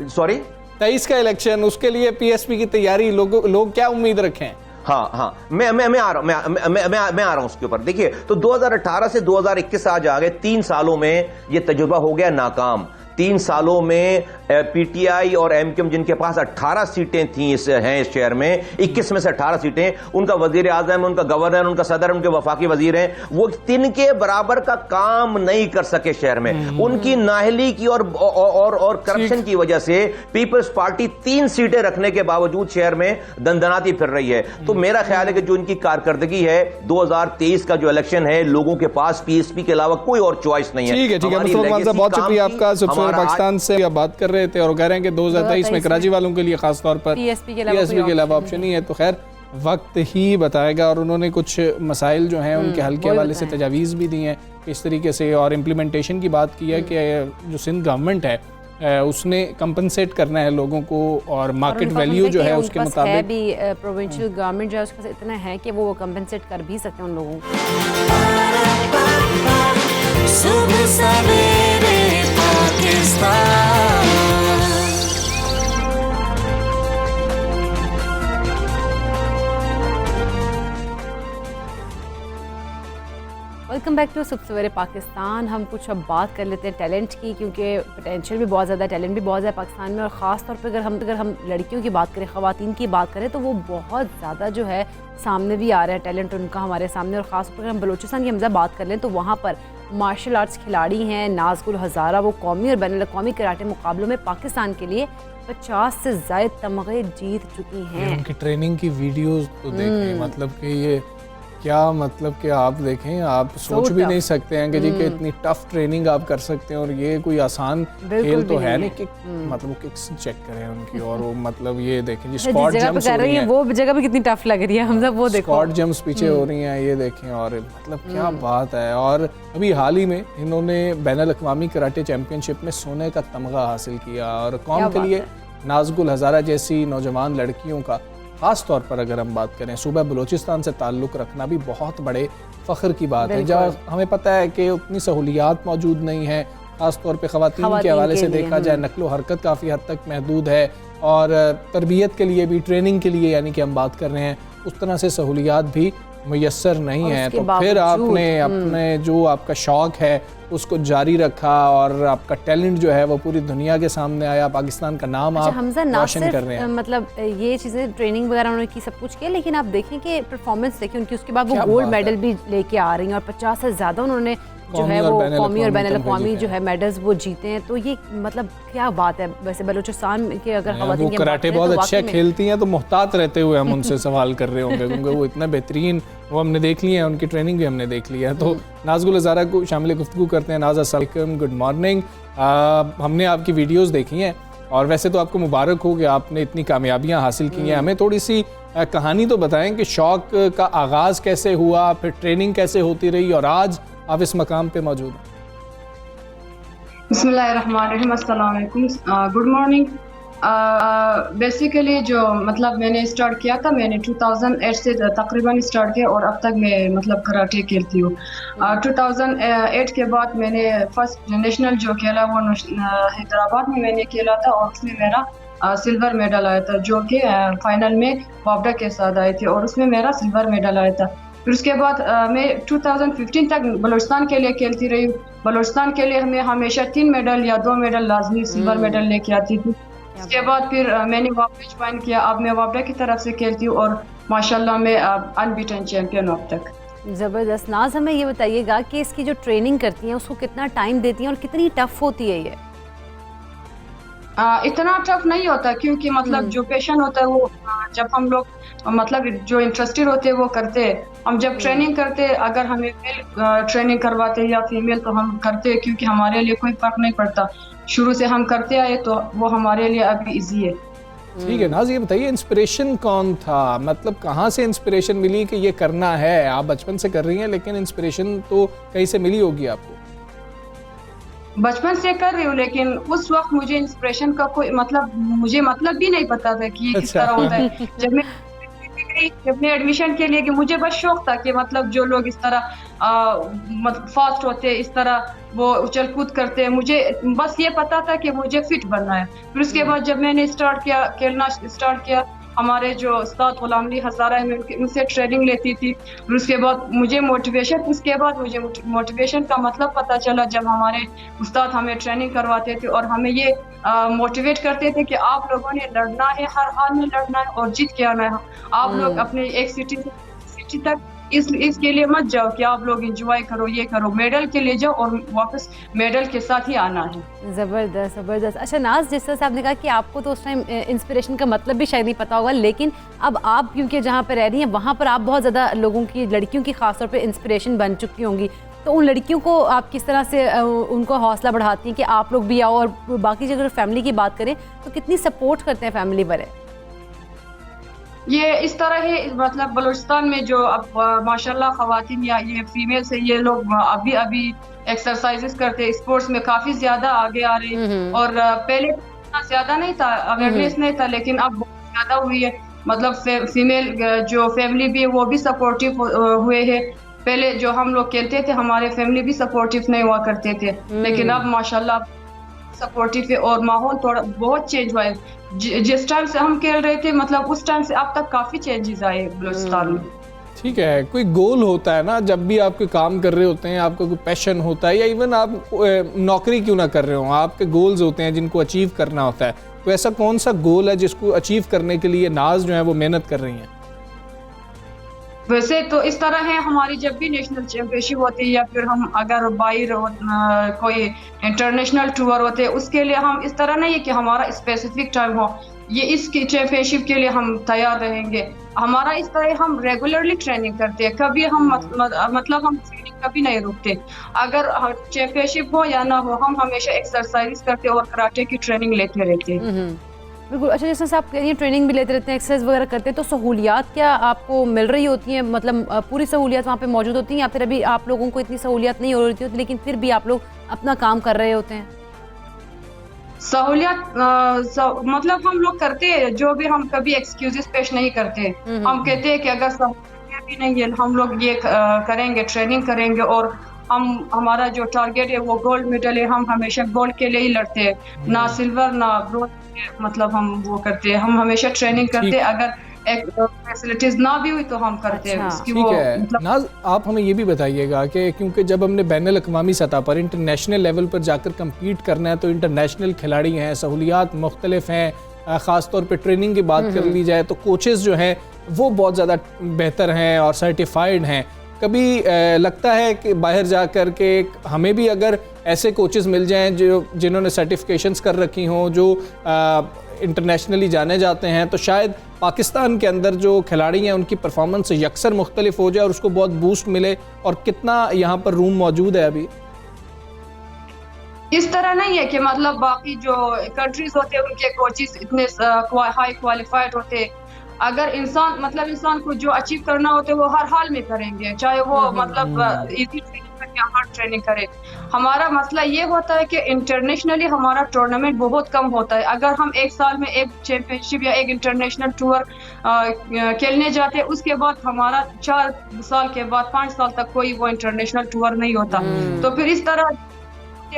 सॉरी 23 का इलेक्शन, उसके लिए पीएसपी की तैयारी, लोग क्या उम्मीद रखें? हाँ, मैं आ रहा हूं उसके ऊपर। देखिए, तो 2018 से 2021 आज आ गए, 3 सालों में ये तजुर्बा हो गया नाकाम। 3 सालों में पीटीआई और एमक्यूएम जिनके पास 18 सीटें थी इस शहर में, 21 में से 18 सीटें, उनका वजीर आजम, उनका गवर्नर, उनका सदर, उनके वफाकी वजीर हैं, वो 3 के बराबर का काम नहीं कर सके शहर में। उनकी नाहली की और करप्शन की वजह से पीपल्स पार्टी 3 सीटें रखने के बावजूद शहर में दंदनाती फिर रही है। तो मेरा ख्याल है कि जो इनकी कारकर्दगी है, 2023 का जो इलेक्शन है, लोगों के पास पीएसपी के अलावा कोई और चॉइस नहीं है। ठीक है, बहुत शुक्रिया आपका। पाकिस्तान से आप बात कर रहे थे और कह रहे हैं कि 2023 में कराची वालों के लिए खास तौर पर पीएसपी के अलावा ऑप्शन नहीं है। तो खैर, वक्त ही बताएगा। और उन्होंने कुछ मसाइल जो हैं उनके हल के हवाले से तजावीज़ भी दी हैं इस तरीके से, और इम्प्लीमेंटेशन की बात की है कि जो सिंध गवर्नमेंट है उसने कंपनसेट करना है लोगों को और मार्केट वैल्यू जो है उसके मुताबिक है भी प्रोविंशियल गवर्नमेंट जो है उसके पास इतना है कि वो कंपनसेट कर भी सकते हैं उन लोगों को। सुबह सवेरे पाकिस्तान। वेलकम बैक टू सुबह सवेरे पाकिस्तान। हम कुछ अब बात कर लेते हैं टैलेंट की, क्योंकि पोटेंशियल भी बहुत ज़्यादा, टैलेंट भी बहुत ज़्यादा पाकिस्तान में, और ख़ास तौर पे अगर हम लड़कियों की बात करें, ख़वातीन की बात करें, तो वो बहुत ज़्यादा जो है सामने भी आ रहा है टैलेंट उनका हमारे सामने। और ख़ास तौर पर अगर हम बलूचिस्तान की हम बात कर लें तो वहाँ पर मार्शल आर्ट्स खिलाड़ी हैं नाज़गुल हज़ारा, वो कौमी और बैनुल अक़वामी कराटे मुकाबलों में पाकिस्तान के लिए 50 से ज़ायद तमगे जीत चुकी हैं। उनकी ट्रेनिंग की वीडियोस तो देखें, मतलब कि ये क्या, मतलब कि आप देखें, आप सोच भी नहीं सकते हैं कि जी कि इतनी टफ ट्रेनिंग आप कर सकते हैं और ये कोई आसान खेल तो है नहीं। किक मतलब वो किक्स चेक करें उनकी, और वो मतलब ये देखें जी स्क्वाट जंप्स हो रही हैं, वो जगह पे कितनी टफ लग रही है, हम सब वो देखो स्क्वाट जंप्स पीछे हो रही हैं, ये देखें, और मतलब क्या बात है। और अभी हाल ही में इन्होंने बैनुल अक़वामी कराटे चैंपियनशिप में सोने का तमगा हासिल किया, और कौम के लिए नाज़गुल हज़ारा जैसी नौजवान लड़कियों का ख़ास तौर पर अगर हम बात करें, सूबा बलूचिस्तान से ताल्लुक़ रखना भी बहुत बड़े फ़ख्र की बात है, जहाँ हमें पता है कि उतनी सहूलियात मौजूद नहीं है, ख़ास तौर पे ख़वातीन के हवाले से देखा जाए नक़्लो हरकत काफ़ी हद तक महदूद है, और तरबियत के लिए भी, ट्रेनिंग के लिए यानी कि हम बात कर रहे हैं, उस तरह से सहूलियात भी मुयस्सर नहीं है। तो फिर आपने अपने जो आपका शौक़ है उसको जारी रखा, और आपका टैलेंट जो है वो पूरी दुनिया के सामने आया, पाकिस्तान का नाम आप रोशन कर रहे हैं। मतलब ये चीज़ें ट्रेनिंग वगैरह उन्होंने की, सब कुछ किया, लेकिन आप देखें कि परफॉर्मेंस देखें उनकी, उसके बाद वो गोल्ड मेडल भी लेके आ रही हैं, और 50 से ज़्यादा उन्होंने जो है वो कौमी और बैनुल अक़वामी जो है मेडल्स वो जीते हैं। तो ये मतलब क्या बात है। वैसे बलूचिस्तान के अगर वो कराटे बहुत अच्छा खेलती हैं, तो मुहतात रहते हुए हम उनसे सवाल कर रहे होंगे, क्योंकि वो इतना बेहतरीन, वो हमने देख लिया है, उनकी ट्रेनिंग भी हमने देख लिया है। तो नाज़गुल हज़ारा को शामिल गुफ्तगू करते हैं। नाज़ अस्सलाम वालेकुम, गुड मॉर्निंग। हमने आपकी वीडियोज़ देखी हैं, और वैसे तो आपको मुबारक हो कि आपने इतनी कामयाबियाँ हासिल की हैं। हमें थोड़ी सी कहानी तो बताएं कि शौक़ का आगाज़ कैसे हुआ, फिर ट्रेनिंग कैसे होती रही, और आज आप इस मकाम पे मौजूद हैं। बिस्मिल्लाहिर्रहमानिर्रहीम, अस्सलाम वालेकुम, गुड मॉर्निंग। बेसिकली जो मतलब मैंने स्टार्ट किया था, मैंने 2008 से तकरीबन स्टार्ट किया, और अब तक मैं मतलब कराटे खेलती हूँ। 2008 के बाद मैंने फर्स्ट नेशनल जो खेला वो हैदराबाद में मैंने खेला था, और उसमें मेरा सिल्वर मेडल आया था, जो कि फाइनल में वापडा के साथ आए थे, और उसमें मेरा सिल्वर मेडल आया था। फिर उसके बाद मैं 2015 तक बलूचिस्तान के लिए खेलती रही। बलूचिस्तान के लिए हमें हमेशा 3 मेडल या 2 मेडल लाजमी सिल्वर मेडल लेके आती थी। उसके बाद फिर मैंने वापस ज्वाइन किया, अब मैं वापडा की तरफ से खेलती हूँ, और माशाल्लाह मैं अनबीटन चैंपियन हूँ अब तक। ज़बरदस्त। नाज, हमें ये बताइएगा कि इसकी जो ट्रेनिंग करती हैं उसको कितना टाइम देती हैं और कितनी टफ होती है ये? इतना टफ नहीं होता, क्योंकि मतलब जो पेशेंट होता है वो जब हम लोग मतलब जो इंटरेस्टेड होते हैं वो करते हैं। हम जब ट्रेनिंग करते हैं, अगर हमें मेल ट्रेनिंग करवाते हैं या फीमेल, तो हम करते हैं, क्योंकि हमारे लिए कोई फर्क नहीं पड़ता, शुरू से हम करते आए, तो वो हमारे लिए अभी इजी है। ठीक है नाज, ये बताइए इंस्पिरेशन कौन था, मतलब कहाँ से इंस्पिरेशन मिली कि ये करना है? आप बचपन से कर रही हैं, लेकिन इंस्पिरेशन तो कहीं से मिली होगी आपको। बचपन से कर रही हूँ, लेकिन उस वक्त मुझे इंस्पिरेशन का कोई मतलब, मुझे मतलब भी नहीं पता था कि ये किस तरह होता है। जब मैं एडमिशन के लिए, कि मुझे बस शौक था कि मतलब जो लोग इस तरह मतलब फास्ट होते हैं, इस तरह वो उछल कूद करते हैं, मुझे बस ये पता था कि मुझे फिट बनना है। फिर उसके बाद जब मैंने खेलना स्टार्ट किया, हमारे जो उस्ताद गुलाम अली हज़ारा है, उनसे ट्रेनिंग लेती थी। फिर उसके बाद मुझे मोटिवेशन का मतलब पता चला, जब हमारे उस्ताद हमें ट्रेनिंग करवाते थे और हमें ये मोटिवेट करते थे कि आप लोगों ने लड़ना है, हर हाल में लड़ना है और जीत के आना है। आप लोग अपने एक सिटी तक इसके लिए मत जाओ कि आप लोग एंजॉय करो, ये करो, मेडल के लिए जाओ और वापस मेडल के साथ ही आना है। ज़बरदस्त ज़बरदस्त। अच्छा नाज, जिस तरह से आपने कहा कि आपको तो उस टाइम इंस्पिरेशन का मतलब भी शायद नहीं पता होगा, लेकिन अब आप क्योंकि जहाँ पर रह रही हैं वहाँ पर आप बहुत ज़्यादा लोगों की, लड़कियों की खासतौर पर इंस्पिरेशन बन चुकी होंगी, तो उन लड़कियों को आप किस तरह से उनको हौसला बढ़ाती हैं कि आप लोग भी आओ? और बाकी अगर फैमिली की बात करें तो कितनी सपोर्ट करते हैं फैमिली वाले? ये इस तरह है, मतलब बलूचिस्तान में जो अब माशाल्लाह खवातीन या ये फीमेल्स है, ये लोग अभी अभी एक्सरसाइजेस करते, स्पोर्ट्स में काफी ज्यादा आगे आ रहे हैं। और पहले इतना ज्यादा नहीं था, अवेयरनेस नहीं था, लेकिन अब बहुत ज्यादा हुई है। मतलब फीमेल जो फैमिली भी है वो भी सपोर्टिव हुए हैं। पहले जो हम लोग खेलते थे हमारे फैमिली भी सपोर्टिव नहीं हुआ करते थे, लेकिन अब माशाल्लाह सपोर्टिव है और माहौल थोड़ा बहुत चेंज हुआ है। जिस टाइम से हम खेल रहे थे मतलब उस टाइम से अब तक काफी चेंजेस आए बलूचिस्तान में। ठीक है, कोई गोल होता है ना, जब भी आप कोई काम कर रहे होते हैं, आपका कोई पैशन होता है, या इवन आप नौकरी क्यों ना कर रहे हो, आपके गोल्स होते हैं जिनको अचीव करना होता है। तो ऐसा कौन सा गोल है जिसको अचीव करने के लिए नाज जो है वो मेहनत कर रही हैं? वैसे तो इस तरह है, हमारी जब भी नेशनल चैंपियनशिप होती है या फिर हम अगर बाहर कोई इंटरनेशनल टूर होते हैं, उसके लिए हम इस तरह नहीं है कि हमारा स्पेसिफिक टाइम हो, ये इस चैंपियनशिप के लिए हम तैयार रहेंगे। हमारा इस तरह हम रेगुलरली ट्रेनिंग करते हैं, कभी हम मतलब हम ट्रेनिंग कभी नहीं रुकते। अगर चैंपियनशिप हो या ना हो, हम हमेशा एक्सरसाइज करते और कराटे की ट्रेनिंग लेते रहते हैं। बिल्कुल। अच्छा, जैसे आप कह रही हैं ट्रेनिंग भी लेते रहते हैं, एक्सरसाइज वगैरह करते हैं, तो सहूलियात क्या आपको मिल रही होती हैं? मतलब पूरी सहूलियात वहाँ पे मौजूद होती हैं, या फिर अभी आप लोगों को इतनी सहूलियात नहीं हो रही होती, लेकिन फिर भी आप लोग अपना काम कर रहे होते हैं? सहूलियत मतलब हम लोग करते हैं, जो भी हम कभी एक्सक्यूजेस पेश नहीं करते। हम कहते हैं कि अगर सहूलियत भी नहीं है, हम लोग ये करेंगे, ट्रेनिंग करेंगे, और हमारा जो टारगेट है वो गोल्ड मेडल है। हम हमेशा गोल्ड के लिए ही लड़ते हैं, ना सिल्वर ना ब्रोंज, मतलब हम वो करते हैं। हम हमेशा ट्रेनिंग करते हैं, अगर एक फैसिलिटीज ना भी हुई तो हम करते हैं उसकी। ठीक है नाज, आप हमें ये भी बताइएगा कि क्योंकि जब हमने बैनुल अक़वामी सतह पर इंटरनेशनल लेवल पर जाकर कम्पीट करना है, तो इंटरनेशनल खिलाड़ी हैं, सहूलियात मुख्तलिफ हैं, ख़ास तौर पे ट्रेनिंग की बात कर ली जाए तो कोचेज़ जो हैं वो बहुत ज़्यादा बेहतर हैं और सर्टिफाइड हैं। कभी लगता है कि बाहर जा कर के हमें भी अगर ऐसे कोचेज़ मिल जाएं जिन्होंने सर्टिफिकेशंस कर रखी हों, जो इंटरनेशनली जाने जाते हैं, तो शायद पाकिस्तान के अंदर जो खिलाड़ी हैं उनकी परफॉर्मेंस यकसर मुख्तलिफ हो जाए और उसको बहुत बूस्ट मिले। और कितना यहाँ पर रूम मौजूद है अभी? इस तरह नहीं है कि मतलब बाकी जो कंट्रीज होते हैं उनके कोचेस इतने हाई क्वालिफाइड होते। अगर इंसान को जो अचीव करना होता है वो हर हाल में करेंगे, चाहे वो मतलब इजी ट्रेनिंग करे या हार्ड ट्रेनिंग करे। हमारा मसला ये होता है कि इंटरनेशनली हमारा टूर्नामेंट बहुत कम होता है। अगर हम एक साल में एक चैंपियनशिप या एक इंटरनेशनल टूर खेलने जाते हैं, उसके बाद हमारा 4 साल के बाद 5 साल तक कोई वो इंटरनेशनल टूर नहीं होता। तो फिर इस तरह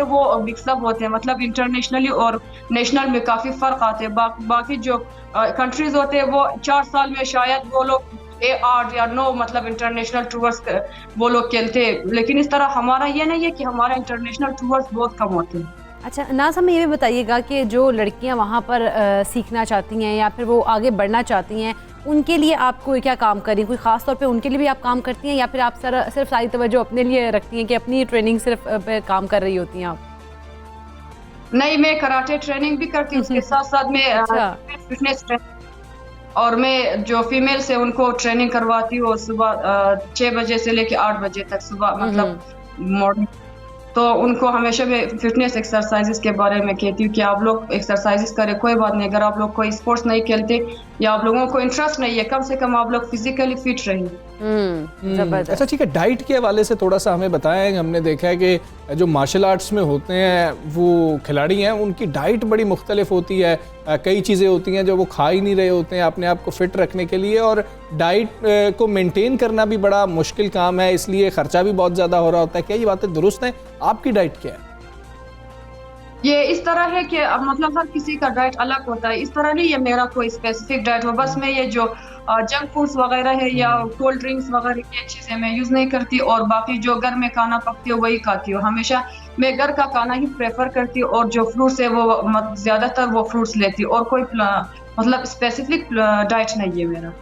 वो मिक्सअप होते हैं, मतलब इंटरनेशनली और नेशनल में काफी फर्क आते हैं। बाकी जो कंट्रीज होते हैं वो 4 साल में शायद वो लोग 8 या 9 मतलब इंटरनेशनल टूर्स वो लोग खेलते हैं, लेकिन इस तरह हमारा ये नहीं है कि हमारा इंटरनेशनल टूर्स बहुत कम होते हैं। अच्छा नाज, हमें ये भी बताइएगा कि जो लड़कियां वहाँ पर सीखना चाहती हैं या फिर वो आगे बढ़ना चाहती हैं, उनके लिए आप कोई क्या काम करें? कोई ख़ास तौर पे उनके लिए भी आप काम करती हैं, या फिर आप सिर्फ सारी तवज्जो अपने लिए रखती हैं कि अपनी ट्रेनिंग सिर्फ पे काम कर रही होती हैं आप? नहीं, मैं कराटे ट्रेनिंग भी करती हूँ, उसके साथ साथ मैं फिटनेस और मैं जो फीमेल्स है उनको ट्रेनिंग करवाती हूँ सुबह 6 बजे से लेके 8 बजे तक सुबह, मतलब मॉर्निंग। तो उनको हमेशा मैं फिटनेस एक्सरसाइजेस के बारे में कहती हूँ कि आप लोग एक्सरसाइजेस करें, कोई बात नहीं। अगर आप लोग कोई स्पोर्ट्स नहीं खेलते या आप लोगों को इंटरेस्ट नहीं है, कम से कम आप लोग फिजिकली फिट रहिए। अच्छा ठीक है, डाइट के हवाले से थोड़ा सा हमें बताएं। हमने देखा है कि जो मार्शल आर्ट्स में होते हैं वो खिलाड़ी हैं, उनकी डाइट बड़ी मुख्तलिफ होती है। कई चीज़ें होती हैं जो वो खा ही नहीं रहे होते हैं अपने आप को फिट रखने के लिए, और डाइट को मेंटेन करना भी बड़ा मुश्किल काम है, इसलिए ख़र्चा भी बहुत ज़्यादा हो रहा होता है। क्या ये बातें दुरुस्त हैं? आपकी डाइट क्या है? ये इस तरह है कि मतलब हर किसी का डाइट अलग होता है। इस तरह नहीं है मेरा कोई स्पेसिफिक डाइट हो, बस मैं ये जो जंक फूड्स वगैरह है या कोल्ड ड्रिंक्स वगैरह ये चीज़ें मैं यूज़ नहीं करती, और बाकी जो घर में खाना पकती हूँ वही खाती हूँ। हमेशा मैं घर का खाना ही प्रेफर करती हूँ, और जो फ्रूट्स है वो ज़्यादातर वो फ्रूट्स लेती हूँ, और कोई मतलब स्पेसिफिक डाइट नहीं है मेरा।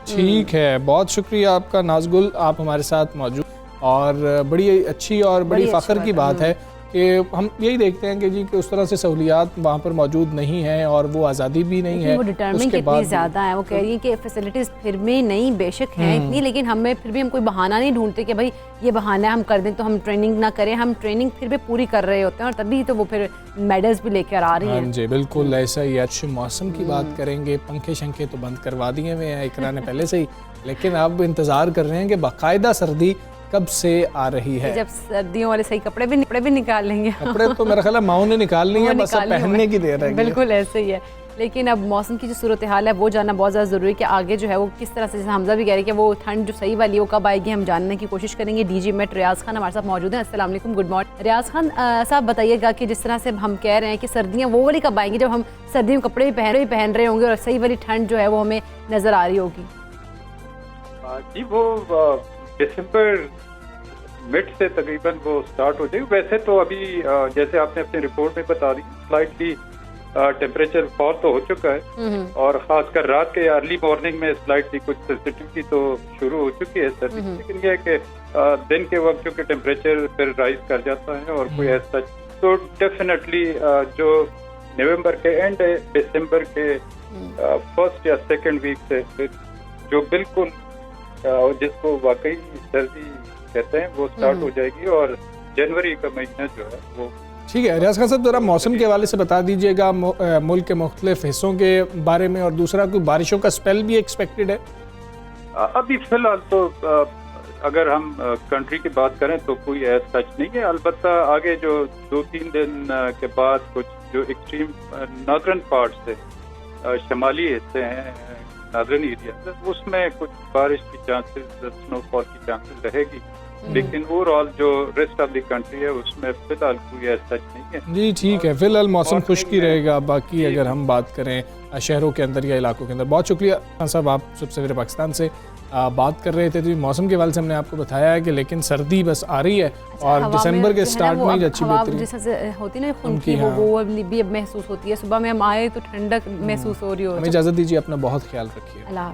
ठीक है, बहुत शुक्रिया आपका नाज़गुल, आप हमारे साथ मौजूद। और बड़ी अच्छी और बड़ी फ़ख्र की बात है कि हम यही देखते हैं कि जी कि उस तरह से सहूलियात वहाँ पर मौजूद नहीं हैं और वो आज़ादी भी नहीं है। वो डिटर्मिंग कितनी ज़्यादा है, वो कह रही है कि फैसिलिटीज़ फिर भी नहीं बेशक हैं इतनी, लेकिन हमें फिर भी हम कोई बहाना नहीं ढूंढते कि भाई ये बहाना है हम कर दें तो हम ट्रेनिंग ना करें। हम ट्रेनिंग फिर भी पूरी कर रहे होते हैं और तभी तो वो फिर मेडल्स भी लेकर आ रही हैं। हाँ जी बिल्कुल ऐसा ही। अच्छे मौसम की बात करेंगे, पंखे शंखे तो बंद करवा दिए हुए हैं इकरा ने पहले से ही, लेकिन अब इंतज़ार कर रहे हैं कि बाकायदा सर्दी कब से आ रही है। जब सर्दियों वाले सही कपड़े भी निकाल लेंगे। कपड़े तो मेरा ख्याल है माओ ने निकालनी है, बस अब पहनने की देर है। बिल्कुल ऐसे ही है, लेकिन अब मौसम की जो सूरत हाल है वो जानना बहुत ज़्यादा ज़रूरी है कि आगे जो है वो किस तरह से, जैसे हमजा भी कह रहे हैं कि वो ठंड जो सही वाली है वो कब आएगी, हम जानने की कोशिश करेंगे। डीजी मेट रियाज़ खान हमारे साथ मौजूद हैं। अस्सलाम वालेकुम, गुड मॉर्निंग। रियाज़ खान साहब बताइएगा कि जिस तरह से हम कह रहे हैं कि सर्दियाँ वो वाली कब आएंगी जब हम सर्दियों में कपड़े भी पहन रहे होंगे और सही वाली ठंड जो है वो हमें नज़र आ रही होगी। जी वो दिसंबर मिड से तकरीबन वो स्टार्ट हो जाएगी। वैसे तो अभी जैसे आपने अपनी रिपोर्ट में बता दी स्लाइटली टेम्परेचर फॉल तो हो चुका है और खासकर रात के अर्ली मॉर्निंग में स्लाइटली कुछ सेंसिटिविटी तो शुरू हो चुकी है सर्दी, लेकिन यह है कि दिन के वक्त चूँकि टेम्परेचर फिर राइज कर जाता है और कोई ऐसा, तो डेफिनेटली जो नवंबर के एंड दिसंबर के फर्स्ट या सेकेंड वीक से फिर जो बिल्कुल जिसको वाकई सर्दी कहते हैं वो स्टार्ट हो जाएगी और जनवरी का महीना जो है वो। ठीक है रियाज़ खान साहब, जरा मौसम के हवाले से बता दीजिएगा मुल्क के मुख्तलिफ हिस्सों के बारे में, और दूसरा कोई बारिशों का स्पेल भी एक्सपेक्टेड है? अभी फिलहाल तो अगर हम कंट्री की बात करें तो कोई ऐसा सच नहीं है, अलबत्ता आगे जो 2-3 दिन के बाद कुछ जो एक्सट्रीम नॉर्दर्न पार्ट से शमाली हिस्से हैं नॉर्दर्न एरिया, उसमें कुछ बारिश की चांसेस, स्नोफॉल की चांसेस रहेगी, लेकिन ओवरऑल जो रेस्ट ऑफ द कंट्री है उसमें फिलहाल कोई ऐसा सच नहीं है। जी ठीक है, फिलहाल मौसम खुश्क ही रहेगा। बाकी अगर हम बात करें शहरों के अंदर या इलाकों के अंदर, बहुत शुक्रिया खान साहब, आप सबसे सवेरे पाकिस्तान से बात कर रहे थे। तो मौसम के हवाले से हमने आपको बताया है कि लेकिन सर्दी बस आ रही है और दिसंबर के स्टार्ट में ही अच्छी बेहतरीन जैसे होती है ना उनकी वो भी अब महसूस होती है। सुबह में हम आए तो ठंडक महसूस हो रही हो। हमें इजाज़त दीजिए, अपना बहुत ख्याल रखिए। अल्लाह।